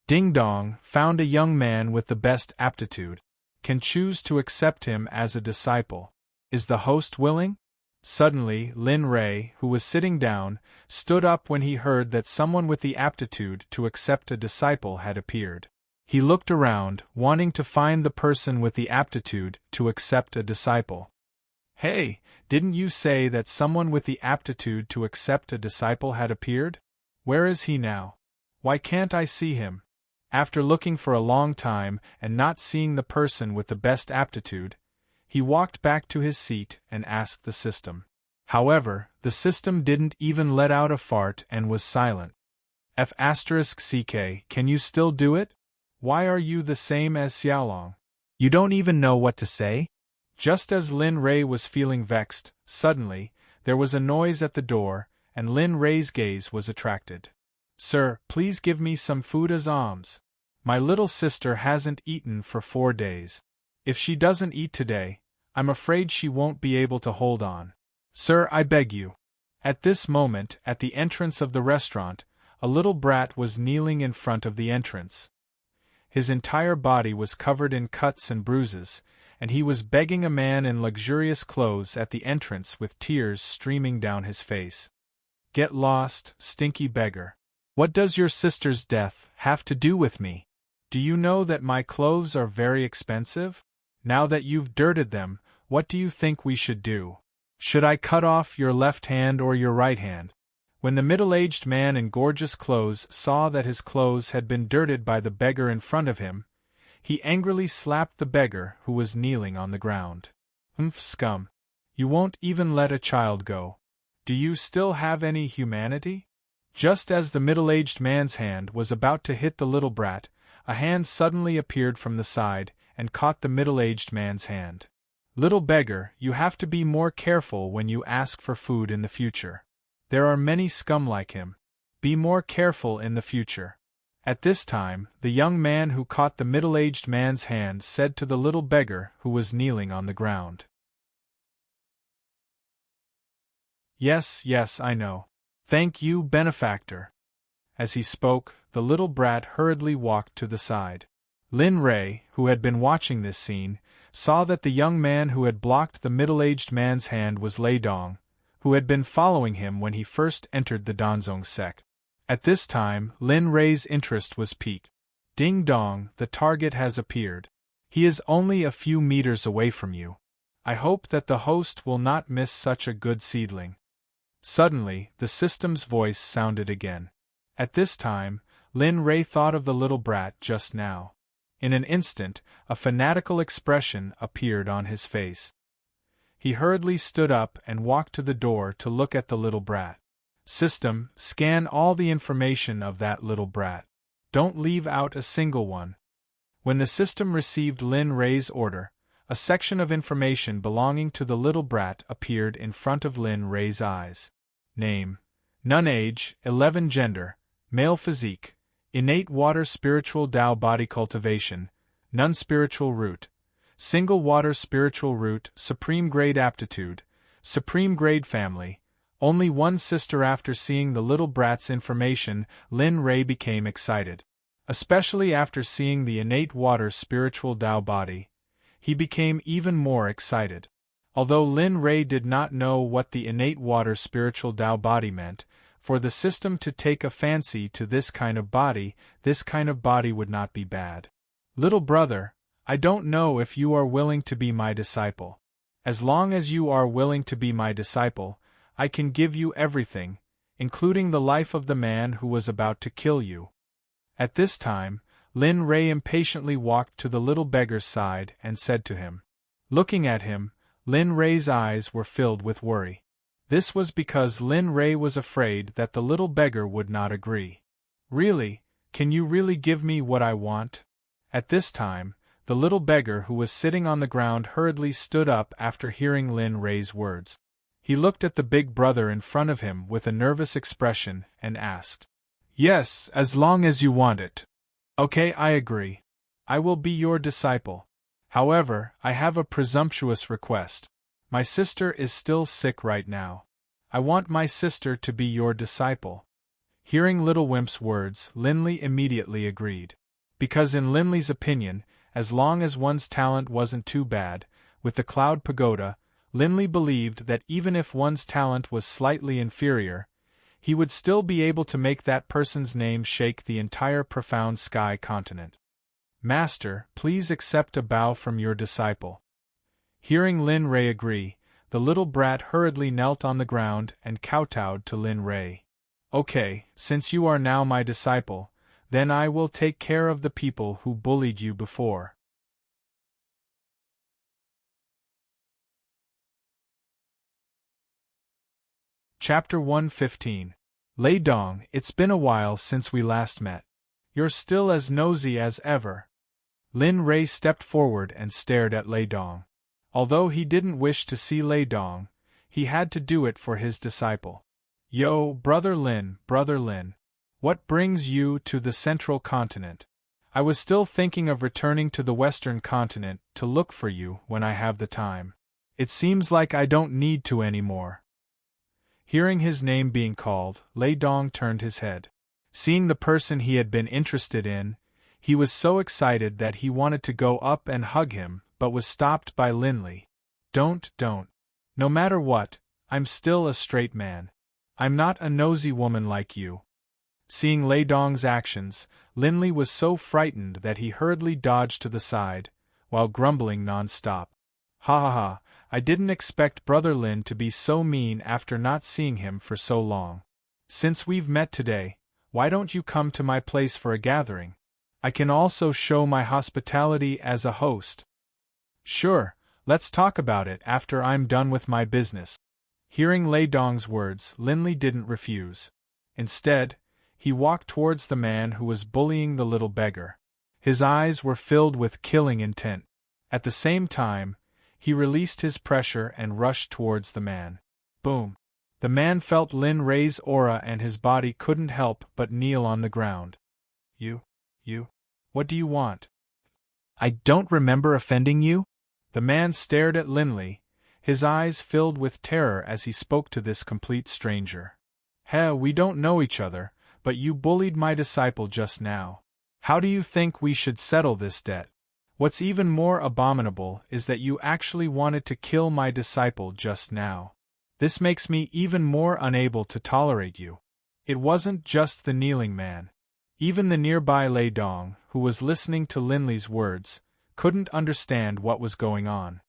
Ding Dong, found a young man with the best aptitude. Can choose to accept him as a disciple. Is the host willing? Suddenly, Lin Ray, who was sitting down, stood up when he heard that someone with the aptitude to accept a disciple had appeared. He looked around, wanting to find the person with the aptitude to accept a disciple. Hey, didn't you say that someone with the aptitude to accept a disciple had appeared? Where is he now? Why can't I see him? After looking for a long time and not seeing the person with the best aptitude, he walked back to his seat and asked the system. However, the system didn't even let out a fart and was silent. F***ck, can you still do it? Why are you the same as Xiaolong? You don't even know what to say? Just as Lin Ray was feeling vexed, suddenly, there was a noise at the door, and Lin Ray's gaze was attracted. Sir, please give me some food as alms. My little sister hasn't eaten for 4 days. If she doesn't eat today, I'm afraid she won't be able to hold on. Sir, I beg you. At this moment, at the entrance of the restaurant, a little brat was kneeling in front of the entrance. His entire body was covered in cuts and bruises, and he was begging a man in luxurious clothes at the entrance with tears streaming down his face. Get lost, stinky beggar. What does your sister's death have to do with me? Do you know that my clothes are very expensive? Now that you've dirted them, what do you think we should do? Should I cut off your left hand or your right hand? When the middle-aged man in gorgeous clothes saw that his clothes had been dirted by the beggar in front of him, he angrily slapped the beggar who was kneeling on the ground. Scum! You won't even let a child go. Do you still have any humanity? Just as the middle-aged man's hand was about to hit the little brat, a hand suddenly appeared from the side and caught the middle-aged man's hand. Little beggar, you have to be more careful when you ask for food in the future. There are many scum like him. Be more careful in the future. At this time, the young man who caught the middle-aged man's hand said to the little beggar who was kneeling on the ground. Yes, yes, I know. Thank you, benefactor. As he spoke, the little brat hurriedly walked to the side. Lin Ray, who had been watching this scene, saw that the young man who had blocked the middle-aged man's hand was Lei Dong, who had been following him when he first entered the Danzong sect. At this time, Lin Ray's interest was piqued. Ding Dong, the target has appeared. He is only a few meters away from you. I hope that the host will not miss such a good seedling. Suddenly, the system's voice sounded again. At this time, Lin Ray thought of the little brat just now. In an instant, a fanatical expression appeared on his face. He hurriedly stood up and walked to the door to look at the little brat. System, scan all the information of that little brat. Don't leave out a single one. When the system received Lin Ray's order, a section of information belonging to the little brat appeared in front of Lin Ray's eyes. Name: None, age, 11, gender, male, physique, innate water, spiritual Tao body, cultivation, none, spiritual root, single water, spiritual root, supreme grade aptitude, supreme grade family, only one sister. After seeing the little brat's information, Lin Ray became excited. Especially after seeing the innate water, spiritual Tao body, he became even more excited. Although Lin Ray did not know what the innate water, spiritual Tao body meant, for the system to take a fancy to this kind of body would not be bad. Little brother, I don't know if you are willing to be my disciple. As long as you are willing to be my disciple, I can give you everything, including the life of the man who was about to kill you. At this time, Lin Rei impatiently walked to the little beggar's side and said to him. Looking at him, Lin Rei's eyes were filled with worry. This was because Lin Rei was afraid that the little beggar would not agree. Really, can you really give me what I want? At this time, the little beggar who was sitting on the ground hurriedly stood up after hearing Lin Rei's words. He looked at the big brother in front of him with a nervous expression and asked, Yes, as long as you want it. Okay, I agree. I will be your disciple. However, I have a presumptuous request. My sister is still sick right now. I want my sister to be your disciple. Hearing Little Wimp's words, Linley immediately agreed. Because in Linley's opinion, as long as one's talent wasn't too bad, with the Cloud Pagoda, Linley believed that even if one's talent was slightly inferior, he would still be able to make that person's name shake the entire profound sky continent. Master, please accept a bow from your disciple. Hearing Lin Rei agree, the little brat hurriedly knelt on the ground and kowtowed to Lin Rei. Okay, since you are now my disciple, then I will take care of the people who bullied you before. Chapter 115. Lei Dong, it's been a while since we last met. You're still as nosy as ever. Lin Rei stepped forward and stared at Lei Dong. Although he didn't wish to see Lei Dong, he had to do it for his disciple. Yo, Brother Lin, what brings you to the central continent? I was still thinking of returning to the western continent to look for you when I have the time. It seems like I don't need to anymore. Hearing his name being called, Lei Dong turned his head. Seeing the person he had been interested in, he was so excited that he wanted to go up and hug him, but was stopped by Linley. Don't. No matter what, I'm still a straight man. I'm not a nosy woman like you. Seeing Lei Dong's actions, Linley was so frightened that he hurriedly dodged to the side, while grumbling non-stop. Ha, I didn't expect Brother Lin to be so mean after not seeing him for so long. Since we've met today, why don't you come to my place for a gathering? I can also show my hospitality as a host. Sure, let's talk about it after I'm done with my business. Hearing Lei Dong's words, Linley didn't refuse. Instead, he walked towards the man who was bullying the little beggar. His eyes were filled with killing intent. At the same time, he released his pressure and rushed towards the man. Boom! The man felt Lin Rei's aura and his body couldn't help but kneel on the ground. You? What do you want? I don't remember offending you? The man stared at Linley, his eyes filled with terror as he spoke to this complete stranger. We don't know each other, but you bullied my disciple just now. How do you think we should settle this debt? What's even more abominable is that you actually wanted to kill my disciple just now. This makes me even more unable to tolerate you. It wasn't just the kneeling man. Even the nearby Lei Dong, who was listening to Linley's words, couldn't understand what was going on.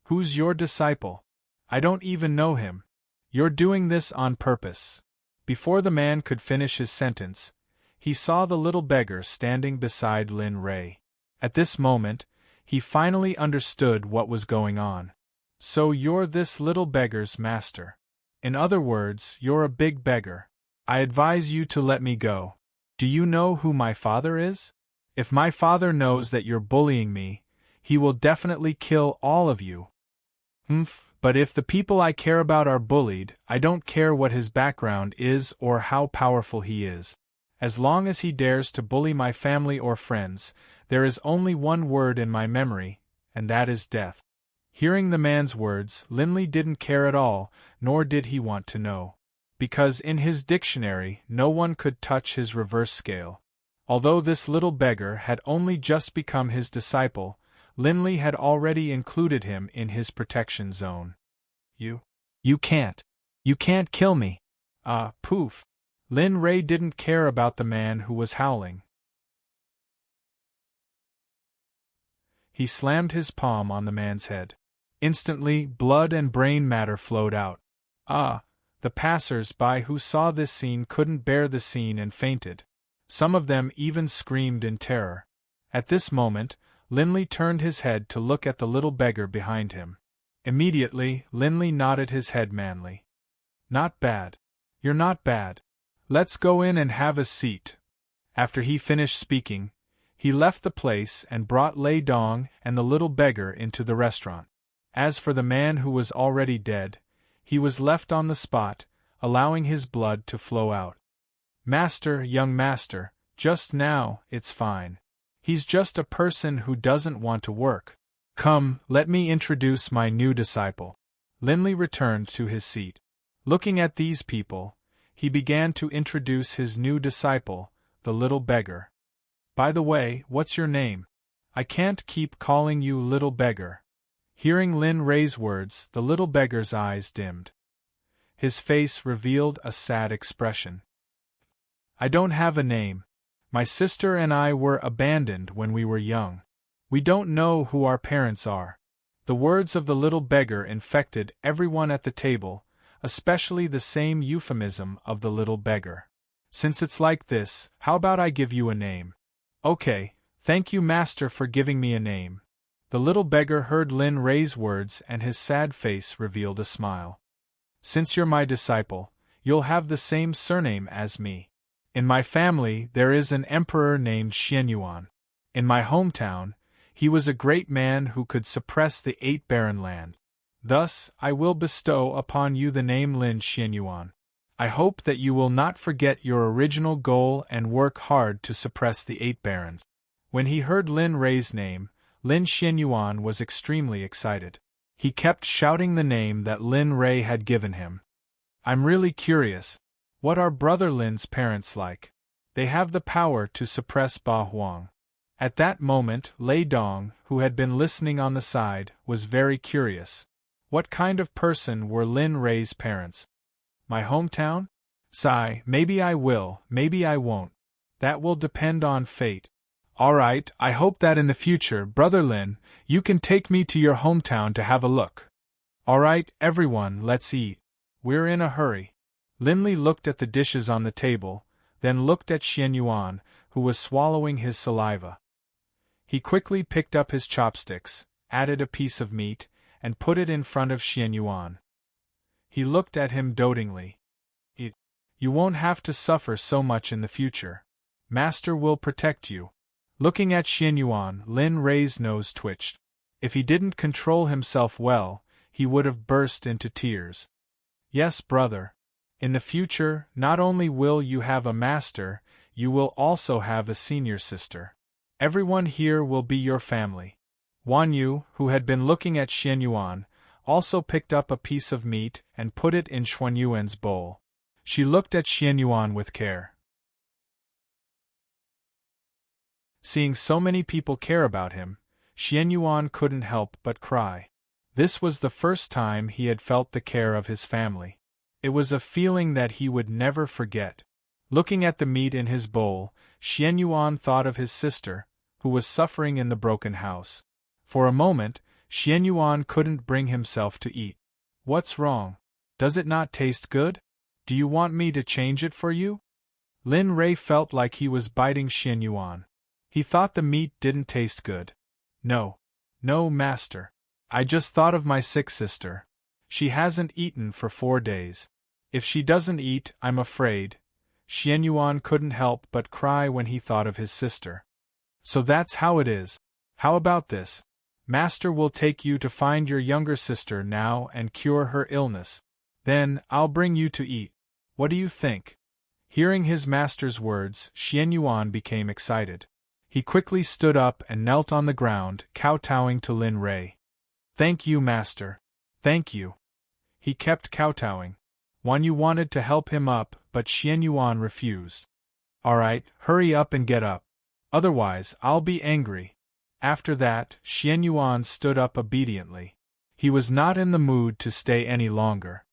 Who's your disciple? I don't even know him. You're doing this on purpose. Before the man could finish his sentence, he saw the little beggar standing beside Lin Rei. At this moment, he finally understood what was going on. So you're this little beggar's master. In other words, you're a big beggar. I advise you to let me go. Do you know who my father is? If my father knows that you're bullying me, he will definitely kill all of you. But if the people I care about are bullied, I don't care what his background is or how powerful he is. As long as he dares to bully my family or friends, there is only one word in my memory, and that is death. Hearing the man's words, Linley didn't care at all, nor did he want to know. Because in his dictionary, no one could touch his reverse scale. Although this little beggar had only just become his disciple, Linley had already included him in his protection zone. You can't kill me. Poof. Lin Rei didn't care about the man who was howling. He slammed his palm on the man's head. Instantly, blood and brain matter flowed out. The passers-by who saw this scene couldn't bear the scene and fainted. Some of them even screamed in terror. At this moment, Linley turned his head to look at the little beggar behind him. Immediately, Linley nodded his head manly. Not bad. You're not bad. Let's go in and have a seat. After he finished speaking, he left the place and brought Lei Dong and the little beggar into the restaurant. As for the man who was already dead, he was left on the spot, allowing his blood to flow out. Master, young master, just now, it's fine. He's just a person who doesn't want to work. Come, let me introduce my new disciple. Linley returned to his seat. Looking at these people, he began to introduce his new disciple, the little beggar. By the way, what's your name? I can't keep calling you little beggar. Hearing Lin Rei's words, the little beggar's eyes dimmed. His face revealed a sad expression. I don't have a name. My sister and I were abandoned when we were young. We don't know who our parents are. The words of the little beggar infected everyone at the table, especially the same euphemism of the little beggar. Since it's like this, how about I give you a name? Okay, thank you, master, for giving me a name. The little beggar heard Lin Rei's words and his sad face revealed a smile. Since you're my disciple, you'll have the same surname as me. In my family, there is an emperor named Xianyuan. In my hometown, he was a great man who could suppress the 8 barren land. Thus, I will bestow upon you the name Lin Xianyuan. I hope that you will not forget your original goal and work hard to suppress the 8 barons. When he heard Lin Rei's name, Lin Xianyuan was extremely excited. He kept shouting the name that Lin Rei had given him. I'm really curious. What are Brother Lin's parents like? They have the power to suppress Ba Huang. At that moment, Lei Dong, who had been listening on the side, was very curious. What kind of person were Lin Rei's parents? My hometown? Sigh, maybe I will, maybe I won't. That will depend on fate. Alright, I hope that in the future, Brother Lin, you can take me to your hometown to have a look. Alright, everyone, let's eat. We're in a hurry. Linley looked at the dishes on the table, then looked at Xianyuan, who was swallowing his saliva. He quickly picked up his chopsticks, added a piece of meat, and put it in front of Xianyuan. He looked at him dotingly. You won't have to suffer so much in the future. Master will protect you. Looking at Xianyuan, Lin Rei's nose twitched. If he didn't control himself well, he would have burst into tears. Yes, brother. In the future, not only will you have a master, you will also have a senior sister. Everyone here will be your family. Wan Yu, who had been looking at Xianyuan, also picked up a piece of meat and put it in Xuanyuan's bowl. She looked at Xianyuan with care. Seeing so many people care about him, Xianyuan couldn't help but cry. This was the first time he had felt the care of his family. It was a feeling that he would never forget. Looking at the meat in his bowl, Xianyuan thought of his sister, who was suffering in the broken house. For a moment, Xianyuan couldn't bring himself to eat. What's wrong? Does it not taste good? Do you want me to change it for you? Lin Rei felt like he was biting Xianyuan. He thought the meat didn't taste good. No, master. I just thought of my sick sister. She hasn't eaten for 4 days. If she doesn't eat, I'm afraid. Xianyuan couldn't help but cry when he thought of his sister. So that's how it is. How about this? Master will take you to find your younger sister now and cure her illness. Then, I'll bring you to eat. What do you think? Hearing his master's words, Xianyuan became excited. He quickly stood up and knelt on the ground, kowtowing to Lin Rei. Thank you, master. Thank you. He kept kowtowing. Wan Yu wanted to help him up, but Xianyuan refused. Alright, hurry up and get up. Otherwise, I'll be angry. After that, Xianyuan stood up obediently. He was not in the mood to stay any longer.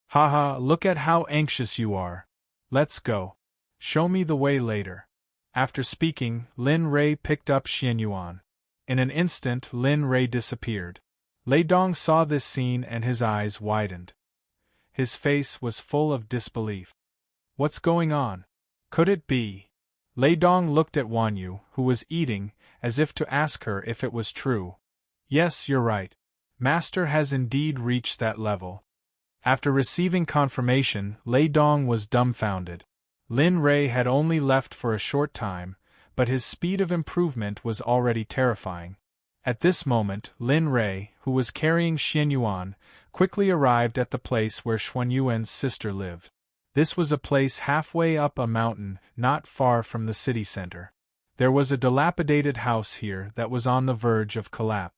Haha, look at how anxious you are. Let's go. Show me the way later. After speaking, Lin Rei picked up Xianyuan. In an instant, Lin Rei disappeared. Lei Dong saw this scene and his eyes widened. His face was full of disbelief. What's going on? Could it be? Lei Dong looked at Wan Yu, who was eating, as if to ask her if it was true. Yes, you're right. Master has indeed reached that level. After receiving confirmation, Lei Dong was dumbfounded. Lin Rei had only left for a short time, but his speed of improvement was already terrifying. At this moment, Lin Rei, who was carrying Xian Yuan, quickly arrived at the place where Xuan Yuan's sister lived. This was a place halfway up a mountain, not far from the city center. There was a dilapidated house here that was on the verge of collapse.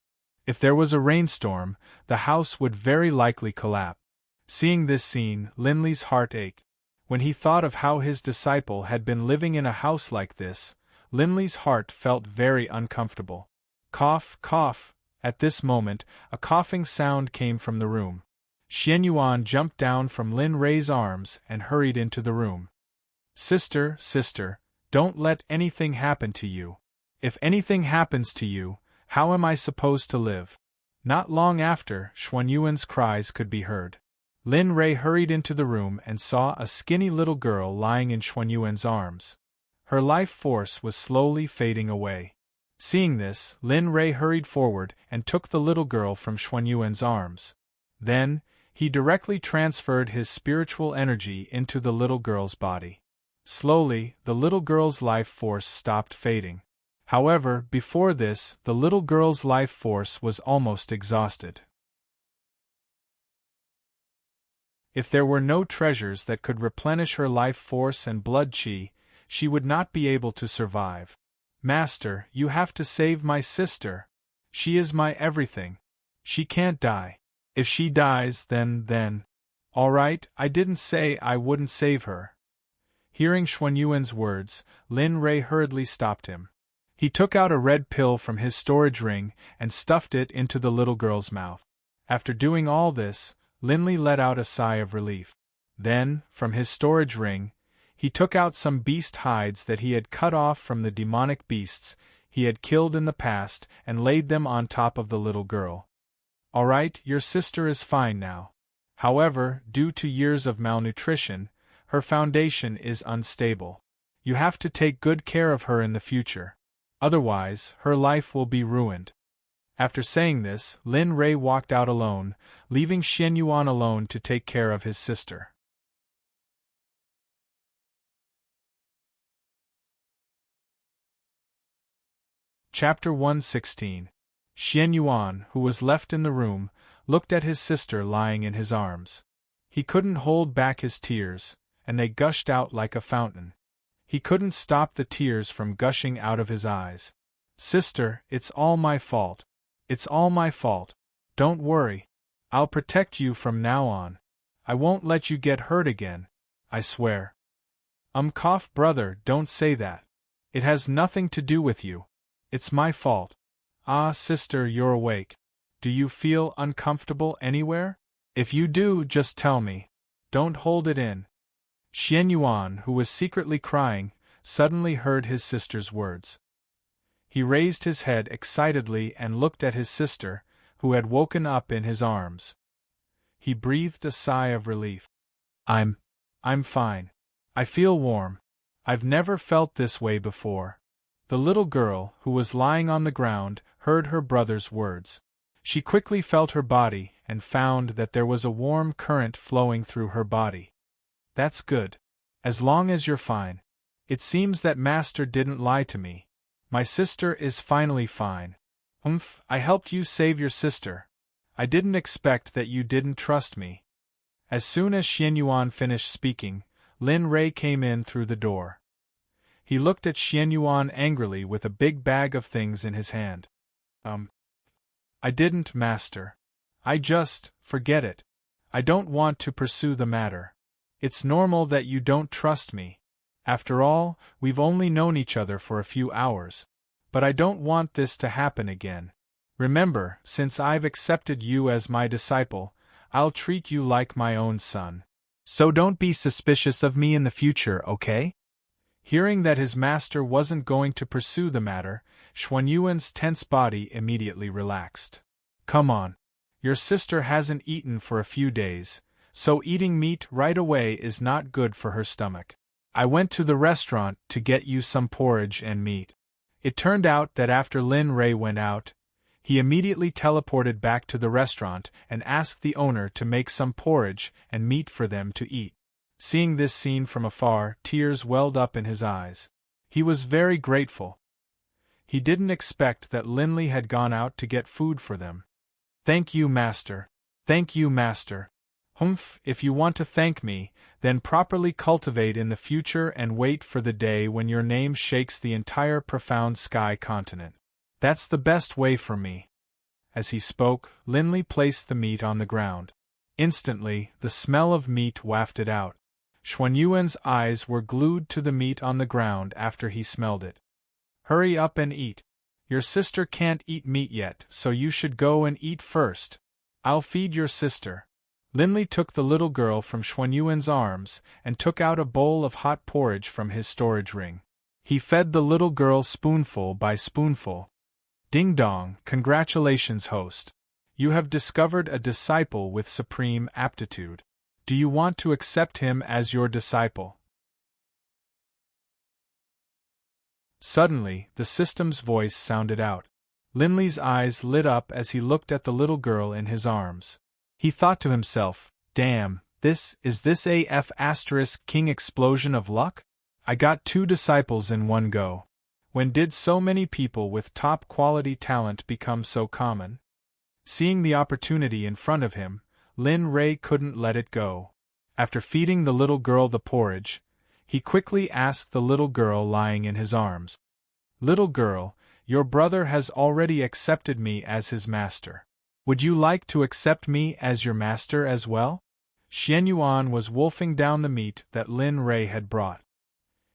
If there was a rainstorm, the house would very likely collapse. Seeing this scene, Lin Li's heart ached. When he thought of how his disciple had been living in a house like this, Lin Li's heart felt very uncomfortable. Cough, cough. At this moment, a coughing sound came from the room. Xian Yuan jumped down from Lin Rei's arms and hurried into the room. Sister, sister, don't let anything happen to you. If anything happens to you, how am I supposed to live? Not long after, Xuan Yuan's cries could be heard. Lin Rei hurried into the room and saw a skinny little girl lying in Xuan Yuan's arms. Her life force was slowly fading away. Seeing this, Lin Rei hurried forward and took the little girl from Xuan Yuan's arms. Then, he directly transferred his spiritual energy into the little girl's body. Slowly, the little girl's life force stopped fading. However, before this, the little girl's life force was almost exhausted. If there were no treasures that could replenish her life force and blood qi, she would not be able to survive. Master, you have to save my sister. She is my everything. She can't die. If she dies, then. All right, I didn't say I wouldn't save her. Hearing Xuan Yuan's words, Lin Rei hurriedly stopped him. He took out a red pill from his storage ring and stuffed it into the little girl's mouth. After doing all this, Lin Li let out a sigh of relief. Then, from his storage ring, he took out some beast hides that he had cut off from the demonic beasts he had killed in the past and laid them on top of the little girl. All right, your sister is fine now. However, due to years of malnutrition, her foundation is unstable. You have to take good care of her in the future. Otherwise, her life will be ruined. After saying this, Lin Rei walked out alone, leaving Xian Yuan alone to take care of his sister. Chapter 116. Xian Yuan, who was left in the room, looked at his sister lying in his arms. He couldn't hold back his tears, and they gushed out like a fountain. He couldn't stop the tears from gushing out of his eyes. Sister, it's all my fault. It's all my fault. Don't worry. I'll protect you from now on. I won't let you get hurt again. I swear. Cough, brother, don't say that. It has nothing to do with you. It's my fault. Ah, sister, you're awake. Do you feel uncomfortable anywhere? If you do, just tell me. Don't hold it in. Xian Yuan, who was secretly crying, suddenly heard his sister's words. He raised his head excitedly and looked at his sister, who had woken up in his arms. He breathed a sigh of relief. I'm fine. I feel warm. I've never felt this way before. The little girl, who was lying on the ground, heard her brother's words. She quickly felt her body and found that there was a warm current flowing through her body. That's good. As long as you're fine. It seems that Master didn't lie to me. My sister is finally fine. I helped you save your sister. I didn't expect that you didn't trust me. As soon as Xian Yuan finished speaking, Lin Rei came in through the door. He looked at Xian Yuan angrily with a big bag of things in his hand. I didn't, Master. Forget it. I don't want to pursue the matter. It's normal that you don't trust me. After all, we've only known each other for a few hours. But I don't want this to happen again. Remember, since I've accepted you as my disciple, I'll treat you like my own son. So don't be suspicious of me in the future, okay? Hearing that his master wasn't going to pursue the matter, Xuan Yuan's tense body immediately relaxed. Come on. Your sister hasn't eaten for a few days, so eating meat right away is not good for her stomach. I went to the restaurant to get you some porridge and meat. It turned out that after Lin Ray went out, he immediately teleported back to the restaurant and asked the owner to make some porridge and meat for them to eat. Seeing this scene from afar, tears welled up in his eyes. He was very grateful. He didn't expect that Linley had gone out to get food for them. Thank you, master. Thank you, master. Humph, if you want to thank me, then properly cultivate in the future and wait for the day when your name shakes the entire profound sky continent. That's the best way for me. As he spoke, Linley placed the meat on the ground. Instantly, the smell of meat wafted out. Xuanyuan's eyes were glued to the meat on the ground after he smelled it. Hurry up and eat. Your sister can't eat meat yet, so you should go and eat first. I'll feed your sister. Linley took the little girl from Xuanyuan's arms and took out a bowl of hot porridge from his storage ring. He fed the little girl spoonful by spoonful. Ding dong, congratulations, host. You have discovered a disciple with supreme aptitude. Do you want to accept him as your disciple? Suddenly, the system's voice sounded out. Linley's eyes lit up as he looked at the little girl in his arms. He thought to himself, damn, this AF** king explosion of luck? I got 2 disciples in one go. When did so many people with top quality talent become so common? Seeing the opportunity in front of him, Lin Ray couldn't let it go. After feeding the little girl the porridge, he quickly asked the little girl lying in his arms. Little girl, your brother has already accepted me as his master. Would you like to accept me as your master as well? Xuanyuan was wolfing down the meat that Lin Ray had brought.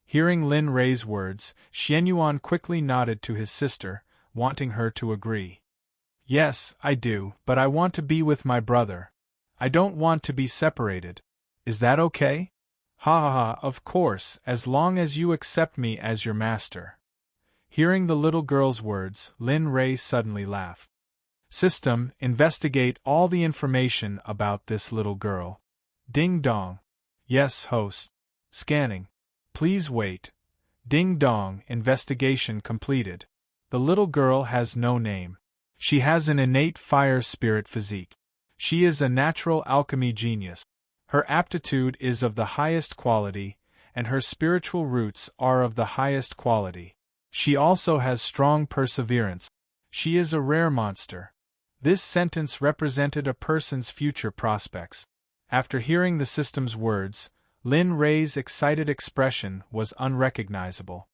Hearing Lin Ray's words, Xuanyuan quickly nodded to his sister, wanting her to agree. Yes, I do, but I want to be with my brother. I don't want to be separated. Is that okay? Ha ha ha, of course, as long as you accept me as your master. Hearing the little girl's words, Lin Ray suddenly laughed. System, investigate all the information about this little girl. Ding dong. Yes, host. Scanning. Please wait. Ding dong, investigation completed. The little girl has no name. She has an innate fire spirit physique. She is a natural alchemy genius. Her aptitude is of the highest quality, and her spiritual roots are of the highest quality. She also has strong perseverance. She is a rare monster. This sentence represented a person's future prospects. After hearing the system's words, Lin Ray's excited expression was unrecognizable.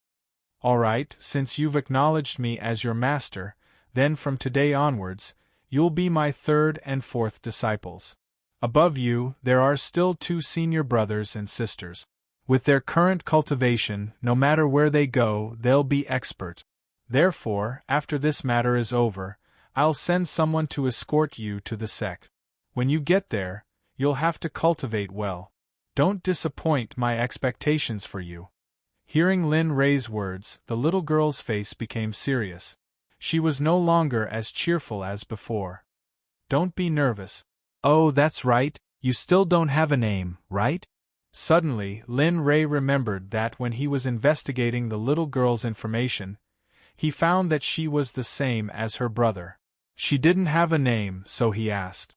All right, since you've acknowledged me as your master, then from today onwards, you'll be my 3rd and 4th disciples. Above you, there are still 2 senior brothers and sisters. With their current cultivation, no matter where they go, they'll be experts. Therefore, after this matter is over, I'll send someone to escort you to the Sect. When you get there, you'll have to cultivate well. Don't disappoint my expectations for you. Hearing Lin Ray's words, the little girl's face became serious. She was no longer as cheerful as before. Don't be nervous. Oh, that's right, you still don't have a name, right? Suddenly, Lin Ray remembered that when he was investigating the little girl's information, he found that she was the same as her brother. She didn't have a name, so he asked.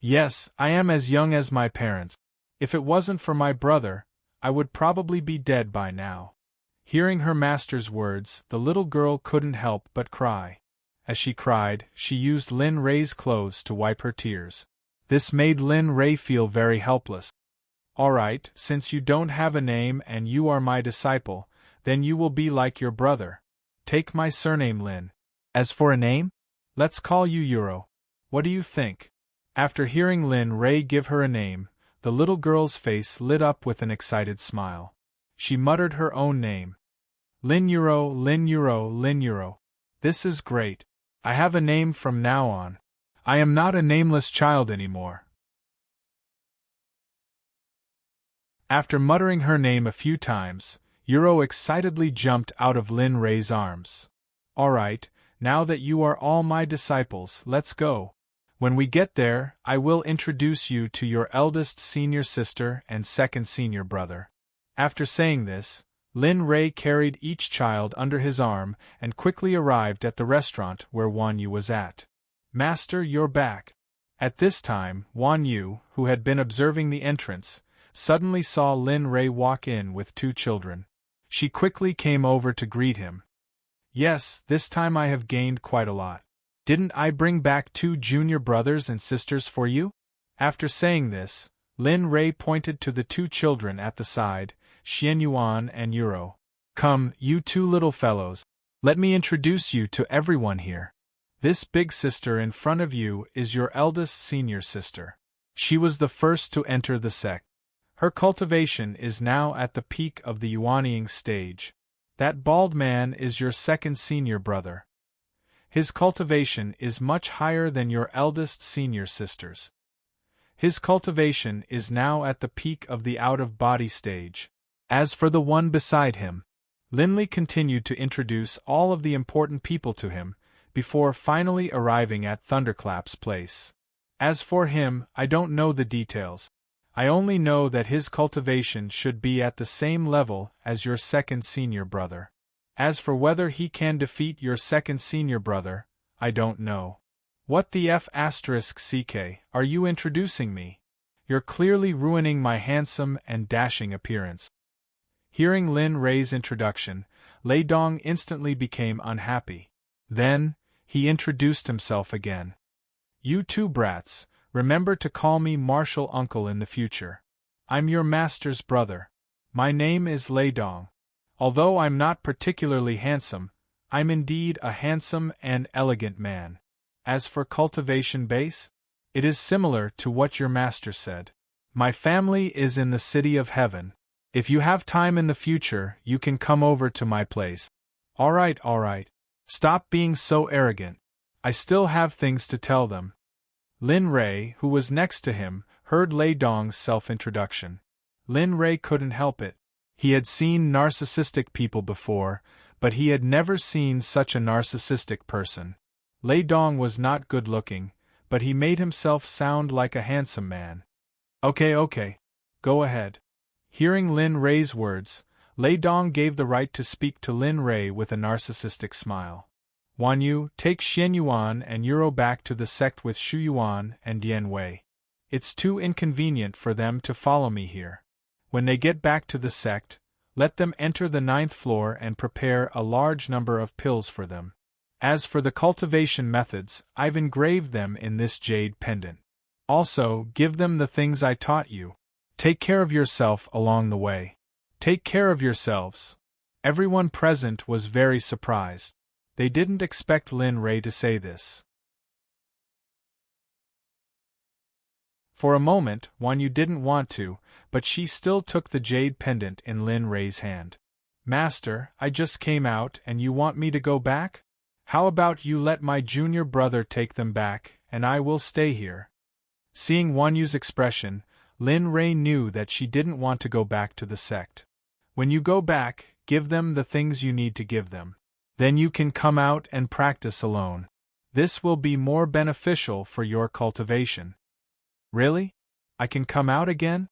Yes, I am as young as my parents. If it wasn't for my brother, I would probably be dead by now. Hearing her master's words, the little girl couldn't help but cry. As she cried, she used Lin Ray's clothes to wipe her tears. This made Lin Ray feel very helpless. All right, since you don't have a name and you are my disciple, then you will be like your brother. Take my surname Lin. As for a name? Let's call you Euro. What do you think? After hearing Lin Ray give her a name, the little girl's face lit up with an excited smile. She muttered her own name. Lin Euro, Lin Euro, Lin Euro. This is great. I have a name from now on. I am not a nameless child anymore. After muttering her name a few times, Euro excitedly jumped out of Lin Ray's arms. All right, now that you are all my disciples, let's go. When we get there, I will introduce you to your eldest senior sister and second senior brother. After saying this, Lin Rei carried each child under his arm and quickly arrived at the restaurant where Wan Yu was at. Master, you're back. At this time, Wan Yu, who had been observing the entrance, suddenly saw Lin Rei walk in with 2 children. She quickly came over to greet him. Yes, this time I have gained quite a lot. Didn't I bring back 2 junior brothers and sisters for you? After saying this, Lin Rei pointed to the 2 children at the side, Xianyuan and Yuro. Come, you 2 little fellows, let me introduce you to everyone here. This big sister in front of you is your eldest senior sister. She was the first to enter the sect. Her cultivation is now at the peak of the yuanying stage. That bald man is your second senior brother. His cultivation is much higher than your eldest senior sister's. His cultivation is now at the peak of the out-of-body stage. As for the one beside him, Linley continued to introduce all of the important people to him, before finally arriving at Thunderclap's place. As for him, I don't know the details. I only know that his cultivation should be at the same level as your second senior brother. As for whether he can defeat your second senior brother, I don't know. What the F***ck are you introducing me? You're clearly ruining my handsome and dashing appearance. Hearing Lin Rei's introduction, Lei Dong instantly became unhappy. Then, he introduced himself again. You 2 brats, remember to call me Martial Uncle in the future. I'm your master's brother. My name is Lei Dong. Although I'm not particularly handsome, I'm indeed a handsome and elegant man. As for cultivation base, it is similar to what your master said. My family is in the city of heaven. If you have time in the future, you can come over to my place. Alright. Stop being so arrogant. I still have things to tell them. Lin Rei, who was next to him, heard Lei Dong's self-introduction. Lin Rei couldn't help it. He had seen narcissistic people before, but he had never seen such a narcissistic person. Lei Dong was not good-looking, but he made himself sound like a handsome man. Okay. Go ahead. Hearing Lin Rei's words, Lei Dong gave the right to speak to Lin Rei with a narcissistic smile. Wan Yu, take Xianyuan and Yuro back to the sect with Shuyuan and Dian Wei. It's too inconvenient for them to follow me here. When they get back to the sect, let them enter the 9th floor and prepare a large number of pills for them. As for the cultivation methods, I've engraved them in this jade pendant. Also, give them the things I taught you. Take care of yourself along the way. Take care of yourselves. Everyone present was very surprised. They didn't expect Lin Rei to say this. For a moment, Wan Yu didn't want to, but she still took the jade pendant in Lin Rei's hand. Master, I just came out and you want me to go back? How about you let my junior brother take them back, and I will stay here? Seeing Wan Yu's expression, Lin Rei knew that she didn't want to go back to the sect. When you go back, give them the things you need to give them. Then you can come out and practice alone. This will be more beneficial for your cultivation. Really? I can come out again?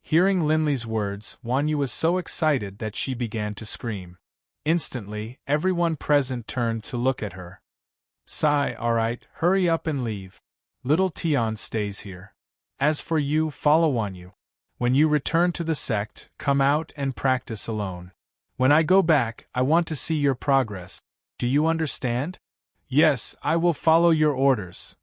Hearing Linley's words, Wan Yu was so excited that she began to scream. Instantly, everyone present turned to look at her. Sigh, alright, hurry up and leave. Little Tian stays here. As for you, follow Wan Yu. When you return to the sect, come out and practice alone. When I go back, I want to see your progress. Do you understand? Yes, I will follow your orders.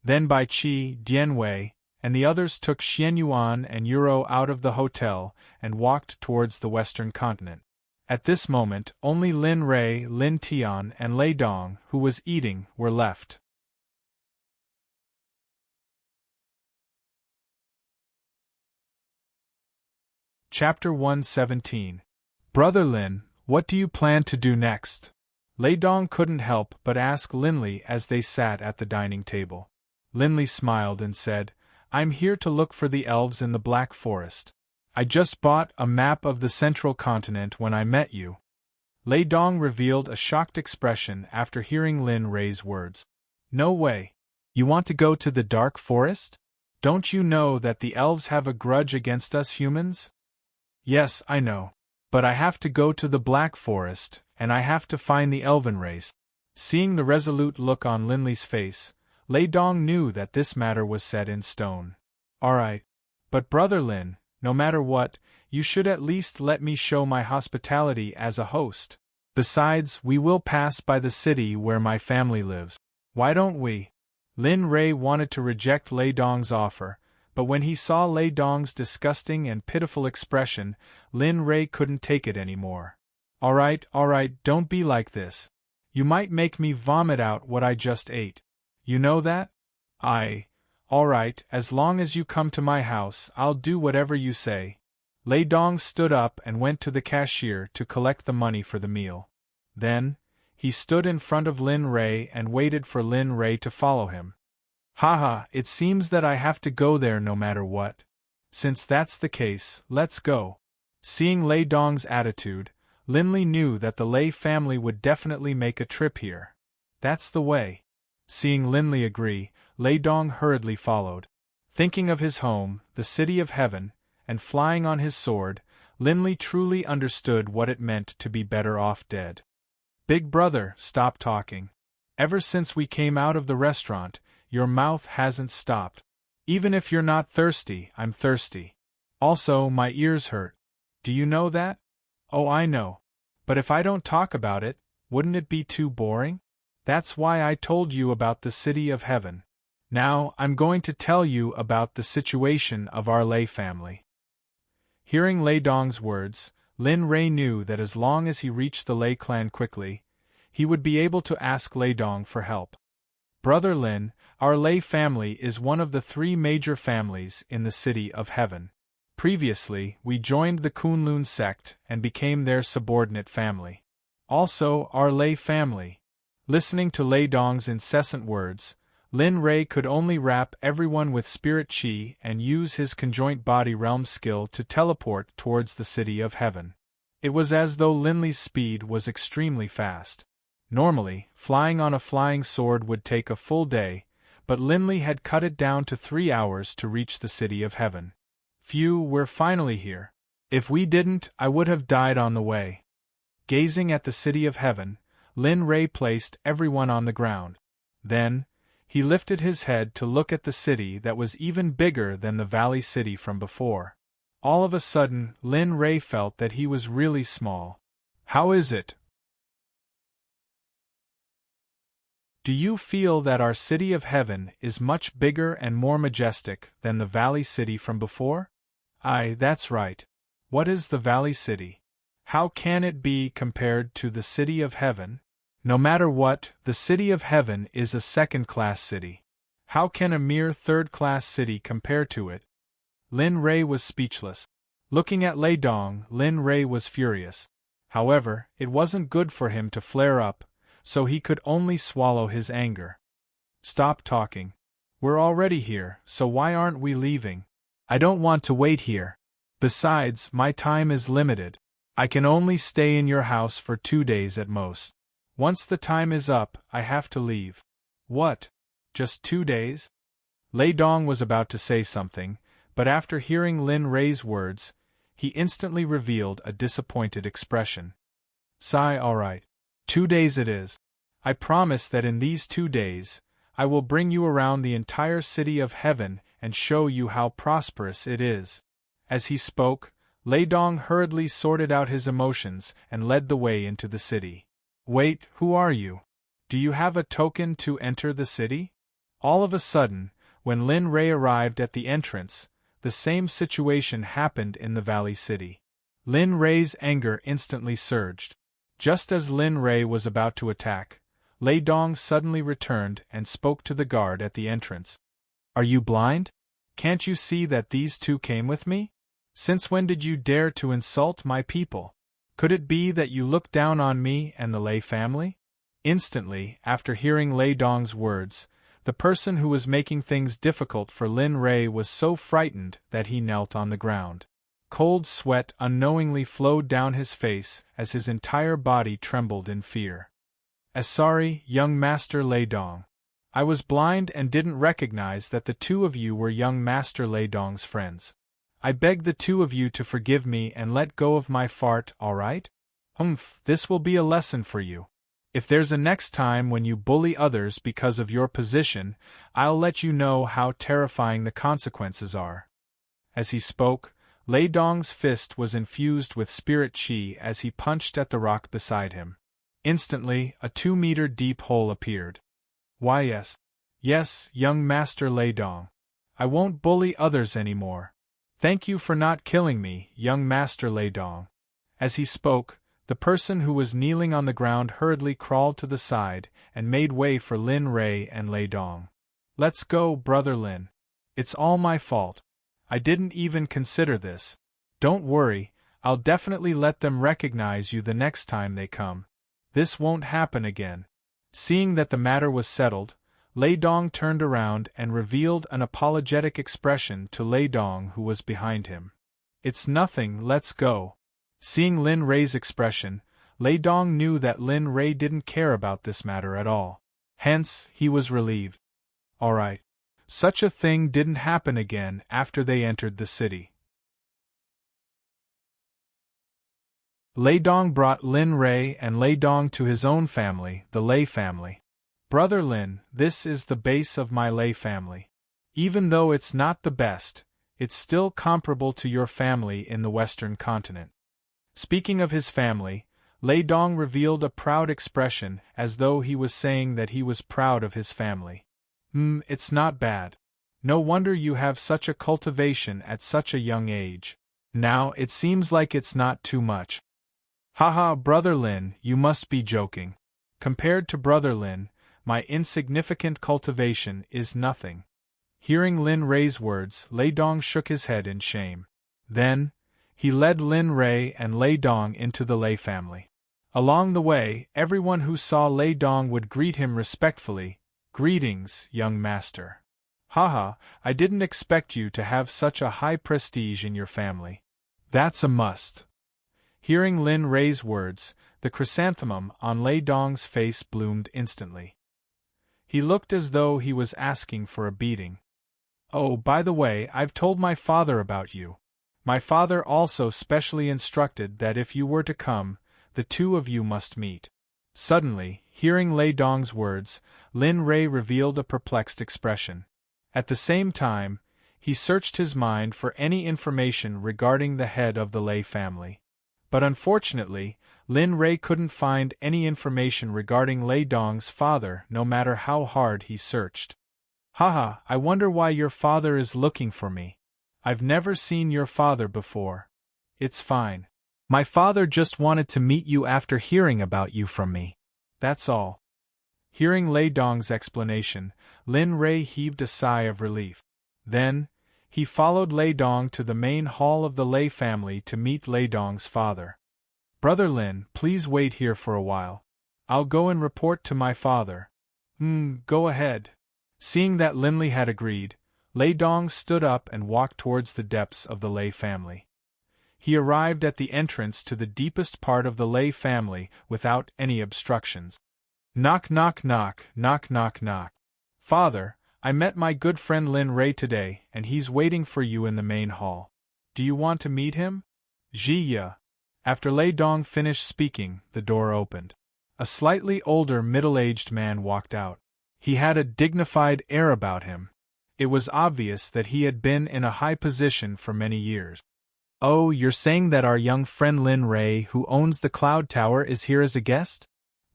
Then Bai Qi, Dian Wei, and the others took Xianyuan and Yuro out of the hotel and walked towards the western continent. At this moment, only Lin Rei, Lin Tian, and Lei Dong, who was eating, were left. Chapter 117. Brother Lin, what do you plan to do next? Lei Dong couldn't help but ask Linley as they sat at the dining table. Linley smiled and said, I'm here to look for the elves in the Black Forest. I just bought a map of the central continent when I met you. Lei Dong revealed a shocked expression after hearing Lin Rei's words. No way. You want to go to the Dark Forest? Don't you know that the elves have a grudge against us humans? Yes, I know. But I have to go to the Black Forest, and I have to find the elven race. Seeing the resolute look on Linley's face, Lei Dong knew that this matter was set in stone. All right. But Brother Lin, no matter what, you should at least let me show my hospitality as a host. Besides, we will pass by the city where my family lives. Why don't we? Lin Rei wanted to reject Lei Dong's offer, but when he saw Lei Dong's disgusting and pitiful expression, Lin Rei couldn't take it anymore. All right, don't be like this. You might make me vomit out what I just ate. You know that? All right, as long as you come to my house, I'll do whatever you say. Lei Dong stood up and went to the cashier to collect the money for the meal. Then, he stood in front of Lin Rei and waited for Lin Rei to follow him. Haha, it seems that I have to go there no matter what. Since that's the case, let's go. Seeing Lei Dong's attitude, Linley knew that the Lei family would definitely make a trip here. That's the way. Seeing Linley agree, Lei Dong hurriedly followed. Thinking of his home, the city of heaven, and flying on his sword, Linley truly understood what it meant to be better off dead. Big brother, stop talking. Ever since we came out of the restaurant, your mouth hasn't stopped. Even if you're not thirsty, I'm thirsty. Also, my ears hurt. Do you know that? Oh, I know. But if I don't talk about it, wouldn't it be too boring? That's why I told you about the city of heaven. Now, I'm going to tell you about the situation of our Lei family. Hearing Lei Dong's words, Lin Rei knew that as long as he reached the Lei clan quickly, he would be able to ask Lei Dong for help. Brother Lin, our Lei family is one of the 3 major families in the city of heaven. Previously, we joined the Kunlun sect and became their subordinate family. Also, our Lei family. Listening to Lei Dong's incessant words, Lin Rei could only wrap everyone with spirit chi and use his conjoint body realm skill to teleport towards the city of heaven. It was as though Linley's speed was extremely fast. Normally, flying on a flying sword would take a full day, but Linley had cut it down to 3 hours to reach the city of heaven. Phew, we're finally here. If we didn't, I would have died on the way. Gazing at the city of heaven, Lin Rei placed everyone on the ground. Then, he lifted his head to look at the city that was even bigger than the valley city from before. All of a sudden, Lin Rei felt that he was really small. How is it? Do you feel that our city of heaven is much bigger and more majestic than the valley city from before? Aye, that's right. What is the valley city? How can it be compared to the city of heaven? No matter what, the city of heaven is a second-class city. How can a mere third-class city compare to it? Lin Rei was speechless. Looking at Lei Dong, Lin Rei was furious. However, it wasn't good for him to flare up, so he could only swallow his anger. Stop talking. We're already here, so why aren't we leaving? I don't want to wait here. Besides, my time is limited. I can only stay in your house for 2 days at most. Once the time is up, I have to leave. What? Just 2 days? Lei Dong was about to say something, but after hearing Lin Rei's words, he instantly revealed a disappointed expression. Sigh, all right. 2 days it is. I promise that in these 2 days, I will bring you around the entire city of heaven and show you how prosperous it is. As he spoke, Lei Dong hurriedly sorted out his emotions and led the way into the city. Wait, who are you? Do you have a token to enter the city? All of a sudden, when Lin Rei arrived at the entrance, the same situation happened in the Valley City. Lin Rei's anger instantly surged. Just as Lin Rei was about to attack, Lei Dong suddenly returned and spoke to the guard at the entrance. Are you blind? Can't you see that these 2 came with me? Since when did you dare to insult my people? Could it be that you look down on me and the Lei family? Instantly, after hearing Lei Dong's words, the person who was making things difficult for Lin Rei was so frightened that he knelt on the ground. Cold sweat unknowingly flowed down his face as his entire body trembled in fear. Sorry, young Master Lei Dong. I was blind and didn't recognize that the 2 of you were young Master Lei Dong's friends. I beg the two of you to forgive me and let go of my fart, all right? This will be a lesson for you. If there's a next time when you bully others because of your position, I'll let you know how terrifying the consequences are. As he spoke, Lei Dong's fist was infused with spirit chi as he punched at the rock beside him. Instantly, a 2-meter deep hole appeared. Why yes. Yes, young Master Lei Dong. I won't bully others anymore. Thank you for not killing me, young Master Lei Dong. As he spoke, the person who was kneeling on the ground hurriedly crawled to the side and made way for Lin Rei and Lei Dong. Let's go, Brother Lin. It's all my fault. I didn't even consider this. Don't worry, I'll definitely let them recognize you the next time they come. This won't happen again. Seeing that the matter was settled, Lei Dong turned around and revealed an apologetic expression to Lei Dong, who was behind him. It's nothing, let's go. Seeing Lin Rei's expression, Lei Dong knew that Lin Rei didn't care about this matter at all. Hence, he was relieved. All right. Such a thing didn't happen again after they entered the city. Lei Dong brought Lin Rei and Lei Dong to his own family, the Lei family. Brother Lin, this is the base of my Lei family. Even though it's not the best, it's still comparable to your family in the Western continent. Speaking of his family, Lei Dong revealed a proud expression as though he was saying that he was proud of his family. It's not bad. No wonder you have such a cultivation at such a young age. Now it seems like it's not too much. Haha, Brother Lin, you must be joking. Compared to Brother Lin, my insignificant cultivation is nothing. Hearing Lin Rei's words, Lei Dong shook his head in shame. Then, he led Lin Rei and Lei Dong into the Lei family. Along the way, everyone who saw Lei Dong would greet him respectfully. Greetings, young master. Haha, I didn't expect you to have such a high prestige in your family. That's a must. Hearing Lin Rei's words, the chrysanthemum on Lei Dong's face bloomed instantly. He looked as though he was asking for a beating. Oh, by the way, I've told my father about you. My father also specially instructed that if you were to come, the two of you must meet. Suddenly, hearing Lei Dong's words, Lin Rei revealed a perplexed expression. At the same time, he searched his mind for any information regarding the head of the Lei family. But unfortunately, Lin Rei couldn't find any information regarding Lei Dong's father no matter how hard he searched. Haha, I wonder why your father is looking for me. I've never seen your father before. It's fine. My father just wanted to meet you after hearing about you from me. That's all. Hearing Lei Dong's explanation, Lin Rei heaved a sigh of relief. Then, he followed Lei Dong to the main hall of the Lei family to meet Lei Dong's father. Brother Lin, please wait here for a while. I'll go and report to my father. Go ahead. Seeing that Linli had agreed, Lei Dong stood up and walked towards the depths of the Lei family. He arrived at the entrance to the deepest part of the Lei family without any obstructions. Knock knock knock, knock knock knock. Father, I met my good friend Lin Rei today and he's waiting for you in the main hall. Do you want to meet him? Jiya. After Lei Dong finished speaking, the door opened. A slightly older middle-aged man walked out. He had a dignified air about him. It was obvious that he had been in a high position for many years. Oh, you're saying that our young friend Lin Rei, who owns the Cloud Tower, is here as a guest?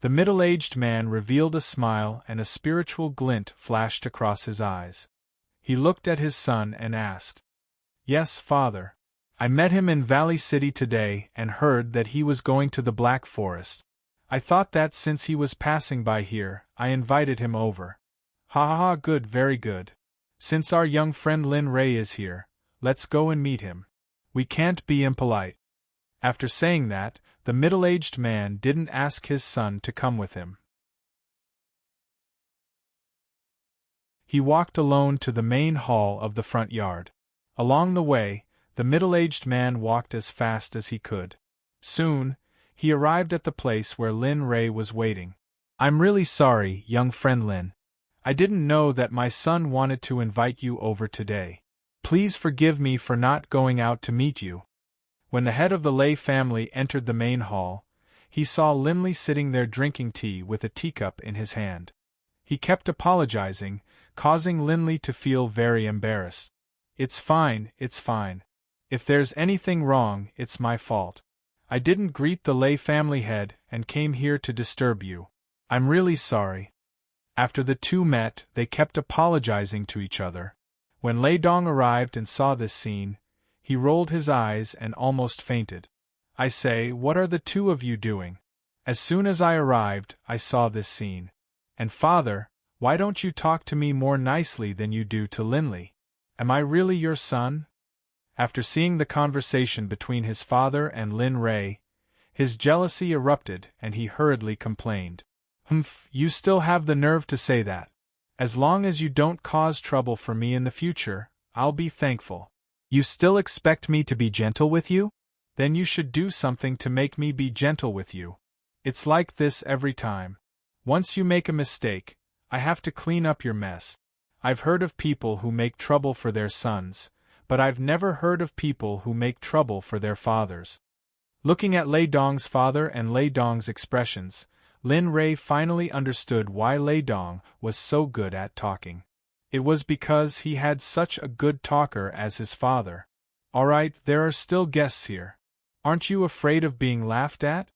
The middle-aged man revealed a smile and a spiritual glint flashed across his eyes. He looked at his son and asked, Yes, father. I met him in Valley City today and heard that he was going to the Black Forest. I thought that since he was passing by here, I invited him over. Ha ha ha, good, very good. Since our young friend Lin Rei is here, let's go and meet him. We can't be impolite. After saying that, the middle-aged man didn't ask his son to come with him. He walked alone to the main hall of the front yard. Along the way, the middle-aged man walked as fast as he could. Soon, he arrived at the place where Lin Rei was waiting. I'm really sorry, young friend Lin. I didn't know that my son wanted to invite you over today. Please forgive me for not going out to meet you." When the head of the Lay family entered the main hall, he saw Linley sitting there drinking tea with a teacup in his hand. He kept apologizing, causing Linley to feel very embarrassed. It's fine. If there's anything wrong, it's my fault. I didn't greet the Lay family head and came here to disturb you. I'm really sorry." After the two met, they kept apologizing to each other. When Lei Dong arrived and saw this scene, he rolled his eyes and almost fainted. "I say, what are the two of you doing? As soon as I arrived, I saw this scene. And father, why don't you talk to me more nicely than you do to Linley? Am I really your son?" After seeing the conversation between his father and Lin Ray, his jealousy erupted and he hurriedly complained. "Humph, you still have the nerve to say that. As long as you don't cause trouble for me in the future, I'll be thankful. You still expect me to be gentle with you? Then you should do something to make me be gentle with you. It's like this every time. Once you make a mistake, I have to clean up your mess. I've heard of people who make trouble for their sons, but I've never heard of people who make trouble for their fathers." Looking at Lei Dong's father and Lei Dong's expressions, Lin Ray finally understood why Lei Dong was so good at talking. It was because he had such a good talker as his father. "All right, there are still guests here. Aren't you afraid of being laughed at?"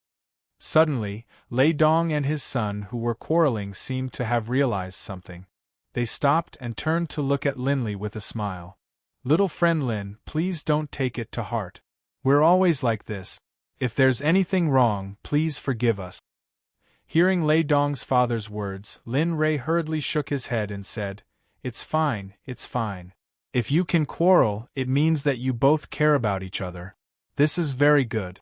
Suddenly, Lei Dong and his son who were quarreling seemed to have realized something. They stopped and turned to look at Linley with a smile. "Little friend Lin, please don't take it to heart. We're always like this. If there's anything wrong, please forgive us." Hearing Lei Dong's father's words, Lin Ray hurriedly shook his head and said, It's fine. If you can quarrel, it means that you both care about each other. This is very good."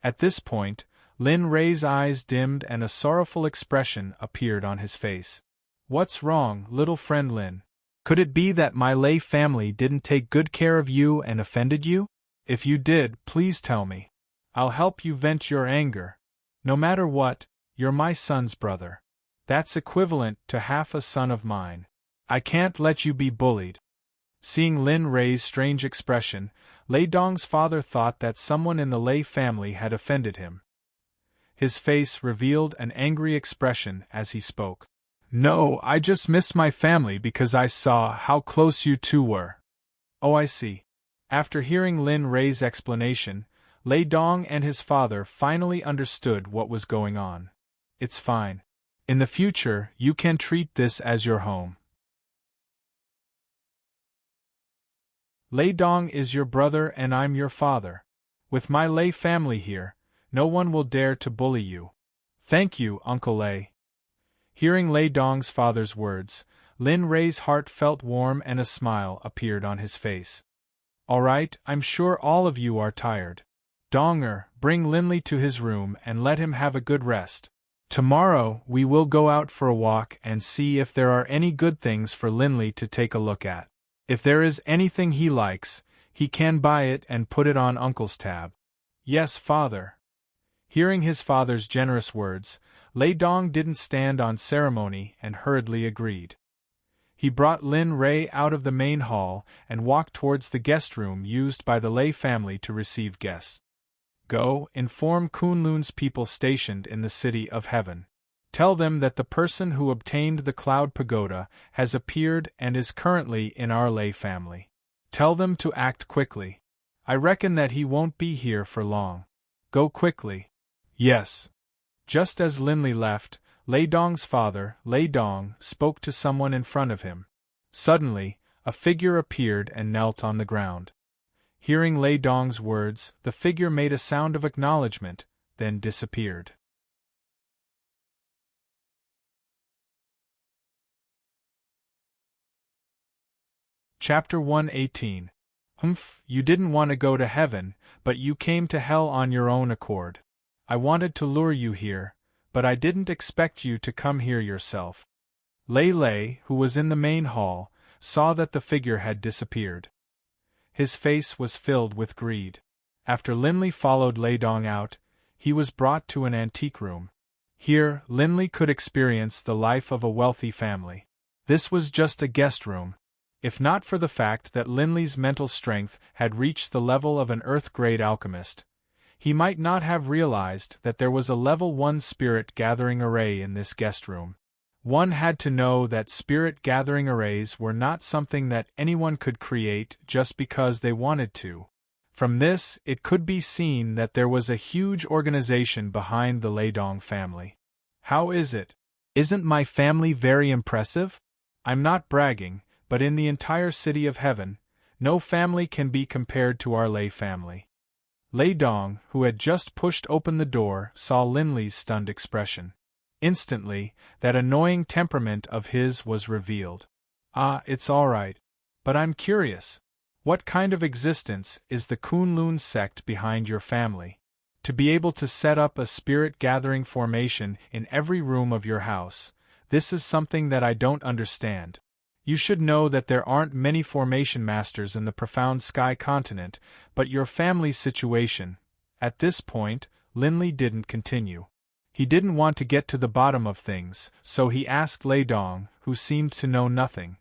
At this point, Lin Ray's eyes dimmed and a sorrowful expression appeared on his face. "What's wrong, little friend Lin? Could it be that my Lei family didn't take good care of you and offended you? If you did, please tell me. I'll help you vent your anger. No matter what, you're my son's brother. That's equivalent to half a son of mine. I can't let you be bullied." Seeing Lin Ray's strange expression, Lei Dong's father thought that someone in the Lei family had offended him. His face revealed an angry expression as he spoke. "No, I just missed my family because I saw how close you two were." "Oh, I see." After hearing Lin Ray's explanation, Lei Dong and his father finally understood what was going on. "It's fine. In the future, you can treat this as your home. Lei Dong is your brother and I'm your father. With my Lei family here, no one will dare to bully you. Thank you, Uncle Lei." Hearing Lei Dong's father's words, Lin Ray's heart felt warm and a smile appeared on his face. "All right, I'm sure all of you are tired. Donger, bring Linley to his room and let him have a good rest. Tomorrow we will go out for a walk and see if there are any good things for Linley to take a look at. If there is anything he likes, he can buy it and put it on Uncle's tab." "Yes, father." Hearing his father's generous words, Lei Dong didn't stand on ceremony and hurriedly agreed. He brought Lin Ray out of the main hall and walked towards the guest room used by the Lei family to receive guests. "Go, inform Kunlun's people stationed in the City of Heaven. Tell them that the person who obtained the Cloud Pagoda has appeared and is currently in our Lei family. Tell them to act quickly. I reckon that he won't be here for long. Go quickly." "Yes." Just as Linley left, Lei Dong's father, Lei Dong, spoke to someone in front of him. Suddenly, a figure appeared and knelt on the ground. Hearing Lei Dong's words, the figure made a sound of acknowledgement, then disappeared. Chapter 118. Humph, you didn't want to go to heaven, but you came to hell on your own accord. I wanted to lure you here, but I didn't expect you to come here yourself. Lei, who was in the main hall, saw that the figure had disappeared. His face was filled with greed. After Linley followed Lei Dong out, he was brought to an antique room. Here, Linley could experience the life of a wealthy family. This was just a guest room. If not for the fact that Linley's mental strength had reached the level of an Earth-grade alchemist, he might not have realized that there was a level 1 spirit gathering array in this guest room. One had to know that spirit gathering arrays were not something that anyone could create just because they wanted to. From this, it could be seen that there was a huge organization behind the Leidong family. How is it? Isn't my family very impressive? I'm not bragging, but in the entire city of heaven, no family can be compared to our Lei family. Leidong, who had just pushed open the door, saw Linley's stunned expression. Instantly, that annoying temperament of his was revealed. Ah, it's all right. But I'm curious. What kind of existence is the Kunlun sect behind your family? To be able to set up a spirit-gathering formation in every room of your house, this is something that I don't understand. You should know that there aren't many formation masters in the profound sky continent, but your family's situation. At this point, Linley didn't continue. He didn't want to get to the bottom of things, so he asked Leidong, who seemed to know nothing.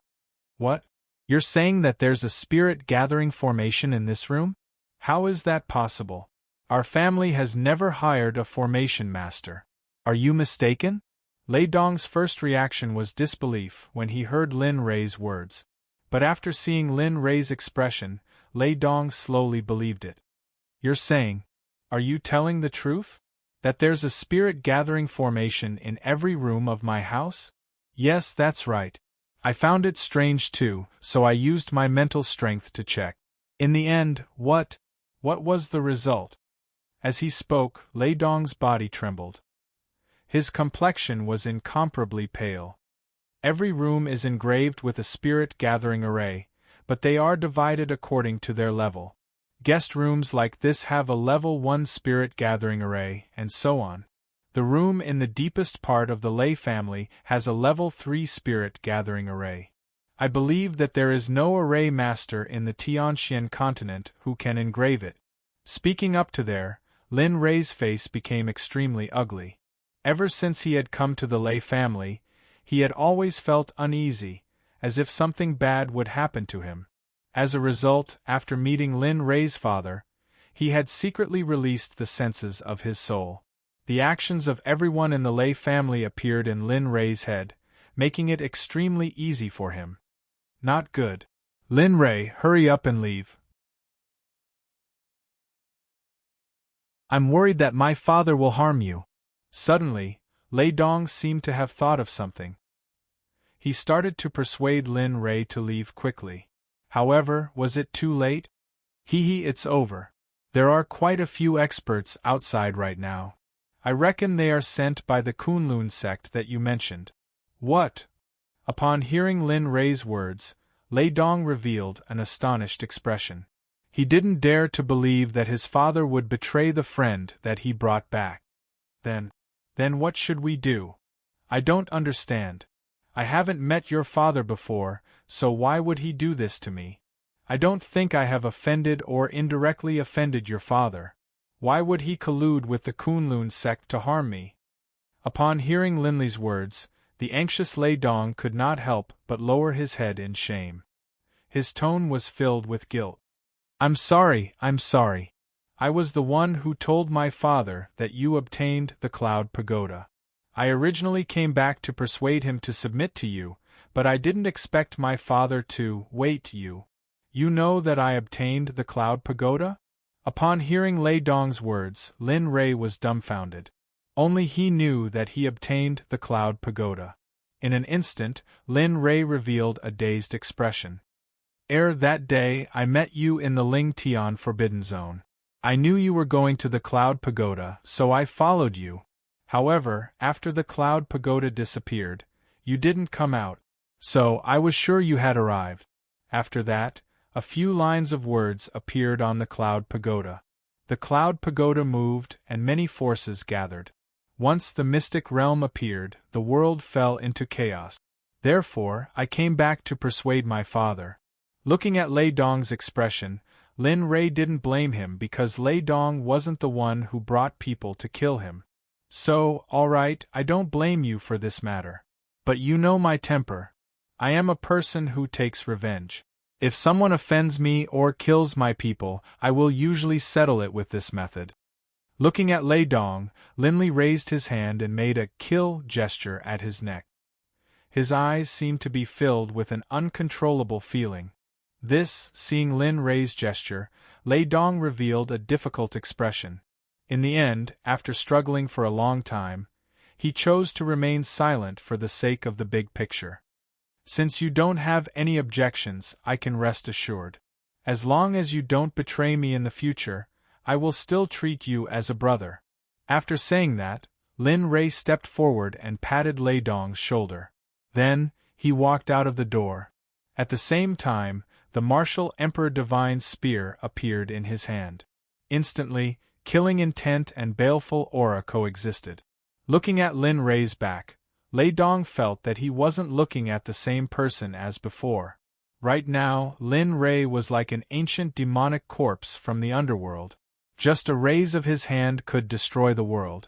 What? You're saying that there's a spirit-gathering formation in this room? How is that possible? Our family has never hired a formation master. Are you mistaken? Leidong's first reaction was disbelief when he heard Lin Rei's words. But after seeing Lin Rei's expression, Leidong slowly believed it. You're saying, are you telling the truth? That there's a spirit-gathering formation in every room of my house? Yes, that's right. I found it strange too, so I used my mental strength to check. In the end, what was the result? As he spoke, Leidong's body trembled. His complexion was incomparably pale. Every room is engraved with a spirit-gathering array, but they are divided according to their level. Guest rooms like this have a level 1 spirit-gathering array, and so on. The room in the deepest part of the Lei family has a level 3 spirit-gathering array. I believe that there is no array master in the Tianxian continent who can engrave it. Speaking up to there, Lin Rei's face became extremely ugly. Ever since he had come to the Lei family, he had always felt uneasy, as if something bad would happen to him. As a result, after meeting Lin Rei's father, he had secretly released the senses of his soul. The actions of everyone in the Lei family appeared in Lin Rei's head, making it extremely easy for him. Not good. Lin Rei, hurry up and leave. I'm worried that my father will harm you. Suddenly, Leidong seemed to have thought of something. He started to persuade Lin Rei to leave quickly. However, was it too late? It's over. There are quite a few experts outside right now. I reckon they are sent by the Kunlun sect that you mentioned. What? Upon hearing Lin Rei's words, Leidong revealed an astonished expression. He didn't dare to believe that his father would betray the friend that he brought back. Then what should we do? I don't understand. I haven't met your father before, so why would he do this to me? I don't think I have offended or indirectly offended your father. Why would he collude with the Kunlun sect to harm me? Upon hearing Linley's words, the anxious Leidong could not help but lower his head in shame. His tone was filled with guilt. I'm sorry. I was the one who told my father that you obtained the Cloud Pagoda. I originally came back to persuade him to submit to you, but I didn't expect my father to wait you. You know that I obtained the Cloud Pagoda? Upon hearing Leidong's words, Lin Rei was dumbfounded. Only he knew that he obtained the Cloud Pagoda. In an instant, Lin Rei revealed a dazed expression. That day, I met you in the Ling Tian Forbidden Zone. I knew you were going to the Cloud Pagoda, so I followed you. However, after the Cloud Pagoda disappeared, you didn't come out, so I was sure you had arrived. After that, a few lines of words appeared on the Cloud Pagoda. The Cloud Pagoda moved, and many forces gathered. Once the mystic realm appeared, the world fell into chaos. Therefore, I came back to persuade my father. Looking at Leidong's expression, Lin Rei didn't blame him because Leidong wasn't the one who brought people to kill him. So, all right, I don't blame you for this matter. But you know my temper. I am a person who takes revenge. If someone offends me or kills my people, I will usually settle it with this method. Looking at Lei Dong, Linley raised his hand and made a kill gesture at his neck. His eyes seemed to be filled with an uncontrollable feeling. Seeing Lin Rei's gesture, Lei Dong revealed a difficult expression. In the end, after struggling for a long time, he chose to remain silent for the sake of the big picture. Since you don't have any objections, I can rest assured. As long as you don't betray me in the future, I will still treat you as a brother. After saying that, Lin Rei stepped forward and patted Lei Dong's shoulder. Then, he walked out of the door. At the same time, the martial Emperor Divine Spear appeared in his hand. Instantly, killing intent and baleful aura coexisted. Looking at Lin Rei's back, Lei Dong felt that he wasn't looking at the same person as before. Right now, Lin Rei was like an ancient demonic corpse from the underworld. Just a raise of his hand could destroy the world.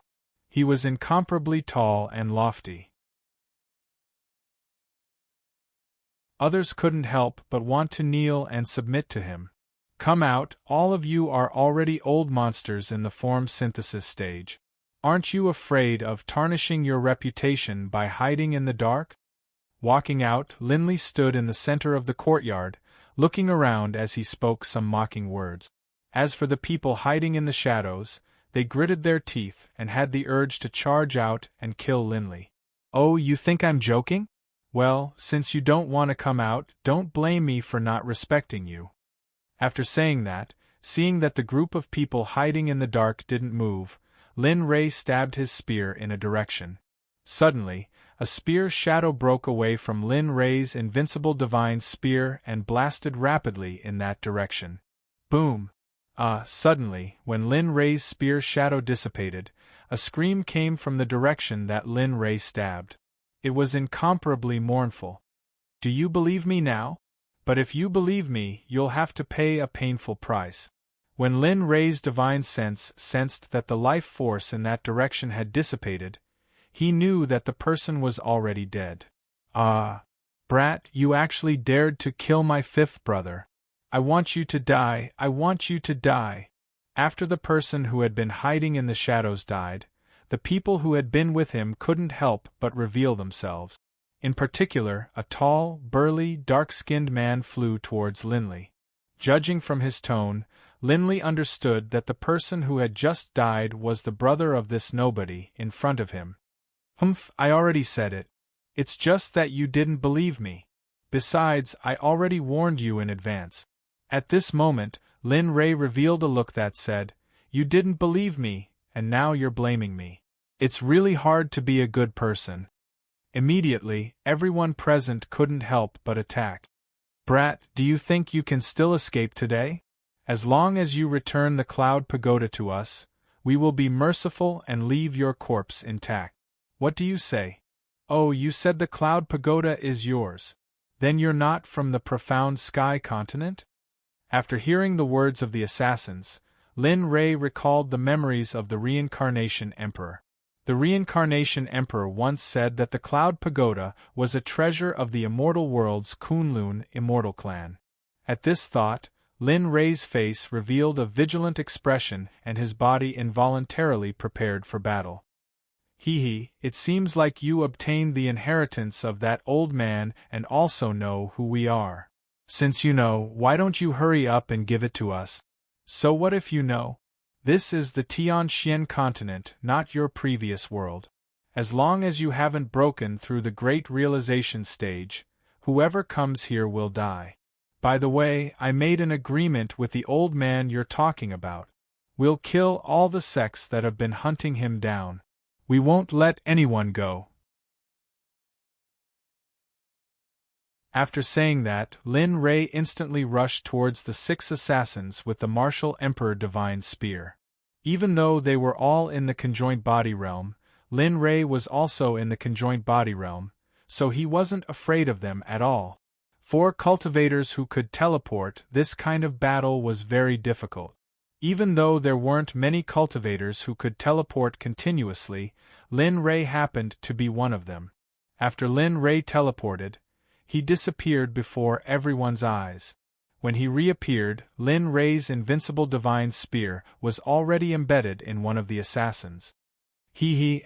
He was incomparably tall and lofty. Others couldn't help but want to kneel and submit to him. Come out, all of you are already old monsters in the form synthesis stage. Aren't you afraid of tarnishing your reputation by hiding in the dark? Walking out, Linley stood in the center of the courtyard, looking around as he spoke some mocking words. As for the people hiding in the shadows, they gritted their teeth and had the urge to charge out and kill Linley. Oh, you think I'm joking? Well, since you don't want to come out, don't blame me for not respecting you. After saying that, seeing that the group of people hiding in the dark didn't move, Lin Rei stabbed his spear in a direction. Suddenly, a spear shadow broke away from Lin Rei's invincible divine spear and blasted rapidly in that direction. Boom! Suddenly, when Lin Rei's spear shadow dissipated, a scream came from the direction that Lin Rei stabbed. It was incomparably mournful. Do you believe me now? But if you believe me, you'll have to pay a painful price. When Lin Rei's divine sense sensed that the life force in that direction had dissipated, he knew that the person was already dead. Brat, you actually dared to kill my fifth brother. I want you to die, I want you to die. After the person who had been hiding in the shadows died, the people who had been with him couldn't help but reveal themselves. In particular, a tall, burly, dark-skinned man flew towards Linley. Judging from his tone, Linley understood that the person who had just died was the brother of this nobody in front of him. Humph, I already said it. It's just that you didn't believe me. Besides, I already warned you in advance. At this moment, Lin Rei revealed a look that said, You didn't believe me, and now you're blaming me. It's really hard to be a good person. Immediately, everyone present couldn't help but attack. Brat, do you think you can still escape today? As long as you return the Cloud Pagoda to us, we will be merciful and leave your corpse intact. What do you say? Oh, you said the Cloud Pagoda is yours. Then you're not from the profound sky continent? After hearing the words of the assassins, Lin Rei recalled the memories of the Reincarnation Emperor. The Reincarnation Emperor once said that the Cloud Pagoda was a treasure of the immortal world's Kunlun immortal clan. At this thought, Lin Rei's face revealed a vigilant expression and his body involuntarily prepared for battle. It seems like you obtained the inheritance of that old man and also know who we are. Since you know, why don't you hurry up and give it to us? So what if you know? This is the Tianxian continent, not your previous world. As long as you haven't broken through the great realization stage, whoever comes here will die. By the way, I made an agreement with the old man you're talking about. We'll kill all the sects that have been hunting him down. We won't let anyone go. After saying that, Lin Rei instantly rushed towards the 6 assassins with the martial Emperor Divine Spear. Even though they were all in the conjoined body realm, Lin Rei was also in the conjoined body realm, so he wasn't afraid of them at all. For cultivators who could teleport, this kind of battle was very difficult. Even though there weren't many cultivators who could teleport continuously, Lin Rei happened to be one of them. After Lin Rei teleported, he disappeared before everyone's eyes. When he reappeared, Lin Rei's invincible divine spear was already embedded in one of the assassins.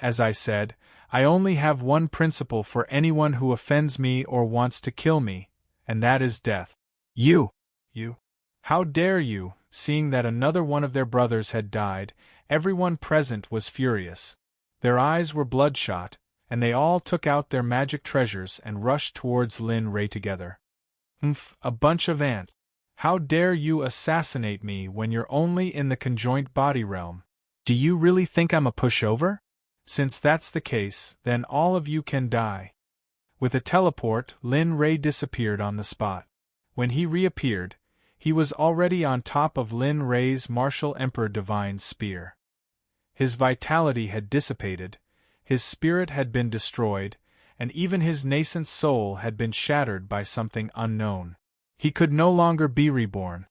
As I said, I only have one principle for anyone who offends me or wants to kill me, and that is death. You! How dare you!" Seeing that another one of their brothers had died, everyone present was furious. Their eyes were bloodshot, and they all took out their magic treasures and rushed towards Lin Rei together. A bunch of ants! How dare you assassinate me when you're only in the conjoined body realm? Do you really think I'm a pushover? Since that's the case, then all of you can die. With a teleport, Lin Rei disappeared on the spot. When he reappeared, he was already on top of Lin Rei's martial emperor divine spear. His vitality had dissipated, his spirit had been destroyed, and even his nascent soul had been shattered by something unknown. He could no longer be reborn.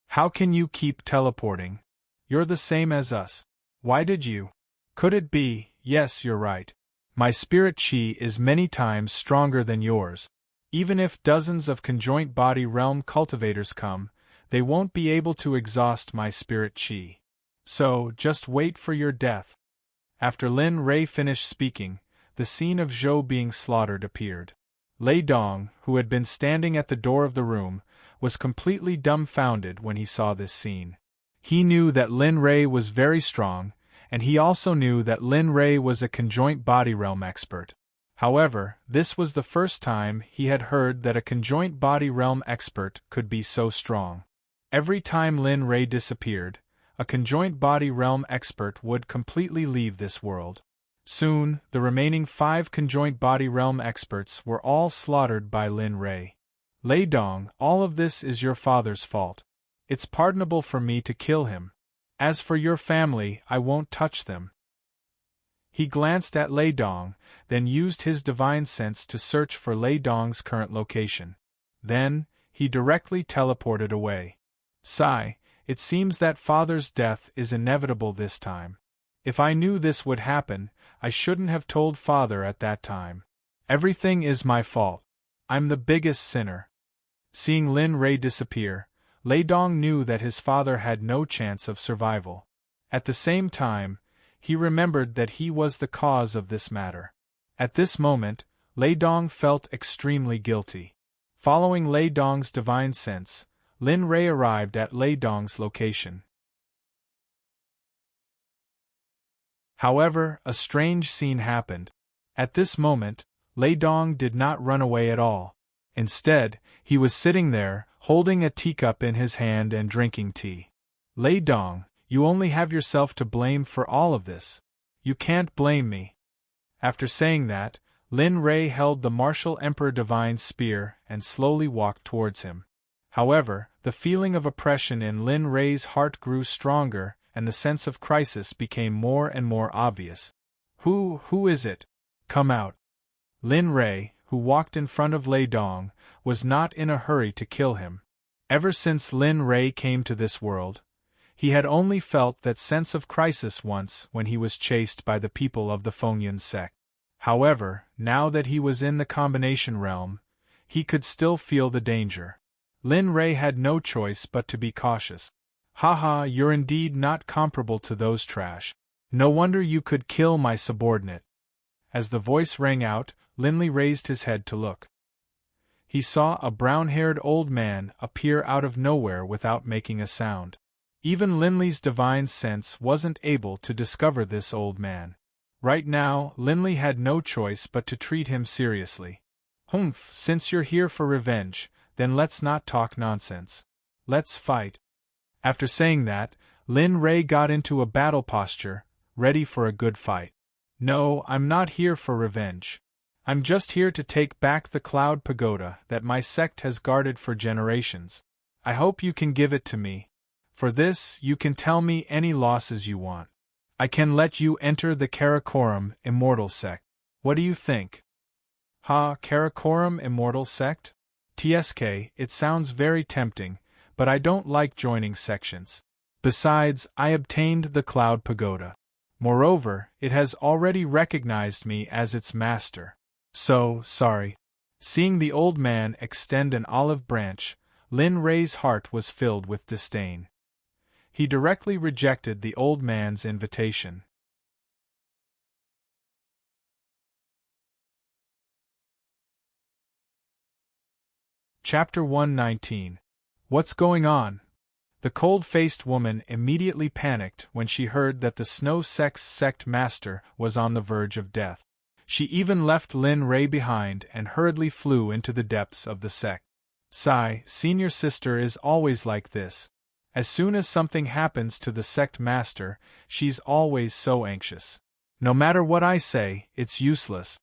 How can you keep teleporting? You're the same as us. Why did you? Could it be? Yes, you're right. My spirit chi is many times stronger than yours. Even if dozens of conjoint body realm cultivators come, they won't be able to exhaust my spirit chi. So, just wait for your death. After Lin Rei finished speaking, the scene of Zhou being slaughtered appeared. Lei Dong, who had been standing at the door of the room, was completely dumbfounded when he saw this scene. He knew that Lin Rei was very strong, and he also knew that Lin Rei was a conjoint body realm expert. However, this was the first time he had heard that a conjoint body realm expert could be so strong. Every time Lin Rei disappeared, a conjoint body realm expert would completely leave this world. Soon, the remaining 5 conjoint body realm experts were all slaughtered by Lin Rei. Lei Dong, all of this is your father's fault. It's pardonable for me to kill him. As for your family, I won't touch them. He glanced at Lei Dong, then used his divine sense to search for Lei Dong's current location. Then, he directly teleported away. Sigh, it seems that father's death is inevitable this time. If I knew this would happen, I shouldn't have told father at that time. Everything is my fault. I'm the biggest sinner. Seeing Lin Rei disappear, Lei Dong knew that his father had no chance of survival. At the same time, he remembered that he was the cause of this matter. At this moment, Lei Dong felt extremely guilty. Following Lei Dong's divine sense, Lin Rei arrived at Lei Dong's location. However, a strange scene happened. At this moment, Lei Dong did not run away at all. Instead, he was sitting there, holding a teacup in his hand and drinking tea. Lei Dong, you only have yourself to blame for all of this. You can't blame me. After saying that, Lin Rei held the martial emperor divine spear and slowly walked towards him. However, the feeling of oppression in Lin Rei's heart grew stronger, and the sense of crisis became more and more obvious. Who is it? Come out. Lin Rei, who walked in front of Lei Dong, was not in a hurry to kill him. Ever since Lin Rei came to this world, he had only felt that sense of crisis once when he was chased by the people of the Fengyan Sect. However, now that he was in the combination realm, he could still feel the danger. Lin Rei had no choice but to be cautious. Haha, you're indeed not comparable to those trash. No wonder you could kill my subordinate. As the voice rang out, Linley raised his head to look. He saw a brown-haired old man appear out of nowhere without making a sound. Even Linley's divine sense wasn't able to discover this old man. Right now, Linley had no choice but to treat him seriously. Since you're here for revenge, then let's not talk nonsense. Let's fight. After saying that, Lin Rei got into a battle posture, ready for a good fight. No, I'm not here for revenge. I'm just here to take back the Cloud Pagoda that my sect has guarded for generations. I hope you can give it to me. For this, you can tell me any losses you want. I can let you enter the Karakoram Immortal Sect. What do you think? Karakoram Immortal Sect? TSK, it sounds very tempting, but I don't like joining sections. Besides, I obtained the Cloud Pagoda. Moreover, it has already recognized me as its master. So, sorry. Seeing the old man extend an olive branch, Lin Rei's heart was filled with disdain. He directly rejected the old man's invitation. Chapter 119. What's going on? The cold-faced woman immediately panicked when she heard that the Snow Sect's sect master was on the verge of death. She even left Lin Rei behind and hurriedly flew into the depths of the sect. Sigh, senior sister is always like this. As soon as something happens to the sect master, she's always so anxious. No matter what I say, it's useless.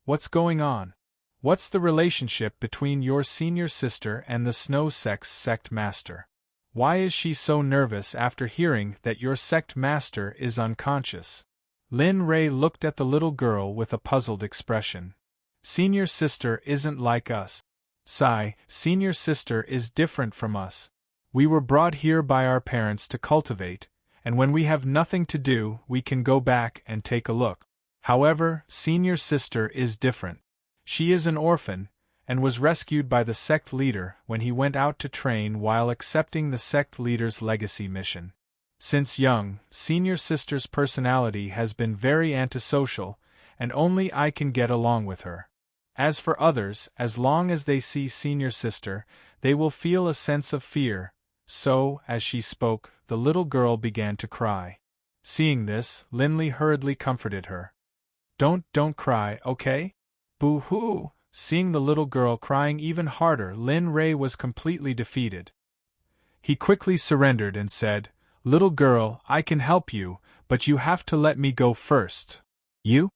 What's going on? What's the relationship between your senior sister and the Snow Sect's sect master? Why is she so nervous after hearing that your sect master is unconscious? Lin Rei looked at the little girl with a puzzled expression. Senior sister isn't like us. Sigh, senior sister is different from us. We were brought here by our parents to cultivate, and when we have nothing to do, we can go back and take a look. However, senior sister is different. She is an orphan, and was rescued by the sect leader when he went out to train while accepting the sect leader's legacy mission. Since young, senior sister's personality has been very antisocial, and only I can get along with her. As for others, as long as they see senior sister, they will feel a sense of fear. So, as she spoke, the little girl began to cry. Seeing this, Linley hurriedly comforted her. Don't cry, okay? Boo-hoo! Seeing the little girl crying even harder, Lin Rei was completely defeated. He quickly surrendered and said, Little girl, I can help you, but you have to let me go first. You?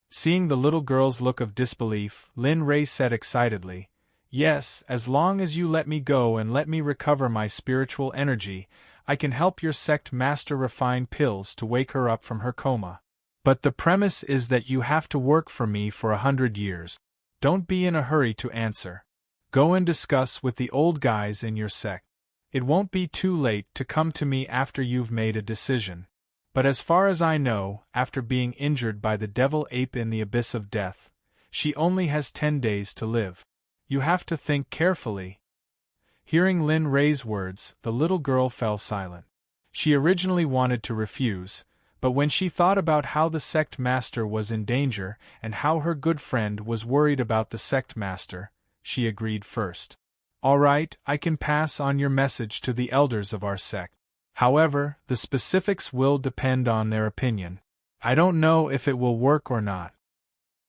Seeing the little girl's look of disbelief, Lin Rei said excitedly, Yes, as long as you let me go and let me recover my spiritual energy, I can help your sect master refine pills to wake her up from her coma. But the premise is that you have to work for me for 100 years. Don't be in a hurry to answer. Go and discuss with the old guys in your sect. It won't be too late to come to me after you've made a decision. But as far as I know, after being injured by the devil ape in the abyss of death, she only has 10 days to live. You have to think carefully. Hearing Lin Rei's words, the little girl fell silent. She originally wanted to refuse, but when she thought about how the sect master was in danger and how her good friend was worried about the sect master, she agreed first. All right, I can pass on your message to the elders of our sect. However, the specifics will depend on their opinion. I don't know if it will work or not.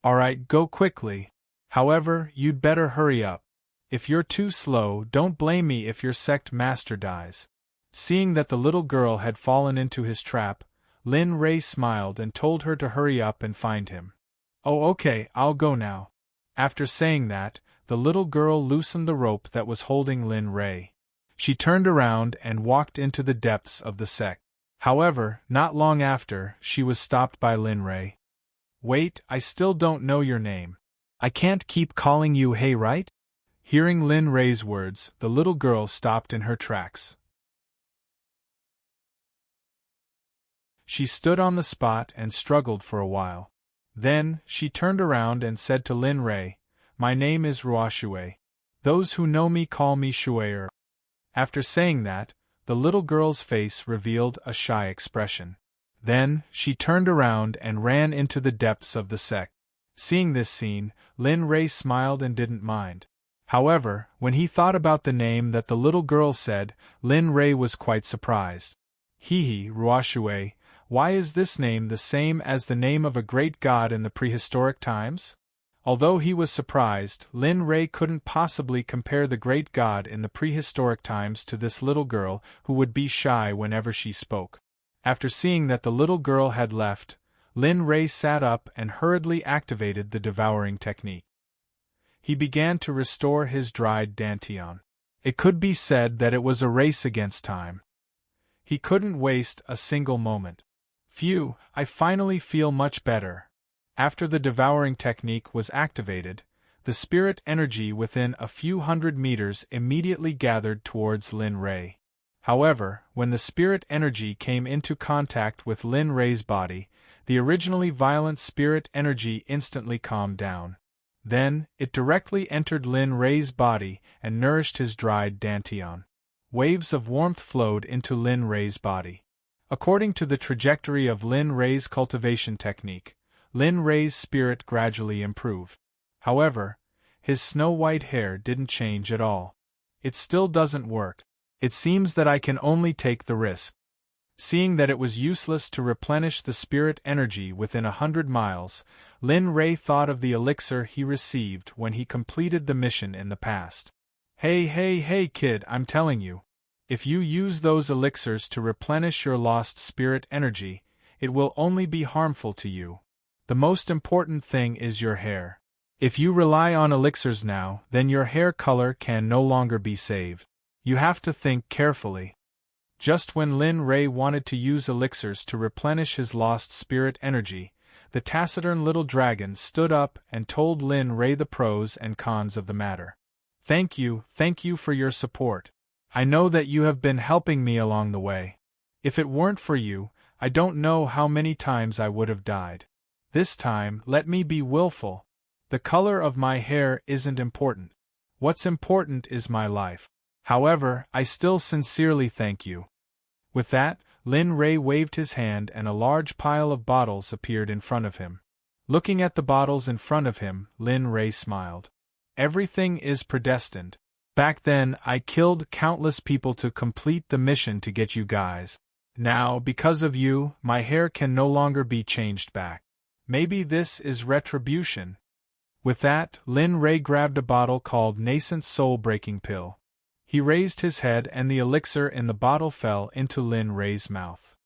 All right, go quickly. However, you'd better hurry up. If you're too slow, don't blame me if your sect master dies. Seeing that the little girl had fallen into his trap, Lin Rei smiled and told her to hurry up and find him. Oh, okay, I'll go now. After saying that, the little girl loosened the rope that was holding Lin Rei. She turned around and walked into the depths of the sect. However, not long after, she was stopped by Lin Rei. Wait, I still don't know your name. I can't keep calling you Hey, right? Hearing Lin Rei's words, the little girl stopped in her tracks. She stood on the spot and struggled for a while. Then, she turned around and said to Lin Rei, My name is Ruoxue. Those who know me call me Shue'er. After saying that, the little girl's face revealed a shy expression. Then, she turned around and ran into the depths of the sect. Seeing this scene, Lin Rei smiled and didn't mind. However, when he thought about the name that the little girl said, Lin Rei was quite surprised. Hee, Ruoxue, why is this name the same as the name of a great god in the prehistoric times? Although he was surprised, Lin Rei couldn't possibly compare the great god in the prehistoric times to this little girl who would be shy whenever she spoke. After seeing that the little girl had left, Lin Rei sat up and hurriedly activated the devouring technique. He began to restore his dried dantian. It could be said that it was a race against time. He couldn't waste a single moment. Phew, I finally feel much better. After the devouring technique was activated, the spirit energy within a few hundred meters immediately gathered towards Lin Rei. However, when the spirit energy came into contact with Lin Rei's body, the originally violent spirit energy instantly calmed down. Then, it directly entered Lin Rei's body and nourished his dried dantian. Waves of warmth flowed into Lin Rei's body. According to the trajectory of Lin Rei's cultivation technique, Lin Rei's spirit gradually improved. However, his snow-white hair didn't change at all. It still doesn't work. It seems that I can only take the risk. Seeing that it was useless to replenish the spirit energy within 100 miles, Lin Rei thought of the elixir he received when he completed the mission in the past. Hey kid, I'm telling you. If you use those elixirs to replenish your lost spirit energy, it will only be harmful to you. The most important thing is your hair. If you rely on elixirs now, then your hair color can no longer be saved. You have to think carefully. Just when Lin Rei wanted to use elixirs to replenish his lost spirit energy, the taciturn little dragon stood up and told Lin Rei the pros and cons of the matter. Thank you for your support. I know that you have been helping me along the way. If it weren't for you, I don't know how many times I would have died. This time, let me be willful. The color of my hair isn't important. What's important is my life. However, I still sincerely thank you. With that, Lin Rei waved his hand and a large pile of bottles appeared in front of him. Looking at the bottles in front of him, Lin Rei smiled. Everything is predestined. Back then, I killed countless people to complete the mission to get you guys. Now, because of you, my hair can no longer be changed back. Maybe this is retribution. With that, Lin Rei grabbed a bottle called Nascent Soul Breaking Pill. He raised his head and the elixir in the bottle fell into Lin Rei's mouth.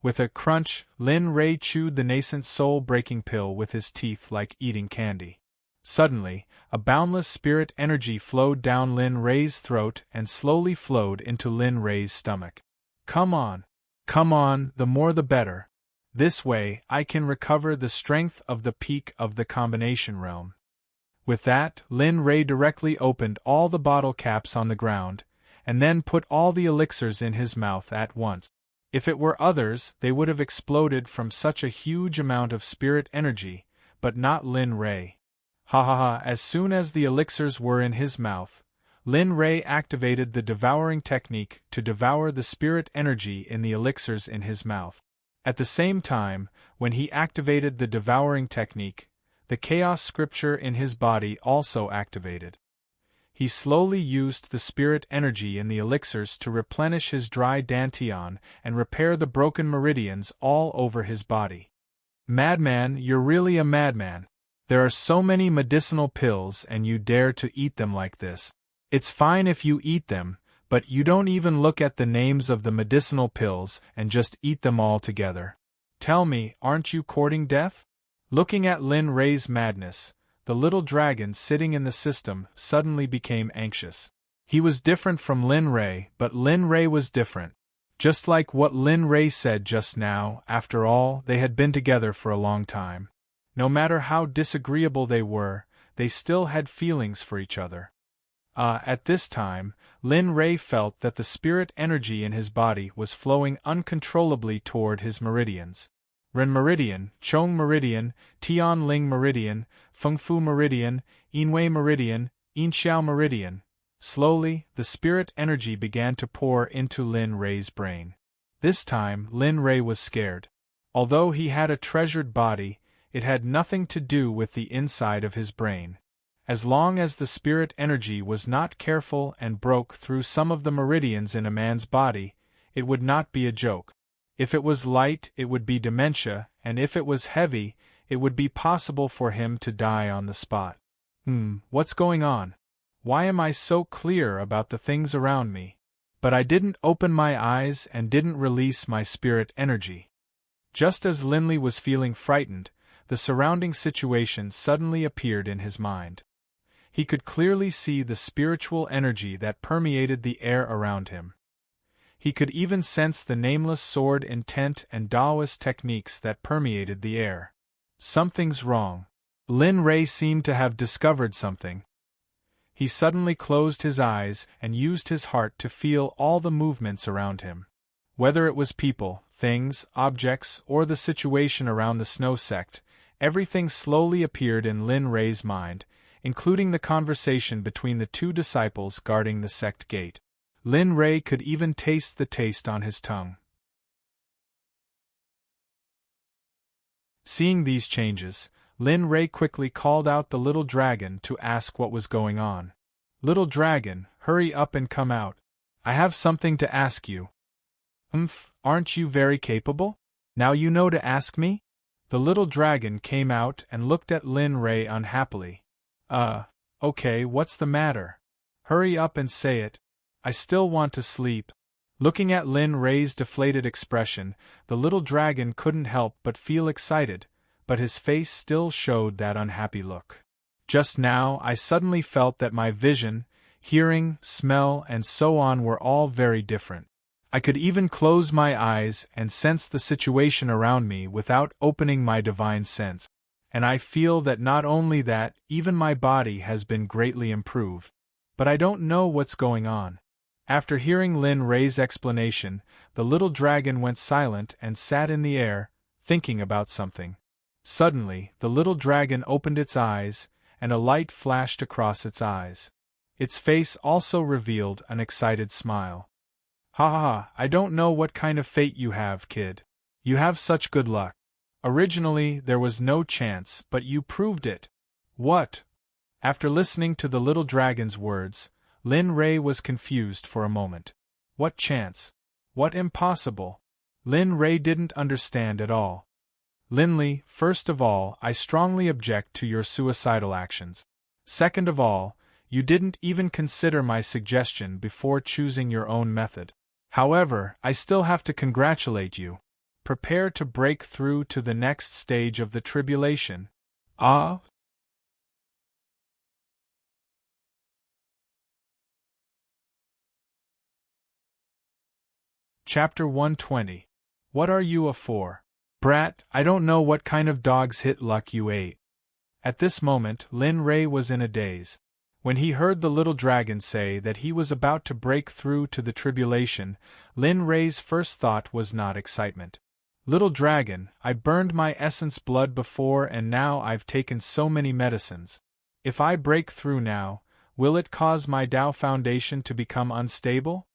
With a crunch, Lin Rei chewed the nascent soul-breaking pill with his teeth like eating candy. Suddenly, a boundless spirit energy flowed down Lin Rei's throat and slowly flowed into Lin Rei's stomach. Come on, the more the better. This way, I can recover the strength of the peak of the combination realm. With that, Lin Rei directly opened all the bottle caps on the ground, and then put all the elixirs in his mouth at once. If it were others, they would have exploded from such a huge amount of spirit energy, but not Lin Rei. As soon as the elixirs were in his mouth, Lin Rei activated the devouring technique to devour the spirit energy in the elixirs in his mouth. At the same time, when he activated the devouring technique, the chaos scripture in his body also activated. He slowly used the spirit energy in the elixirs to replenish his dry dantian and repair the broken meridians all over his body. Madman, you're really a madman. There are so many medicinal pills and you dare to eat them like this. It's fine if you eat them, but you don't even look at the names of the medicinal pills and just eat them all together. Tell me, aren't you courting death? Looking at Lin Rei's madness, the little dragon sitting in the system suddenly became anxious. He was different from Lin Rei, but Lin Rei was different. Just like what Lin Rei said just now, after all, they had been together for a long time. No matter how disagreeable they were, they still had feelings for each other. At this time, Lin Rei felt that the spirit energy in his body was flowing uncontrollably toward his meridians. Ren Meridian, Chong Meridian, Tian Ling Meridian, Fengfu Meridian, Yinwei Meridian, Yinxiao Meridian. Slowly, the spirit energy began to pour into Lin Rei's brain. This time, Lin Rei was scared. Although he had a treasured body, it had nothing to do with the inside of his brain. As long as the spirit energy was not careful and broke through some of the meridians in a man's body, it would not be a joke. If it was light, it would be dementia, and if it was heavy, it would be possible for him to die on the spot. What's going on? Why am I so clear about the things around me? But I didn't open my eyes and didn't release my spirit energy. Just as Linley was feeling frightened, the surrounding situation suddenly appeared in his mind. He could clearly see the spiritual energy that permeated the air around him. He could even sense the nameless sword intent and Taoist techniques that permeated the air. Something's wrong. Lin Rei seemed to have discovered something. He suddenly closed his eyes and used his heart to feel all the movements around him. Whether it was people, things, objects, or the situation around the Snow Sect, Everything slowly appeared in Lin Rei's mind, including the conversation between the two disciples guarding the sect gate. Lin Rei could even taste the taste on his tongue. Seeing these changes, Lin Rei quickly called out the little dragon to ask what was going on. "Little dragon, hurry up and come out. I have something to ask you." Aren't you very capable? Now you know to ask me?" The little dragon came out and looked at Lin Rei unhappily. Okay, what's the matter? Hurry up and say it. I still want to sleep." Looking at Lin Rei's deflated expression, the little dragon couldn't help but feel excited, but his face still showed that unhappy look. "Just now I suddenly felt that my vision, hearing, smell, and so on were all very different. I could even close my eyes and sense the situation around me without opening my divine sense. And I feel that not only that, even my body has been greatly improved. But I don't know what's going on." After hearing Lin Rei's explanation, the little dragon went silent and sat in the air, thinking about something. Suddenly, the little dragon opened its eyes, and a light flashed across its eyes. Its face also revealed an excited smile. "Ha ha ha, I don't know what kind of fate you have, kid. You have such good luck. Originally, there was no chance, but you proved it." "What?" After listening to the little dragon's words, Lin Rei was confused for a moment. What chance? What impossible? Lin Rei didn't understand at all. "Linley, first of all, I strongly object to your suicidal actions. Second of all, you didn't even consider my suggestion before choosing your own method. However, I still have to congratulate you. Prepare to break through to the next stage of the tribulation." "Ah?" Chapter 120. What are you a for? "Brat, I don't know what kind of dog's hit luck you ate." At this moment, Lin Rei was in a daze. When he heard the little dragon say that he was about to break through to the tribulation, Lin Rei's first thought was not excitement. "Little dragon, I burned my essence blood before and now I've taken so many medicines. If I break through now, will it cause my Tao foundation to become unstable?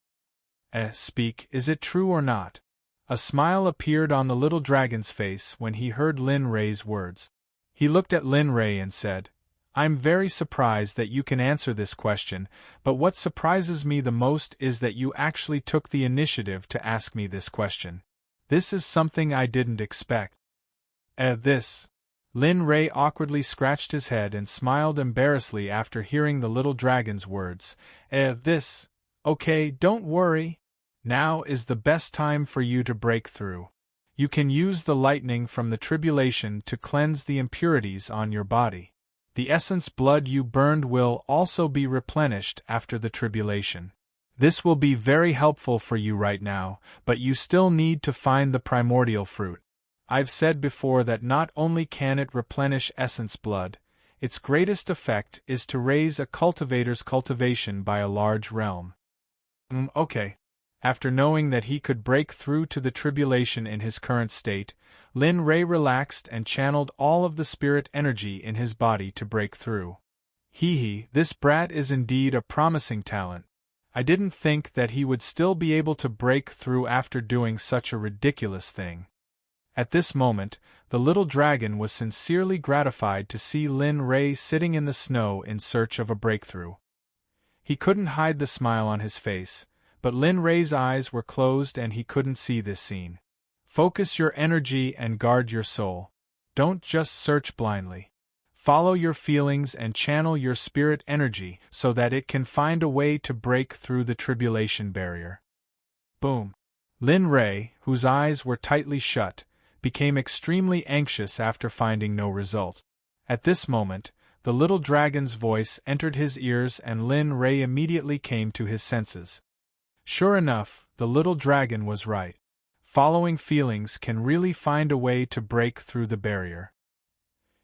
Speak, is it true or not?" A smile appeared on the little dragon's face when he heard Lin Rei's words. He looked at Lin Rei and said, "I'm very surprised that you can answer this question, but what surprises me the most is that you actually took the initiative to ask me this question. This is something I didn't expect." This. Lin Rei awkwardly scratched his head and smiled embarrassedly after hearing the little dragon's words. This. Okay, don't worry. Now is the best time for you to break through. You can use the lightning from the tribulation to cleanse the impurities on your body. The essence blood you burned will also be replenished after the tribulation. This will be very helpful for you right now, but you still need to find the primordial fruit. I've said before that not only can it replenish essence blood, its greatest effect is to raise a cultivator's cultivation by a large realm. Okay. After knowing that he could break through to the tribulation in his current state, Lin Rei relaxed and channeled all of the spirit energy in his body to break through. This brat is indeed a promising talent. I didn't think that he would still be able to break through after doing such a ridiculous thing. At this moment, the little dragon was sincerely gratified to see Lin Rei sitting in the snow in search of a breakthrough. He couldn't hide the smile on his face, but Lin Rei's eyes were closed and he couldn't see this scene. Focus your energy and guard your soul. Don't just search blindly. Follow your feelings and channel your spirit energy so that it can find a way to break through the tribulation barrier. Boom. Lin Rei, whose eyes were tightly shut, became extremely anxious after finding no result. At this moment, the little dragon's voice entered his ears and Lin Rei immediately came to his senses. Sure enough, the little dragon was right. Following feelings can really find a way to break through the barrier.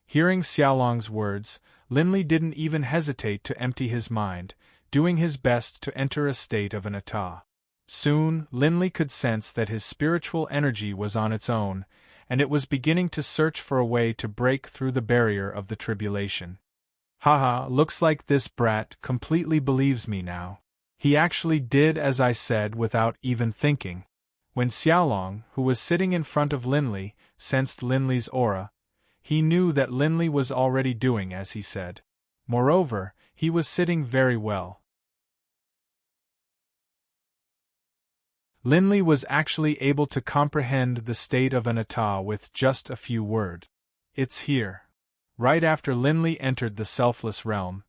Hearing Xiaolong's words, Linli didn't even hesitate to empty his mind, doing his best to enter a state of an état. Soon, Linli could sense that his spiritual energy was on its own, and it was beginning to search for a way to break through the barrier of the tribulation. Haha, looks like this brat completely believes me now. He actually did as I said without even thinking. When Xiaolong, who was sitting in front of Linley, sensed Linley's aura, he knew that Linley was already doing as he said. Moreover, he was sitting very well. Linley was actually able to comprehend the state of an Ata with just a few words. It's here. Right after Linley entered the selfless realm,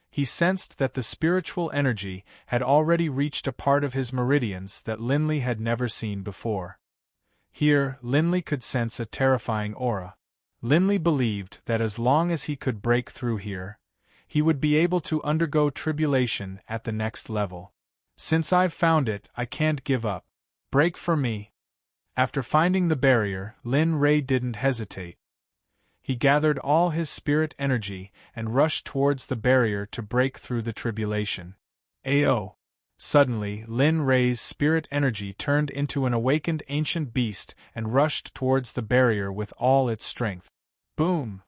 he sensed that the spiritual energy had already reached a part of his meridians that Linley had never seen before. Here, Linley could sense a terrifying aura. Linley believed that as long as he could break through here, he would be able to undergo tribulation at the next level. Since I've found it, I can't give up. Break for me. After finding the barrier, Lin Ray didn't hesitate. He gathered all his spirit energy and rushed towards the barrier to break through the tribulation. Ayo! Suddenly, Lin Ray's spirit energy turned into an awakened ancient beast and rushed towards the barrier with all its strength. Boom!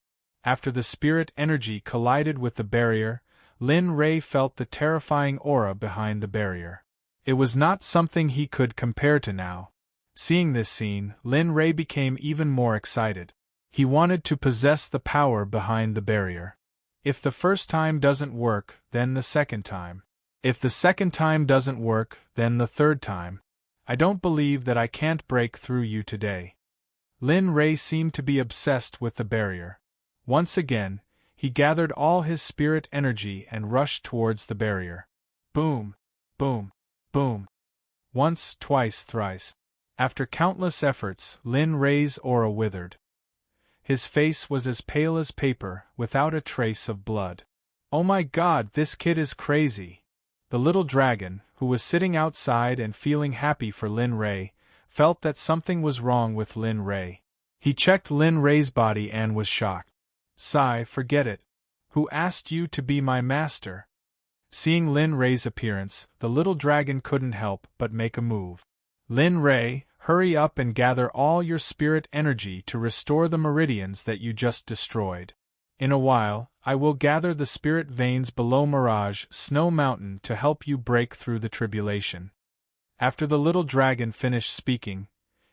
After the spirit energy collided with the barrier, Lin Ray felt the terrifying aura behind the barrier. It was not something he could compare to now. Seeing this scene, Lin Ray became even more excited. He wanted to possess the power behind the barrier. If the first time doesn't work, then the second time. If the second time doesn't work, then the third time. I don't believe that I can't break through you today. Lin Ray seemed to be obsessed with the barrier. Once again, he gathered all his spirit energy and rushed towards the barrier. Boom! Boom! Boom! Once, twice, thrice. After countless efforts, Lin Ray's aura withered. His face was as pale as paper, without a trace of blood. Oh my God, this kid is crazy! The little dragon, who was sitting outside and feeling happy for Lin Ray, felt that something was wrong with Lin Ray. He checked Lin Ray's body and was shocked. Sigh, forget it. Who asked you to be my master? Seeing Lin Ray's appearance, the little dragon couldn't help but make a move. Lin Ray, hurry up and gather all your spirit energy to restore the meridians that you just destroyed. In a while, I will gather the spirit veins below Mirage Snow Mountain to help you break through the tribulation. After the little dragon finished speaking,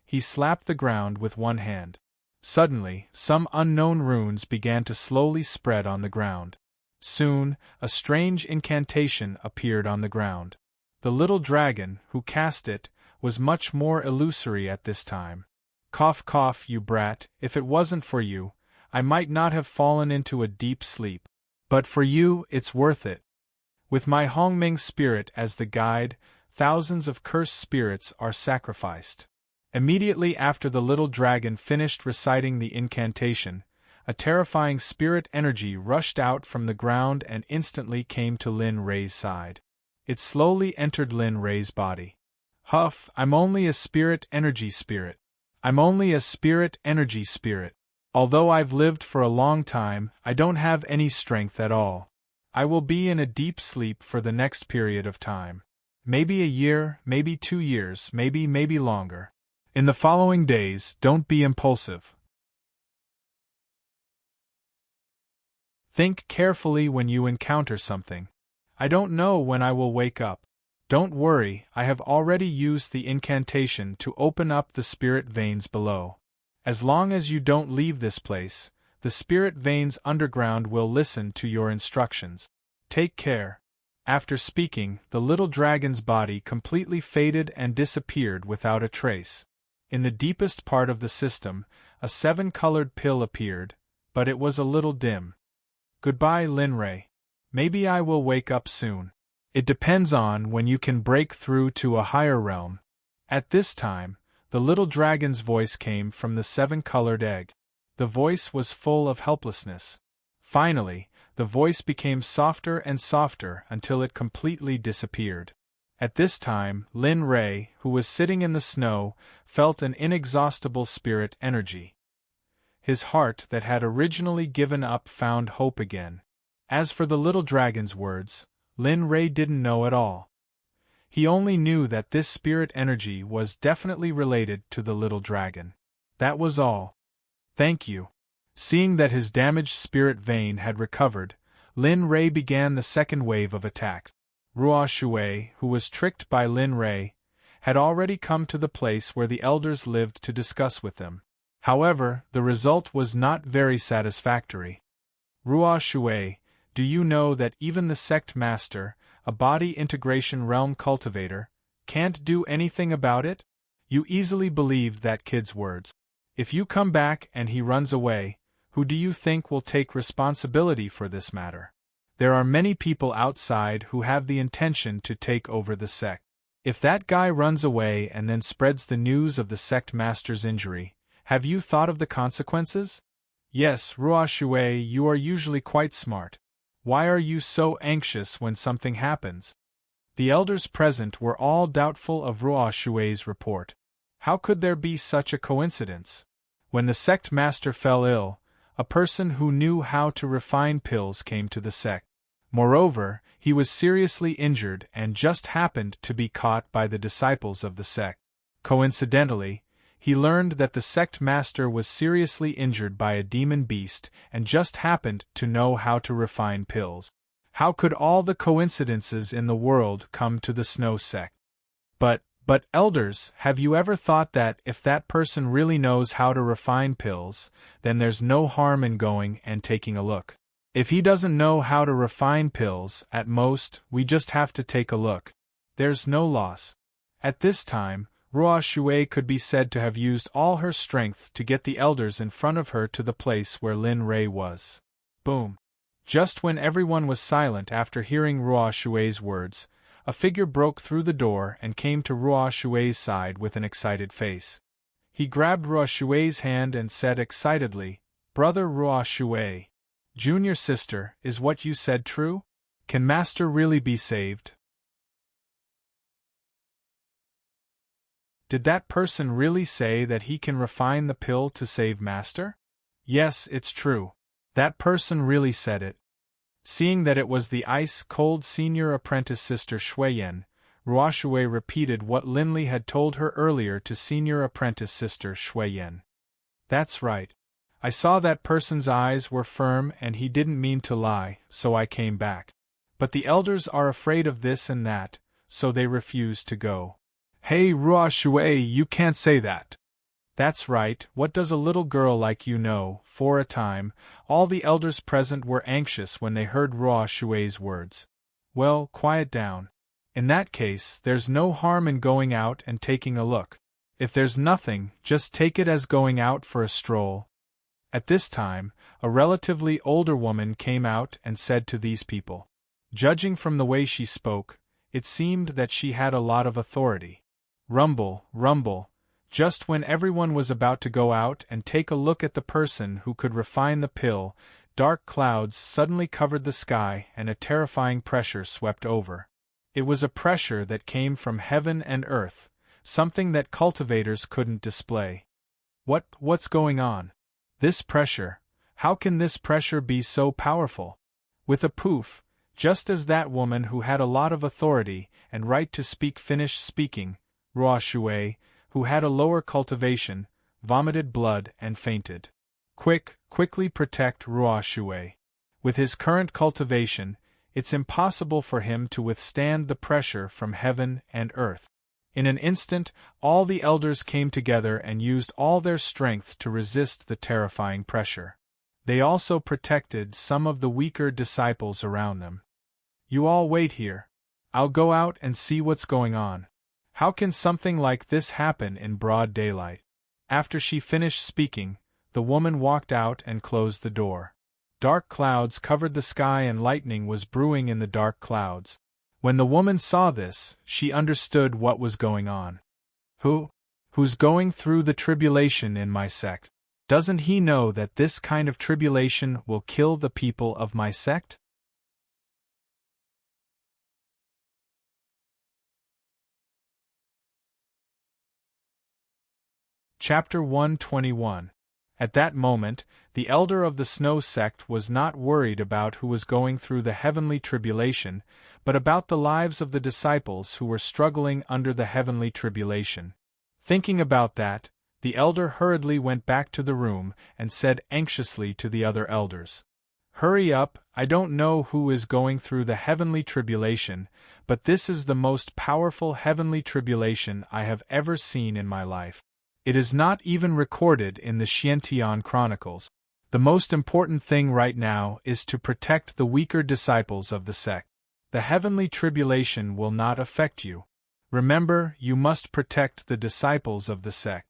he slapped the ground with one hand. Suddenly, some unknown runes began to slowly spread on the ground. Soon, a strange incantation appeared on the ground. The little dragon, who cast it, was much more illusory at this time. Cough cough, you brat, if it wasn't for you, I might not have fallen into a deep sleep. But for you, it's worth it. With my Hongming spirit as the guide, thousands of cursed spirits are sacrificed. Immediately after the little dragon finished reciting the incantation, a terrifying spirit energy rushed out from the ground and instantly came to Lin Ray's side. It slowly entered Lin Ray's body. Huff, I'm only a spirit energy spirit. I'm only a spirit energy spirit. Although I've lived for a long time, I don't have any strength at all. I will be in a deep sleep for the next period of time. Maybe a year, maybe 2 years, maybe longer. In the following days, don't be impulsive. Think carefully when you encounter something. I don't know when I will wake up. Don't worry, I have already used the incantation to open up the spirit veins below. As long as you don't leave this place, the spirit veins underground will listen to your instructions. Take care. After speaking, the little dragon's body completely faded and disappeared without a trace. In the deepest part of the system, a 7-colored pill appeared, but it was a little dim. Goodbye, Lin Ray. Maybe I will wake up soon. It depends on when you can break through to a higher realm. At this time, the little dragon's voice came from the 7-colored egg. The voice was full of helplessness. Finally, the voice became softer and softer until it completely disappeared. At this time, Lin Ray, who was sitting in the snow, felt an inexhaustible spirit energy. His heart that had originally given up found hope again. As for the little dragon's words, Lin Ray didn't know at all. He only knew that this spirit energy was definitely related to the little dragon. That was all. Thank you. Seeing that his damaged spirit vein had recovered, Lin Rei began the second wave of attack. Ruo Shui, who was tricked by Lin Rei, had already come to the place where the elders lived to discuss with them. However, the result was not very satisfactory. Ruo Shui, do you know that even the Sect Master, a body integration realm cultivator, can't do anything about it? You easily believed that kid's words. If you come back and he runs away, who do you think will take responsibility for this matter? There are many people outside who have the intention to take over the sect. If that guy runs away and then spreads the news of the Sect Master's injury, have you thought of the consequences? Yes, Ruo Shui, you are usually quite smart. Why are you so anxious when something happens? The elders present were all doubtful of Ruo Shui's report. How could there be such a coincidence? When the Sect Master fell ill, a person who knew how to refine pills came to the sect. Moreover, he was seriously injured and just happened to be caught by the disciples of the sect. Coincidentally, he learned that the Sect Master was seriously injured by a demon beast and just happened to know how to refine pills. How could all the coincidences in the world come to the Snow Sect? But elders, have you ever thought that if that person really knows how to refine pills, then there's no harm in going and taking a look? If he doesn't know how to refine pills, at most, we just have to take a look. There's no loss. At this time, Ruo Shui could be said to have used all her strength to get the elders in front of her to the place where Lin Rei was. Boom. Just when everyone was silent after hearing Ruo Shui's words, a figure broke through the door and came to Ruo Shui's side with an excited face. He grabbed Ruo Shui's hand and said excitedly, "Brother Ruo Shui, junior sister, is what you said true? Can Master really be saved? Did that person really say that he can refine the pill to save Master? Yes, it's true. That person really said it." Seeing that it was the ice-cold senior apprentice sister Shuiyan, Ruo Shui repeated what Linli had told her earlier to senior apprentice sister Shuiyan. "That's right. I saw that person's eyes were firm and he didn't mean to lie, so I came back. But the elders are afraid of this and that, so they refuse to go." "Hey Ruo Shui, you can't say that." "That's right, what does a little girl like you know?" For a time, all the elders present were anxious when they heard Ruo Shui's words. "Well, quiet down. In that case, there's no harm in going out and taking a look. If there's nothing, just take it as going out for a stroll." At this time, a relatively older woman came out and said to these people. Judging from the way she spoke, it seemed that she had a lot of authority. Rumble, rumble. Just when everyone was about to go out and take a look at the person who could refine the pill, dark clouds suddenly covered the sky and a terrifying pressure swept over. It was a pressure that came from heaven and earth, something that cultivators couldn't display. What's going on? This pressure, how can this pressure be so powerful? With a poof, just as that woman who had a lot of authority and right to speak finished speaking, Ruo Shui, who had a lower cultivation, vomited blood and fainted. Quickly protect Ruo Shui. With his current cultivation, it's impossible for him to withstand the pressure from heaven and earth. In an instant, all the elders came together and used all their strength to resist the terrifying pressure. They also protected some of the weaker disciples around them. "You all wait here. I'll go out and see what's going on. How can something like this happen in broad daylight?" After she finished speaking, the woman walked out and closed the door. Dark clouds covered the sky and lightning was brewing in the dark clouds. When the woman saw this, she understood what was going on. Who's going through the tribulation in my sect? Doesn't he know that this kind of tribulation will kill the people of my sect? Chapter 121. At that moment, the elder of the Snow Sect was not worried about who was going through the heavenly tribulation, but about the lives of the disciples who were struggling under the heavenly tribulation. Thinking about that, The elder hurriedly went back to the room and said anxiously to the other elders, "Hurry up, I don't know who is going through the heavenly tribulation, but this is the most powerful heavenly tribulation I have ever seen in my life. It is not even recorded in the Xiantian Chronicles. The most important thing right now is to protect the weaker disciples of the sect. The heavenly tribulation will not affect you. Remember, you must protect the disciples of the sect."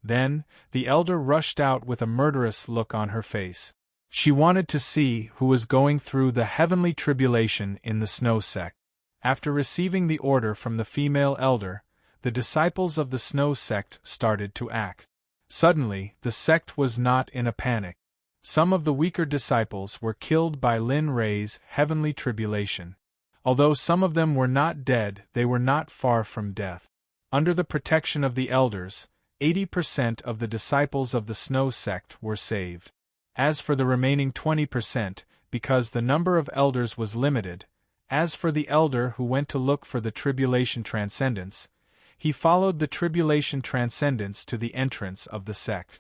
Then, the elder rushed out with a murderous look on her face. She wanted to see who was going through the heavenly tribulation in the snow sect. After receiving the order from the female elder, the disciples of the snow sect started to act. Suddenly, the sect was not in a panic. Some of the weaker disciples were killed by Lin Rei's heavenly tribulation. Although some of them were not dead, they were not far from death. Under the protection of the elders, 80% of the disciples of the snow sect were saved. As for the remaining 20%, because the number of elders was limited, as for the elder who went to look for the tribulation transcendence, he followed the tribulation transcendence to the entrance of the sect.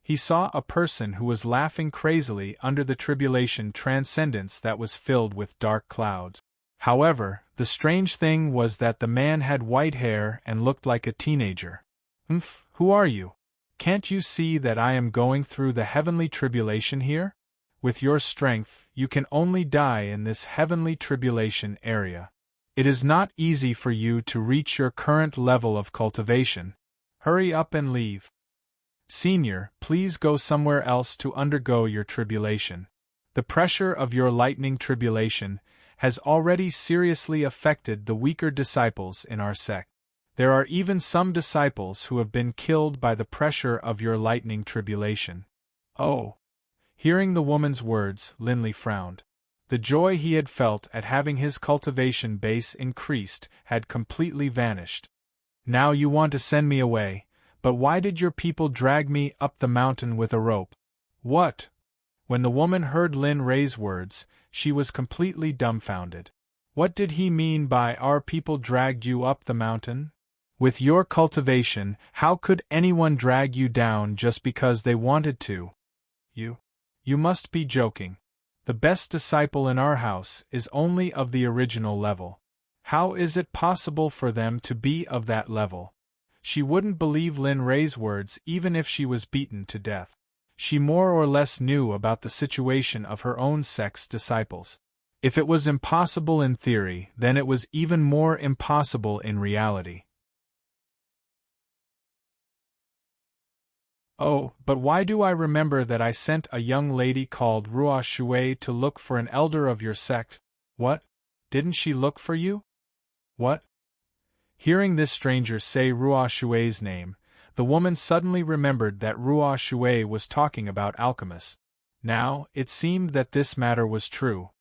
He saw a person who was laughing crazily under the tribulation transcendence that was filled with dark clouds. However, the strange thing was that the man had white hair and looked like a teenager. Who are you? Can't you see that I am going through the heavenly tribulation here? With your strength, you can only die in this heavenly tribulation area. It is not easy for you to reach your current level of cultivation. Hurry up and leave. Senior, please go somewhere else to undergo your tribulation. The pressure of your lightning tribulation has already seriously affected the weaker disciples in our sect. There are even some disciples who have been killed by the pressure of your lightning tribulation. Oh! Hearing the woman's words, Linley frowned. The joy he had felt at having his cultivation base increased had completely vanished. Now you want to send me away, but why did your people drag me up the mountain with a rope? What? When the woman heard Lin Rei's words, she was completely dumbfounded. What did he mean by "our people dragged you up the mountain"? With your cultivation, how could anyone drag you down just because they wanted to? You must be joking. The best disciple in our house is only of the original level. How is it possible for them to be of that level? She wouldn't believe Lin Rei's words even if she was beaten to death. She more or less knew about the situation of her own sect's disciples. If it was impossible in theory, then it was even more impossible in reality. Oh, but why do I remember that I sent a young lady called Ruo Shui to look for an elder of your sect? What? Didn't she look for you? What? Hearing this stranger say Ruo Shui's name, the woman suddenly remembered that Ruo Shui was talking about alchemists. Now, it seemed that this matter was true.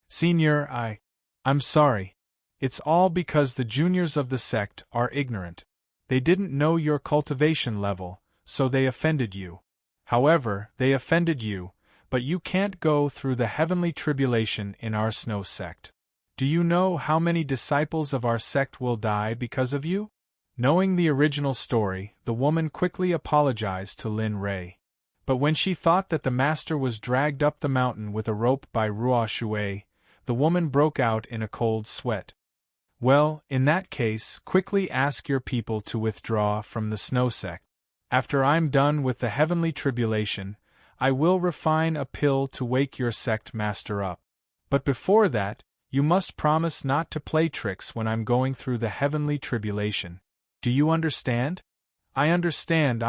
Senior, I'm sorry. It's all because the juniors of the sect are ignorant. They didn't know your cultivation level, so they offended you. However, they offended you, but you can't go through the heavenly tribulation in our snow sect. Do you know how many disciples of our sect will die because of you? Knowing the original story, the woman quickly apologized to Lin Rei. But when she thought that the master was dragged up the mountain with a rope by Ruo Shui, the woman broke out in a cold sweat. Well, in that case, quickly ask your people to withdraw from the snow sect. After I'm done with the heavenly tribulation, I will refine a pill to wake your sect master up. But before that, you must promise not to play tricks when I'm going through the heavenly tribulation. Do you understand? I understand.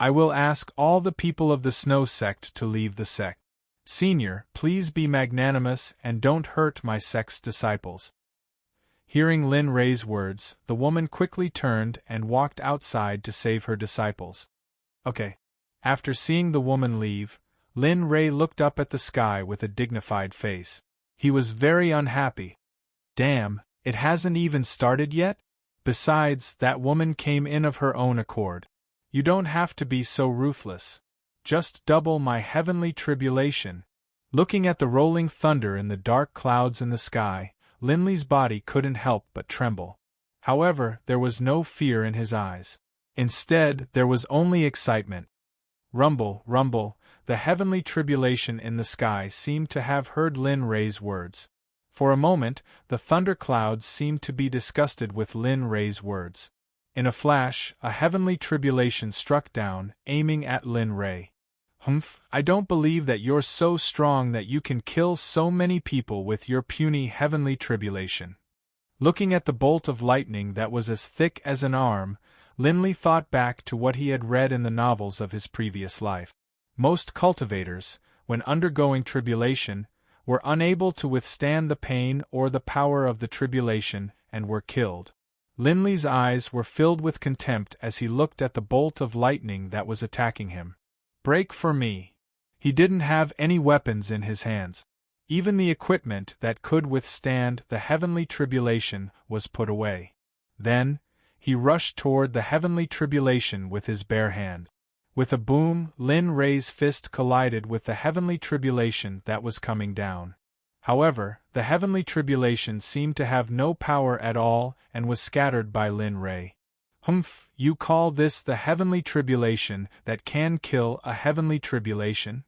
I will ask all the people of the snow sect to leave the sect. Senior, please be magnanimous and don't hurt my sect's disciples. Hearing Lin Rei's words, the woman quickly turned and walked outside to save her disciples. Okay. After seeing the woman leave, Lin Rei looked up at the sky with a dignified face. He was very unhappy. Damn, it hasn't even started yet? Besides, that woman came in of her own accord. You don't have to be so ruthless. Just double my heavenly tribulation. Looking at the rolling thunder and the dark clouds in the sky, Linley's body couldn't help but tremble. However, there was no fear in his eyes. Instead, there was only excitement. Rumble, rumble, the heavenly tribulation in the sky seemed to have heard Lin Rei's words. For a moment, the thunderclouds seemed to be disgusted with Lin Rei's words. In a flash, a heavenly tribulation struck down, aiming at Lin Rei. Humph, I don't believe that you're so strong that you can kill so many people with your puny heavenly tribulation. Looking at the bolt of lightning that was as thick as an arm, Linley thought back to what he had read in the novels of his previous life. Most cultivators, when undergoing tribulation, were unable to withstand the pain or the power of the tribulation and were killed. Linley's eyes were filled with contempt as he looked at the bolt of lightning that was attacking him. Break for me. He didn't have any weapons in his hands. Even the equipment that could withstand the heavenly tribulation was put away. Then, he rushed toward the heavenly tribulation with his bare hand. With a boom, Lin Rei's fist collided with the heavenly tribulation that was coming down. However, the heavenly tribulation seemed to have no power at all and was scattered by Lin Rei. Humph, you call this the heavenly tribulation that can kill a heavenly tribulation?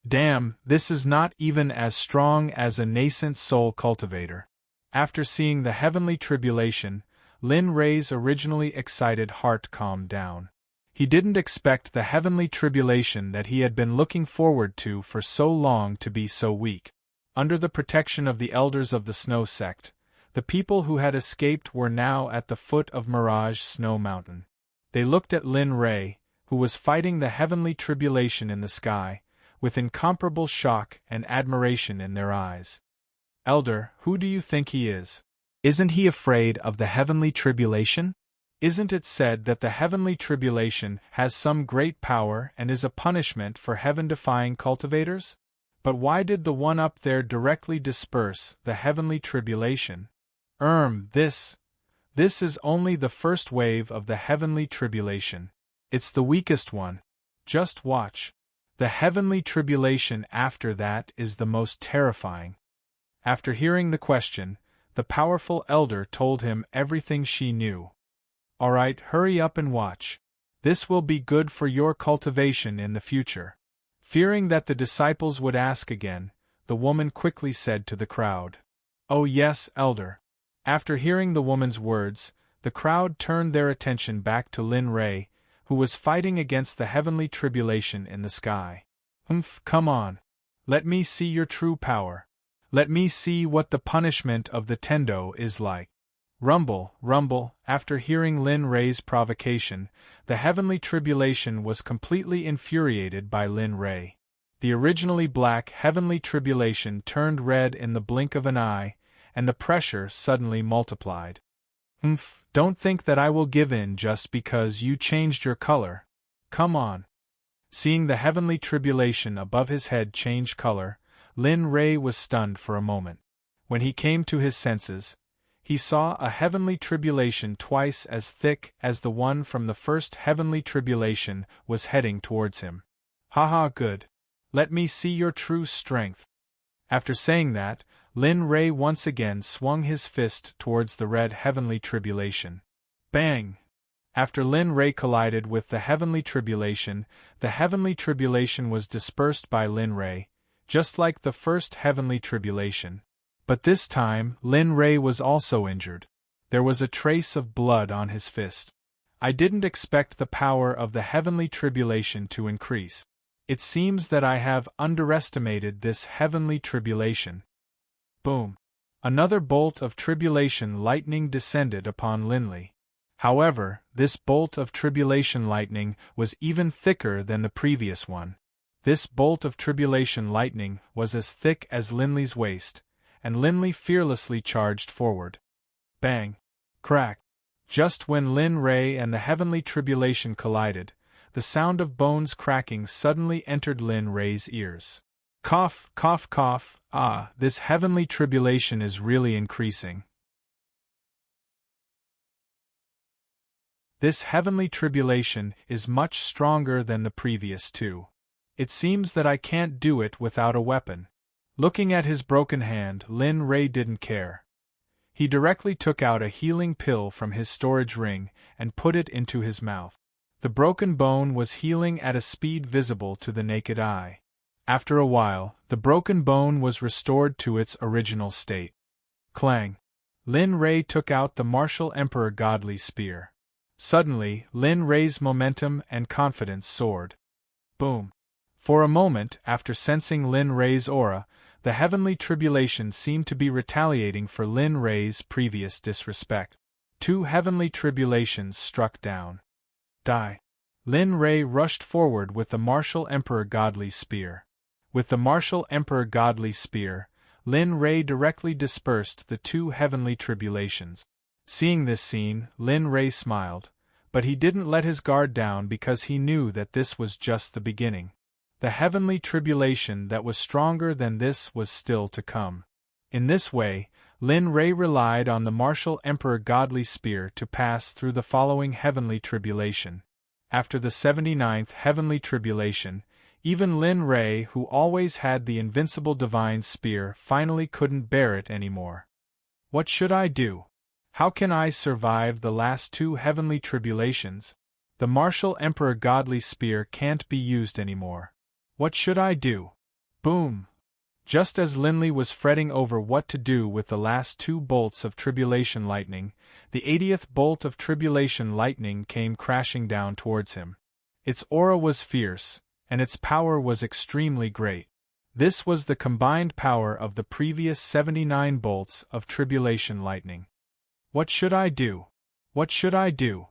Damn, this is not even as strong as a nascent soul cultivator. After seeing the heavenly tribulation, Lin Rei's originally excited heart calmed down. He didn't expect the heavenly tribulation that he had been looking forward to for so long to be so weak. Under the protection of the elders of the Snow Sect, the people who had escaped were now at the foot of Mirage Snow Mountain. They looked at Lin Rei, who was fighting the heavenly tribulation in the sky, with incomparable shock and admiration in their eyes. Elder, who do you think he is? Isn't he afraid of the heavenly tribulation? Isn't it said that the heavenly tribulation has some great power and is a punishment for heaven-defying cultivators? But why did the one up there directly disperse the heavenly tribulation? This is only the first wave of the heavenly tribulation. It's the weakest one. Just watch. The heavenly tribulation after that is the most terrifying. After hearing the question, the powerful elder told him everything she knew. All right, hurry up and watch. This will be good for your cultivation in the future. Fearing that the disciples would ask again, the woman quickly said to the crowd, "Oh yes, elder." After hearing the woman's words, the crowd turned their attention back to Lin Rei, who was fighting against the heavenly tribulation in the sky. Come on. Let me see your true power. Let me see what the punishment of the Tendo is like. Rumble, rumble, after hearing Lin Rei's provocation, the heavenly tribulation was completely infuriated by Lin Rei. The originally black heavenly tribulation turned red in the blink of an eye, and the pressure suddenly multiplied. Don't think that I will give in just because you changed your color. Come on. Seeing the heavenly tribulation above his head change color, Lin Rei was stunned for a moment. When he came to his senses, he saw a heavenly tribulation twice as thick as the one from the first heavenly tribulation was heading towards him. Haha, good. Let me see your true strength. After saying that, Lin Rei once again swung his fist towards the red heavenly tribulation. Bang! After Lin Rei collided with the heavenly tribulation was dispersed by Lin Rei, just like the first heavenly tribulation. But this time, Lin Rei was also injured. There was a trace of blood on his fist. I didn't expect the power of the heavenly tribulation to increase. It seems that I have underestimated this heavenly tribulation. Boom! Another bolt of tribulation lightning descended upon Linley. However, this bolt of tribulation lightning was even thicker than the previous one. This bolt of tribulation lightning was as thick as Linley's waist, and Linley fearlessly charged forward. Bang! Crack! Just when Lin Rei and the heavenly tribulation collided, the sound of bones cracking suddenly entered Lin Rei's ears. Cough, cough, cough, this heavenly tribulation is really increasing. This heavenly tribulation is much stronger than the previous two. It seems that I can't do it without a weapon. Looking at his broken hand, Lin Rei didn't care. He directly took out a healing pill from his storage ring and put it into his mouth. The broken bone was healing at a speed visible to the naked eye. After a while, the broken bone was restored to its original state. Clang! Lin Rei took out the martial Emperor Godly Spear. Suddenly, Lin Rei's momentum and confidence soared. Boom! For a moment, after sensing Lin Rei's aura, the heavenly tribulation seemed to be retaliating for Lin Rei's previous disrespect. 2 heavenly tribulations struck down. Die! Lin Rei rushed forward with the martial Emperor Godly Spear. With the martial Emperor Godly Spear, Lin Rei directly dispersed the 2 heavenly tribulations. Seeing this scene, Lin Rei smiled, but he didn't let his guard down because he knew that this was just the beginning. The heavenly tribulation that was stronger than this was still to come. In this way, Lin Rei relied on the martial Emperor Godly Spear to pass through the following heavenly tribulation. After the 79th heavenly tribulation, even Lin Rei, who always had the invincible divine spear, finally couldn't bear it anymore. What should I do? How can I survive the last 2 heavenly tribulations? The martial Emperor Godly Spear can't be used anymore. What should I do? Boom! Just as Linley was fretting over what to do with the last 2 bolts of tribulation lightning, the 80th bolt of tribulation lightning came crashing down towards him. Its aura was fierce, and its power was extremely great. This was the combined power of the previous 79 bolts of tribulation lightning. What should I do? What should I do?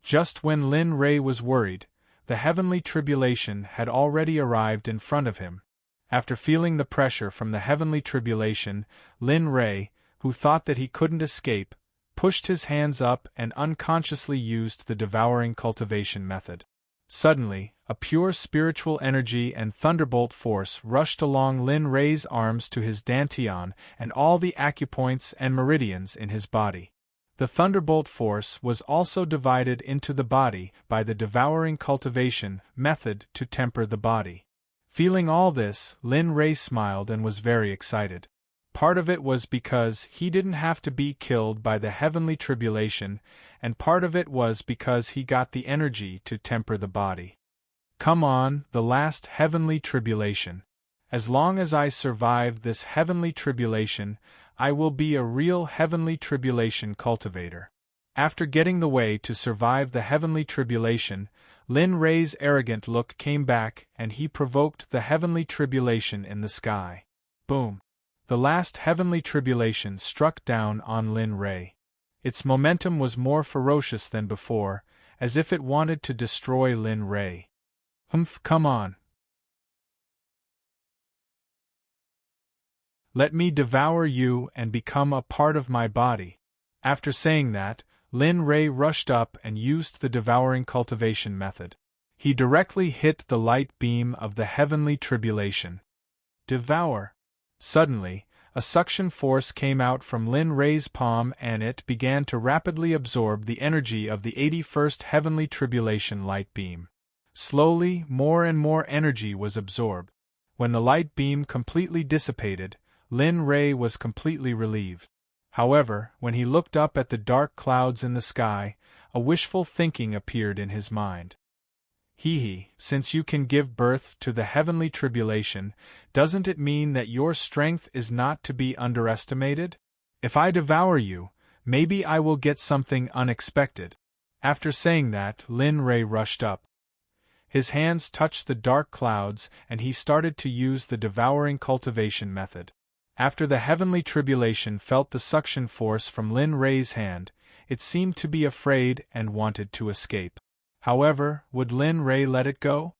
Just when Lin Rei was worried, the heavenly tribulation had already arrived in front of him. After feeling the pressure from the heavenly tribulation, Lin Rei, who thought that he couldn't escape, pushed his hands up and unconsciously used the devouring cultivation method. Suddenly, a pure spiritual energy and thunderbolt force rushed along Lin Rei's arms to his dantian and all the acupoints and meridians in his body. The thunderbolt force was also divided into the body by the devouring cultivation method to temper the body. Feeling all this, Lin Rei smiled and was very excited. Part of it was because he didn't have to be killed by the heavenly tribulation, and part of it was because he got the energy to temper the body. Come on, the last heavenly tribulation. As long as I survive this heavenly tribulation, I will be a real heavenly tribulation cultivator. After getting the way to survive the heavenly tribulation, Lin Rei's arrogant look came back and he provoked the heavenly tribulation in the sky. Boom! The last heavenly tribulation struck down on Lin Rei. Its momentum was more ferocious than before, as if it wanted to destroy Lin Rei. Come on. Let me devour you and become a part of my body. After saying that, Lin Rei rushed up and used the devouring cultivation method. He directly hit the light beam of the heavenly tribulation. Devour! Suddenly, a suction force came out from Lin Rei's palm and it began to rapidly absorb the energy of the 81st heavenly tribulation light beam. Slowly, more and more energy was absorbed. When the light beam completely dissipated, Lin Rei was completely relieved. However, when he looked up at the dark clouds in the sky, a wishful thinking appeared in his mind. Since you can give birth to the heavenly tribulation, doesn't it mean that your strength is not to be underestimated? If I devour you, maybe I will get something unexpected. After saying that, Lin Rei rushed up. His hands touched the dark clouds and he started to use the devouring cultivation method. After the heavenly tribulation felt the suction force from Lin Rei's hand, it seemed to be afraid and wanted to escape. However, would Lin Rei let it go?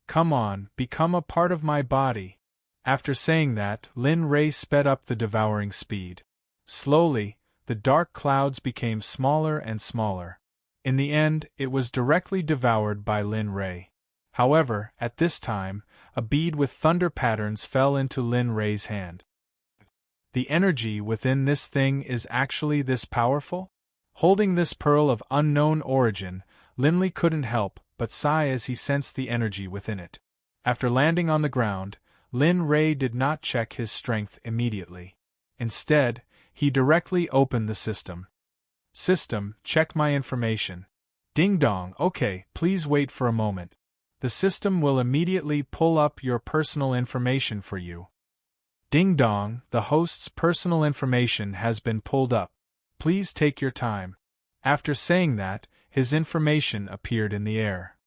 Come on, become a part of my body. After saying that, Lin Rei sped up the devouring speed. Slowly, the dark clouds became smaller and smaller. In the end, it was directly devoured by Lin Rei. However, at this time, a bead with thunder patterns fell into Lin Rei's hand. The energy within this thing is actually this powerful? Holding this pearl of unknown origin, Linley couldn't help but sigh as he sensed the energy within it. After landing on the ground, Lin Rei did not check his strength immediately. Instead, he directly opened the system. System, check my information. Ding dong, okay, please wait for a moment. The system will immediately pull up your personal information for you. Ding dong, the host's personal information has been pulled up. Please take your time. After saying that, his information appeared in the air.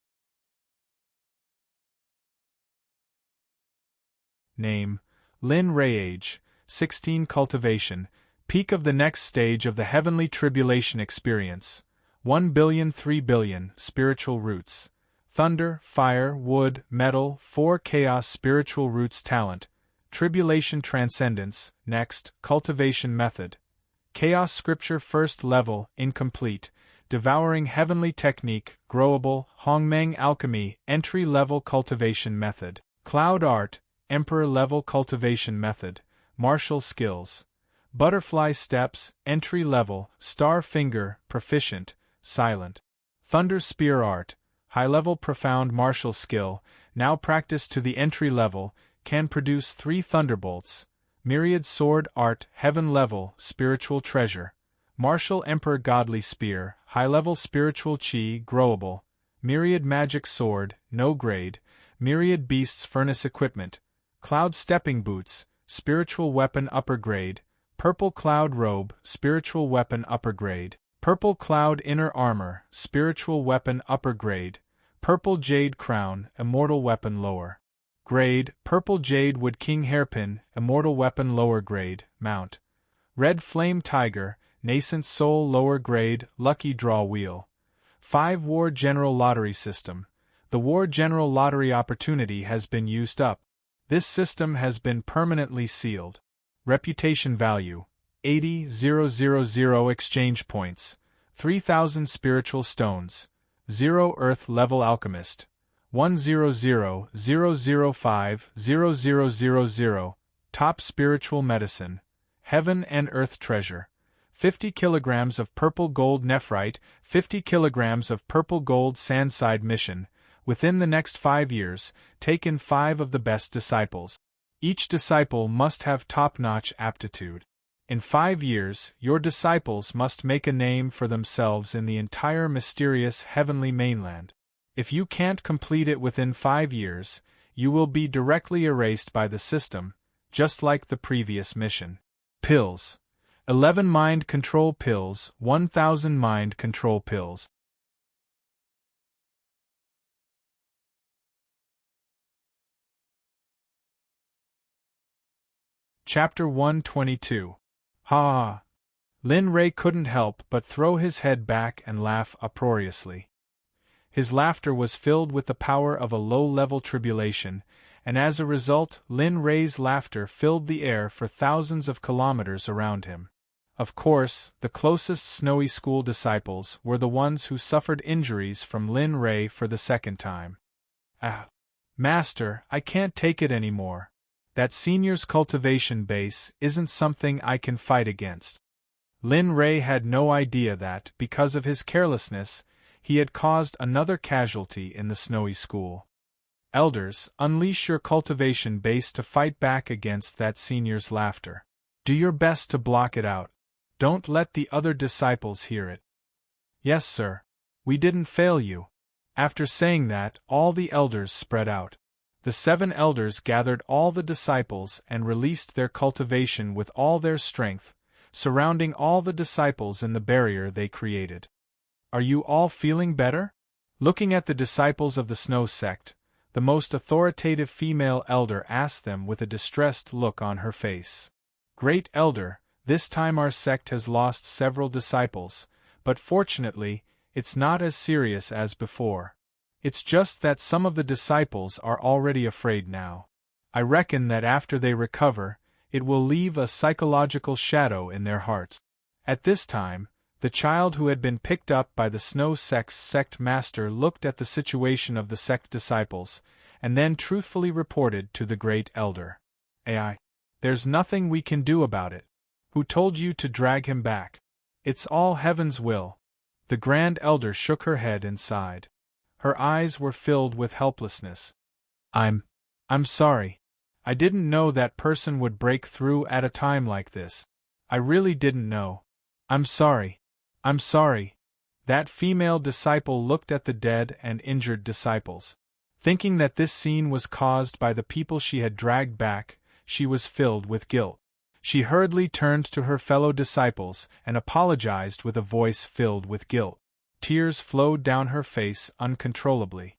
Name: Lin Ray. Age: 16. Cultivation: peak of the next stage of the heavenly tribulation experience. 1 billion 3 billion. Spiritual roots: thunder, fire, wood, metal. 4 chaos. Spiritual roots. Talent: tribulation transcendence. Next, cultivation method: chaos scripture. First level, incomplete. Devouring heavenly technique, growable. Hongmeng alchemy. Entry level cultivation method: cloud art. Emperor level cultivation method: martial skills. Butterfly steps. Entry level. Star finger. Proficient. Silent. Thunder spear art. High level profound martial skill, now practiced to the entry level, can produce 3 thunderbolts. Myriad sword art. Heaven level. Spiritual treasure. Martial emperor godly spear. High level spiritual chi. Growable. Myriad magic sword. No grade. Myriad beasts furnace equipment. Cloud stepping boots. Spiritual weapon upper grade. Purple cloud robe. Spiritual weapon upper grade. Purple cloud inner armor. Spiritual weapon upper grade. Purple jade crown. Immortal weapon lower grade. Purple jade wood king hairpin. Immortal weapon lower grade. Mount: red flame tiger. Nascent soul lower grade. Lucky draw wheel. 5 War General Lottery system: the War General Lottery opportunity has been used up. This system has been permanently sealed. Reputation value: 80,000 exchange points, 3,000 spiritual stones, 0 earth level alchemist, 100,005,0000, top spiritual medicine, heaven and earth treasure, 50 kilograms of purple gold nephrite, 50 kilograms of purple gold sandside mission. Within the next 5 years, take in 5 of the best disciples. Each disciple must have top-notch aptitude. In 5 years, your disciples must make a name for themselves in the entire mysterious heavenly mainland. If you can't complete it within 5 years, you will be directly erased by the system, just like the previous mission. Pills: 11 mind control pills, 1,000 mind control pills. Chapter 122. Ha! Lin Ray couldn't help but throw his head back and laugh uproariously. His laughter was filled with the power of a low-level tribulation, and as a result, Lin Ray's laughter filled the air for thousands of kilometers around him. Of course, the closest snowy school disciples were the ones who suffered injuries from Lin Ray for the second time. Ah! Master, I can't take it anymore. That senior's cultivation base isn't something I can fight against. Lin Ray had no idea that, because of his carelessness, he had caused another casualty in the snowy school. Elders, unleash your cultivation base to fight back against that senior's laughter. Do your best to block it out. Don't let the other disciples hear it. Yes, sir. We didn't fail you. After saying that, all the elders spread out. The 7 elders gathered all the disciples and released their cultivation with all their strength, surrounding all the disciples in the barrier they created. Are you all feeling better? Looking at the disciples of the Snow Sect, the most authoritative female elder asked them with a distressed look on her face. Great Elder, this time our sect has lost several disciples, but fortunately, it's not as serious as before. It's just that some of the disciples are already afraid now. I reckon that after they recover, it will leave a psychological shadow in their hearts. At this time, the child who had been picked up by the Snow Sect's sect master looked at the situation of the sect disciples, and then truthfully reported to the Great Elder. "Ai, there's nothing we can do about it. Who told you to drag him back? It's all heaven's will." The Grand Elder shook her head and sighed. Her eyes were filled with helplessness. I'm sorry. I didn't know that person would break through at a time like this. I really didn't know. I'm sorry. I'm sorry. That female disciple looked at the dead and injured disciples. Thinking that this scene was caused by the people she had dragged back, she was filled with guilt. She hurriedly turned to her fellow disciples and apologized with a voice filled with guilt. Tears flowed down her face uncontrollably.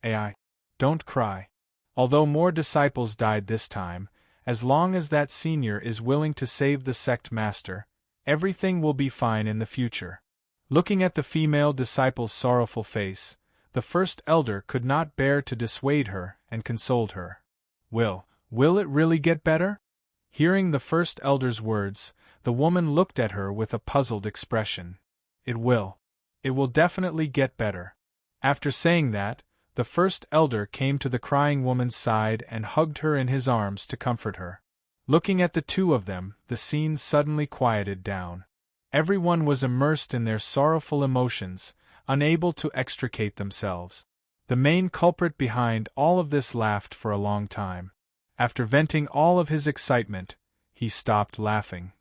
Ai, don't cry. Although more disciples died this time, as long as that senior is willing to save the sect master, everything will be fine in the future. Looking at the female disciple's sorrowful face, the first elder could not bear to dissuade her and consoled her. Will it really get better? Hearing the first elder's words, the woman looked at her with a puzzled expression. It will. It will definitely get better. After saying that, the first elder came to the crying woman's side and hugged her in his arms to comfort her. Looking at the two of them, the scene suddenly quieted down. Everyone was immersed in their sorrowful emotions, unable to extricate themselves. The main culprit behind all of this laughed for a long time. After venting all of his excitement, he stopped laughing.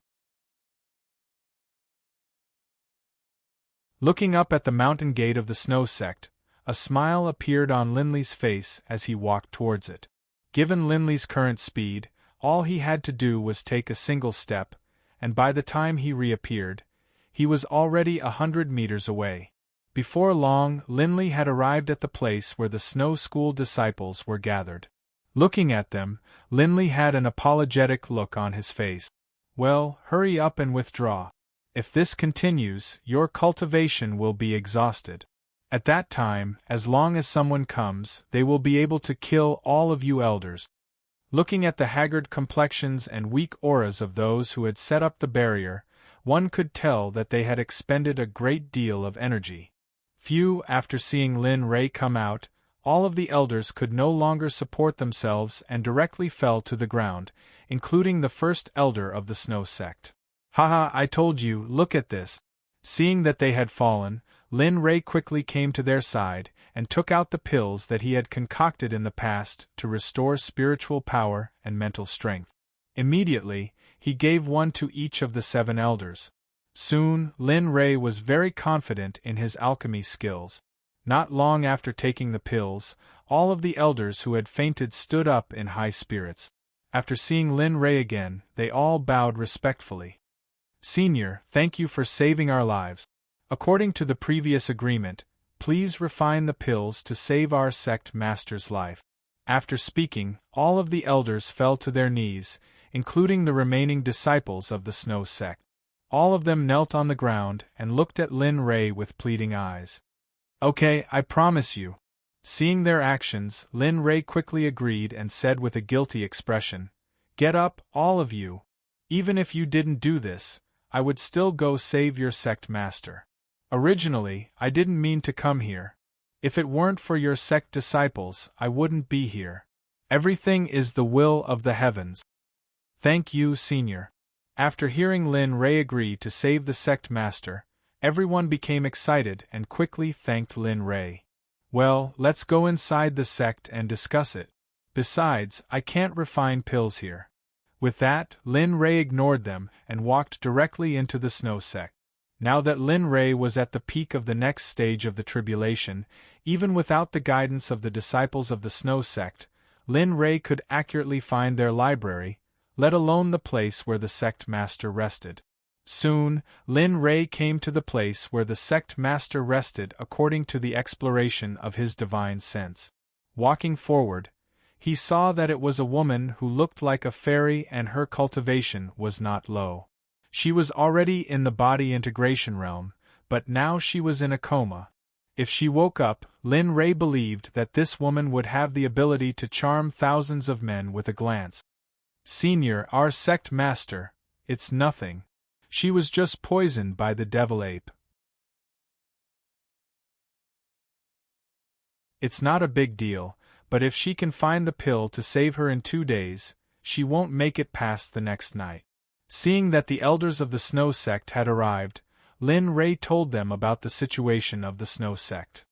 Looking up at the mountain gate of the Snow Sect, a smile appeared on Linley's face as he walked towards it. Given Linley's current speed, all he had to do was take a single step, and by the time he reappeared, he was already 100 meters away. Before long, Linley had arrived at the place where the Snow School disciples were gathered. Looking at them, Linley had an apologetic look on his face. Well, hurry up and withdraw. If this continues, your cultivation will be exhausted. At that time, as long as someone comes, they will be able to kill all of you elders. Looking at the haggard complexions and weak auras of those who had set up the barrier, one could tell that they had expended a great deal of energy. After seeing Lin Ray come out, all of the elders could no longer support themselves and directly fell to the ground, including the first elder of the Snow Sect. Haha, I told you, look at this. Seeing that they had fallen, Lin Ray quickly came to their side and took out the pills that he had concocted in the past to restore spiritual power and mental strength. Immediately, he gave one to each of the 7 elders. Soon, Lin Ray was very confident in his alchemy skills. Not long after taking the pills, all of the elders who had fainted stood up in high spirits. After seeing Lin Ray again, they all bowed respectfully. Senior, thank you for saving our lives. According to the previous agreement, please refine the pills to save our sect master's life. After speaking, all of the elders fell to their knees, including the remaining disciples of the Snow Sect. All of them knelt on the ground and looked at Lin Ray with pleading eyes. Okay, I promise you. Seeing their actions, Lin Ray quickly agreed and said with a guilty expression, Get up, all of you. Even if you didn't do this, I would still go save your sect master. Originally, I didn't mean to come here. If it weren't for your sect disciples, I wouldn't be here. Everything is the will of the heavens. Thank you, Senior. After hearing Lin Ray agree to save the sect master, everyone became excited and quickly thanked Lin Ray. Well, let's go inside the sect and discuss it. Besides, I can't refine pills here. With that, Lin Ray ignored them and walked directly into the Snow Sect. Now that Lin Ray was at the peak of the next stage of the tribulation, even without the guidance of the disciples of the Snow Sect, Lin Ray could accurately find their library, let alone the place where the sect master rested. Soon, Lin Ray came to the place where the sect master rested according to the exploration of his divine sense. Walking forward, he saw that it was a woman who looked like a fairy and her cultivation was not low. She was already in the body integration realm, but now she was in a coma. If she woke up, Lin Ray believed that this woman would have the ability to charm thousands of men with a glance. Senior, our sect master, it's nothing. She was just poisoned by the devil ape. It's not a big deal, but if she can find the pill to save her in 2 days, she won't make it past the next night. Seeing that the elders of the Snow Sect had arrived, Lin Ray told them about the situation of the Snow Sect.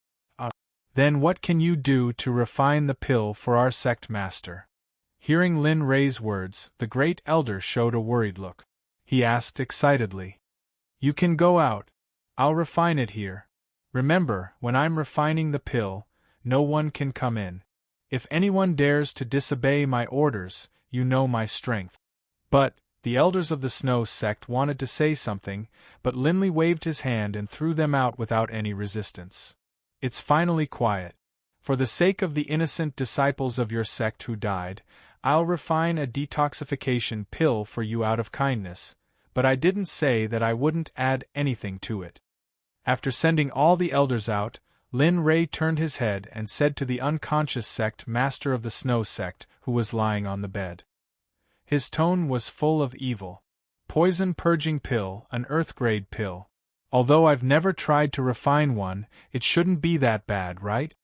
Then what can you do to refine the pill for our sect master? Hearing Lin Ray's words, the great elder showed a worried look. he asked excitedly. You can go out. I'll refine it here. Remember, when I'm refining the pill, no one can come in. If anyone dares to disobey my orders, you know my strength. But, the elders of the Snow Sect wanted to say something, but Linley waved his hand and threw them out without any resistance. It's finally quiet. For the sake of the innocent disciples of your sect who died, I'll refine a detoxification pill for you out of kindness, but I didn't say that I wouldn't add anything to it. After sending all the elders out, Lin Ray turned his head and said to the unconscious sect master of the Snow Sect, who was lying on the bed. His tone was full of evil. Poison purging pill, an earth-grade pill. Although I've never tried to refine one, it shouldn't be that bad, right?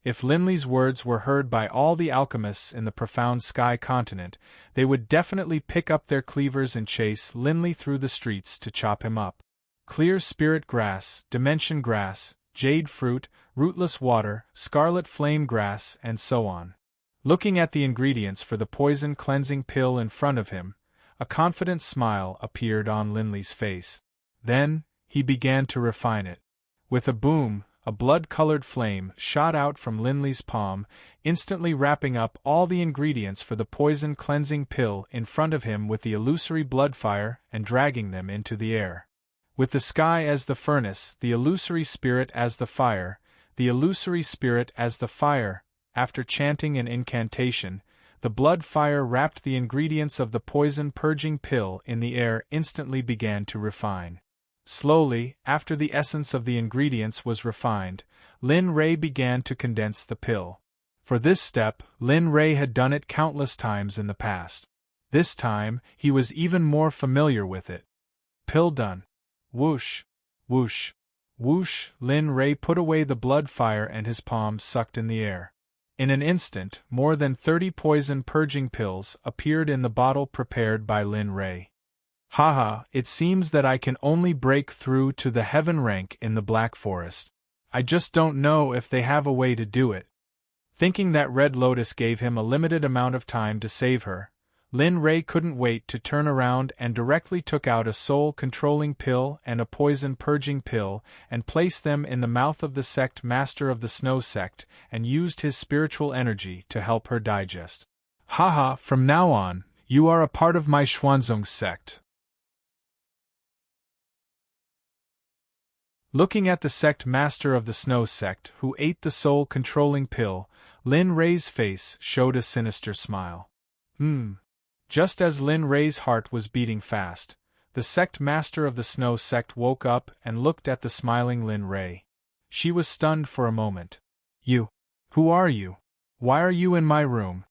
If Linley's words were heard by all the alchemists in the profound sky continent, they would definitely pick up their cleavers and chase Linley through the streets to chop him up. Clear spirit grass, dimension grass, jade fruit, rootless water, scarlet flame grass, and so on. Looking at the ingredients for the poison cleansing pill in front of him, a confident smile appeared on Linley's face. Then, he began to refine it. With a boom, a blood-colored flame shot out from Linley's palm, instantly wrapping up all the ingredients for the poison cleansing pill in front of him with the illusory blood fire and dragging them into the air. With the sky as the furnace, the illusory spirit as the fire, the illusory spirit as the fire, after chanting an incantation, the blood fire wrapped the ingredients of the poison purging pill in the air instantly began to refine. Slowly, after the essence of the ingredients was refined, Lin Ray began to condense the pill. For this step, Lin Ray had done it countless times in the past. This time, he was even more familiar with it. Pill done. Whoosh, whoosh, whoosh, Lin Ray put away the blood fire and his palms sucked in the air. In an instant, more than 30 poison purging pills appeared in the bottle prepared by Lin Ray. Haha, it seems that I can only break through to the heaven rank in the Black Forest. I just don't know if they have a way to do it. Thinking that Red Lotus gave him a limited amount of time to save her, Lin Ray couldn't wait to turn around and directly took out a soul-controlling pill and a poison-purging pill and placed them in the mouth of the sect master of the Snow Sect and used his spiritual energy to help her digest. Haha, from now on, you are a part of my Xuanzong sect. Looking at the sect master of the Snow Sect who ate the soul-controlling pill, Lin Ray's face showed a sinister smile. Just as Lin Ray's heart was beating fast, the sect master of the Snow Sect woke up and looked at the smiling Lin Ray. She was stunned for a moment. You? Who are you? Why are you in my room?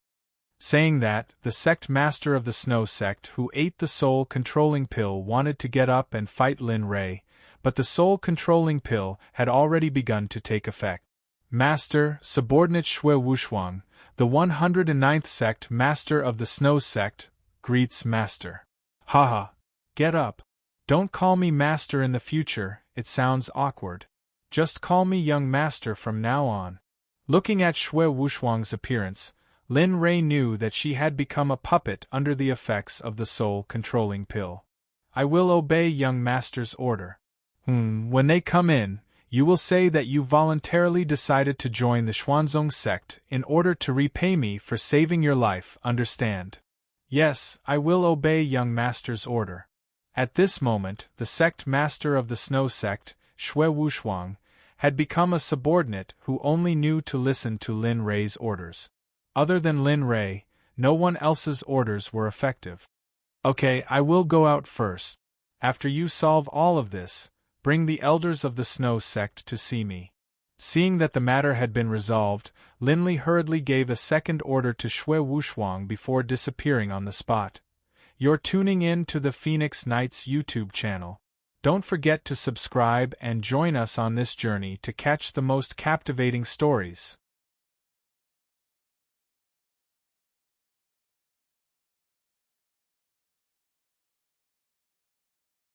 Saying that, the sect master of the Snow Sect who ate the soul-controlling pill wanted to get up and fight Lin Ray, but the soul-controlling pill had already begun to take effect. Master, subordinate Shui Wushuang, the 109th sect master of the Snow Sect, greets Master. Haha, get up. Don't call me Master in the future, it sounds awkward. Just call me young Master from now on. Looking at Shui Wushuang's appearance, Lin Ray knew that she had become a puppet under the effects of the soul-controlling pill. I will obey young Master's order. When they come in, you will say that you voluntarily decided to join the Xuanzong sect in order to repay me for saving your life, understand? Yes, I will obey young Master's order. At this moment, the sect master of the Snow Sect, Shui Wushuang, had become a subordinate who only knew to listen to Lin Ray's orders. Other than Lin Ray, no one else's orders were effective. Okay, I will go out first. After you solve all of this, bring the elders of the Snow Sect to see me. Seeing that the matter had been resolved, Linley hurriedly gave a second order to Shui Wushuang before disappearing on the spot. You're tuning in to the Phoenix Knights YouTube channel. Don't forget to subscribe and join us on this journey to catch the most captivating stories.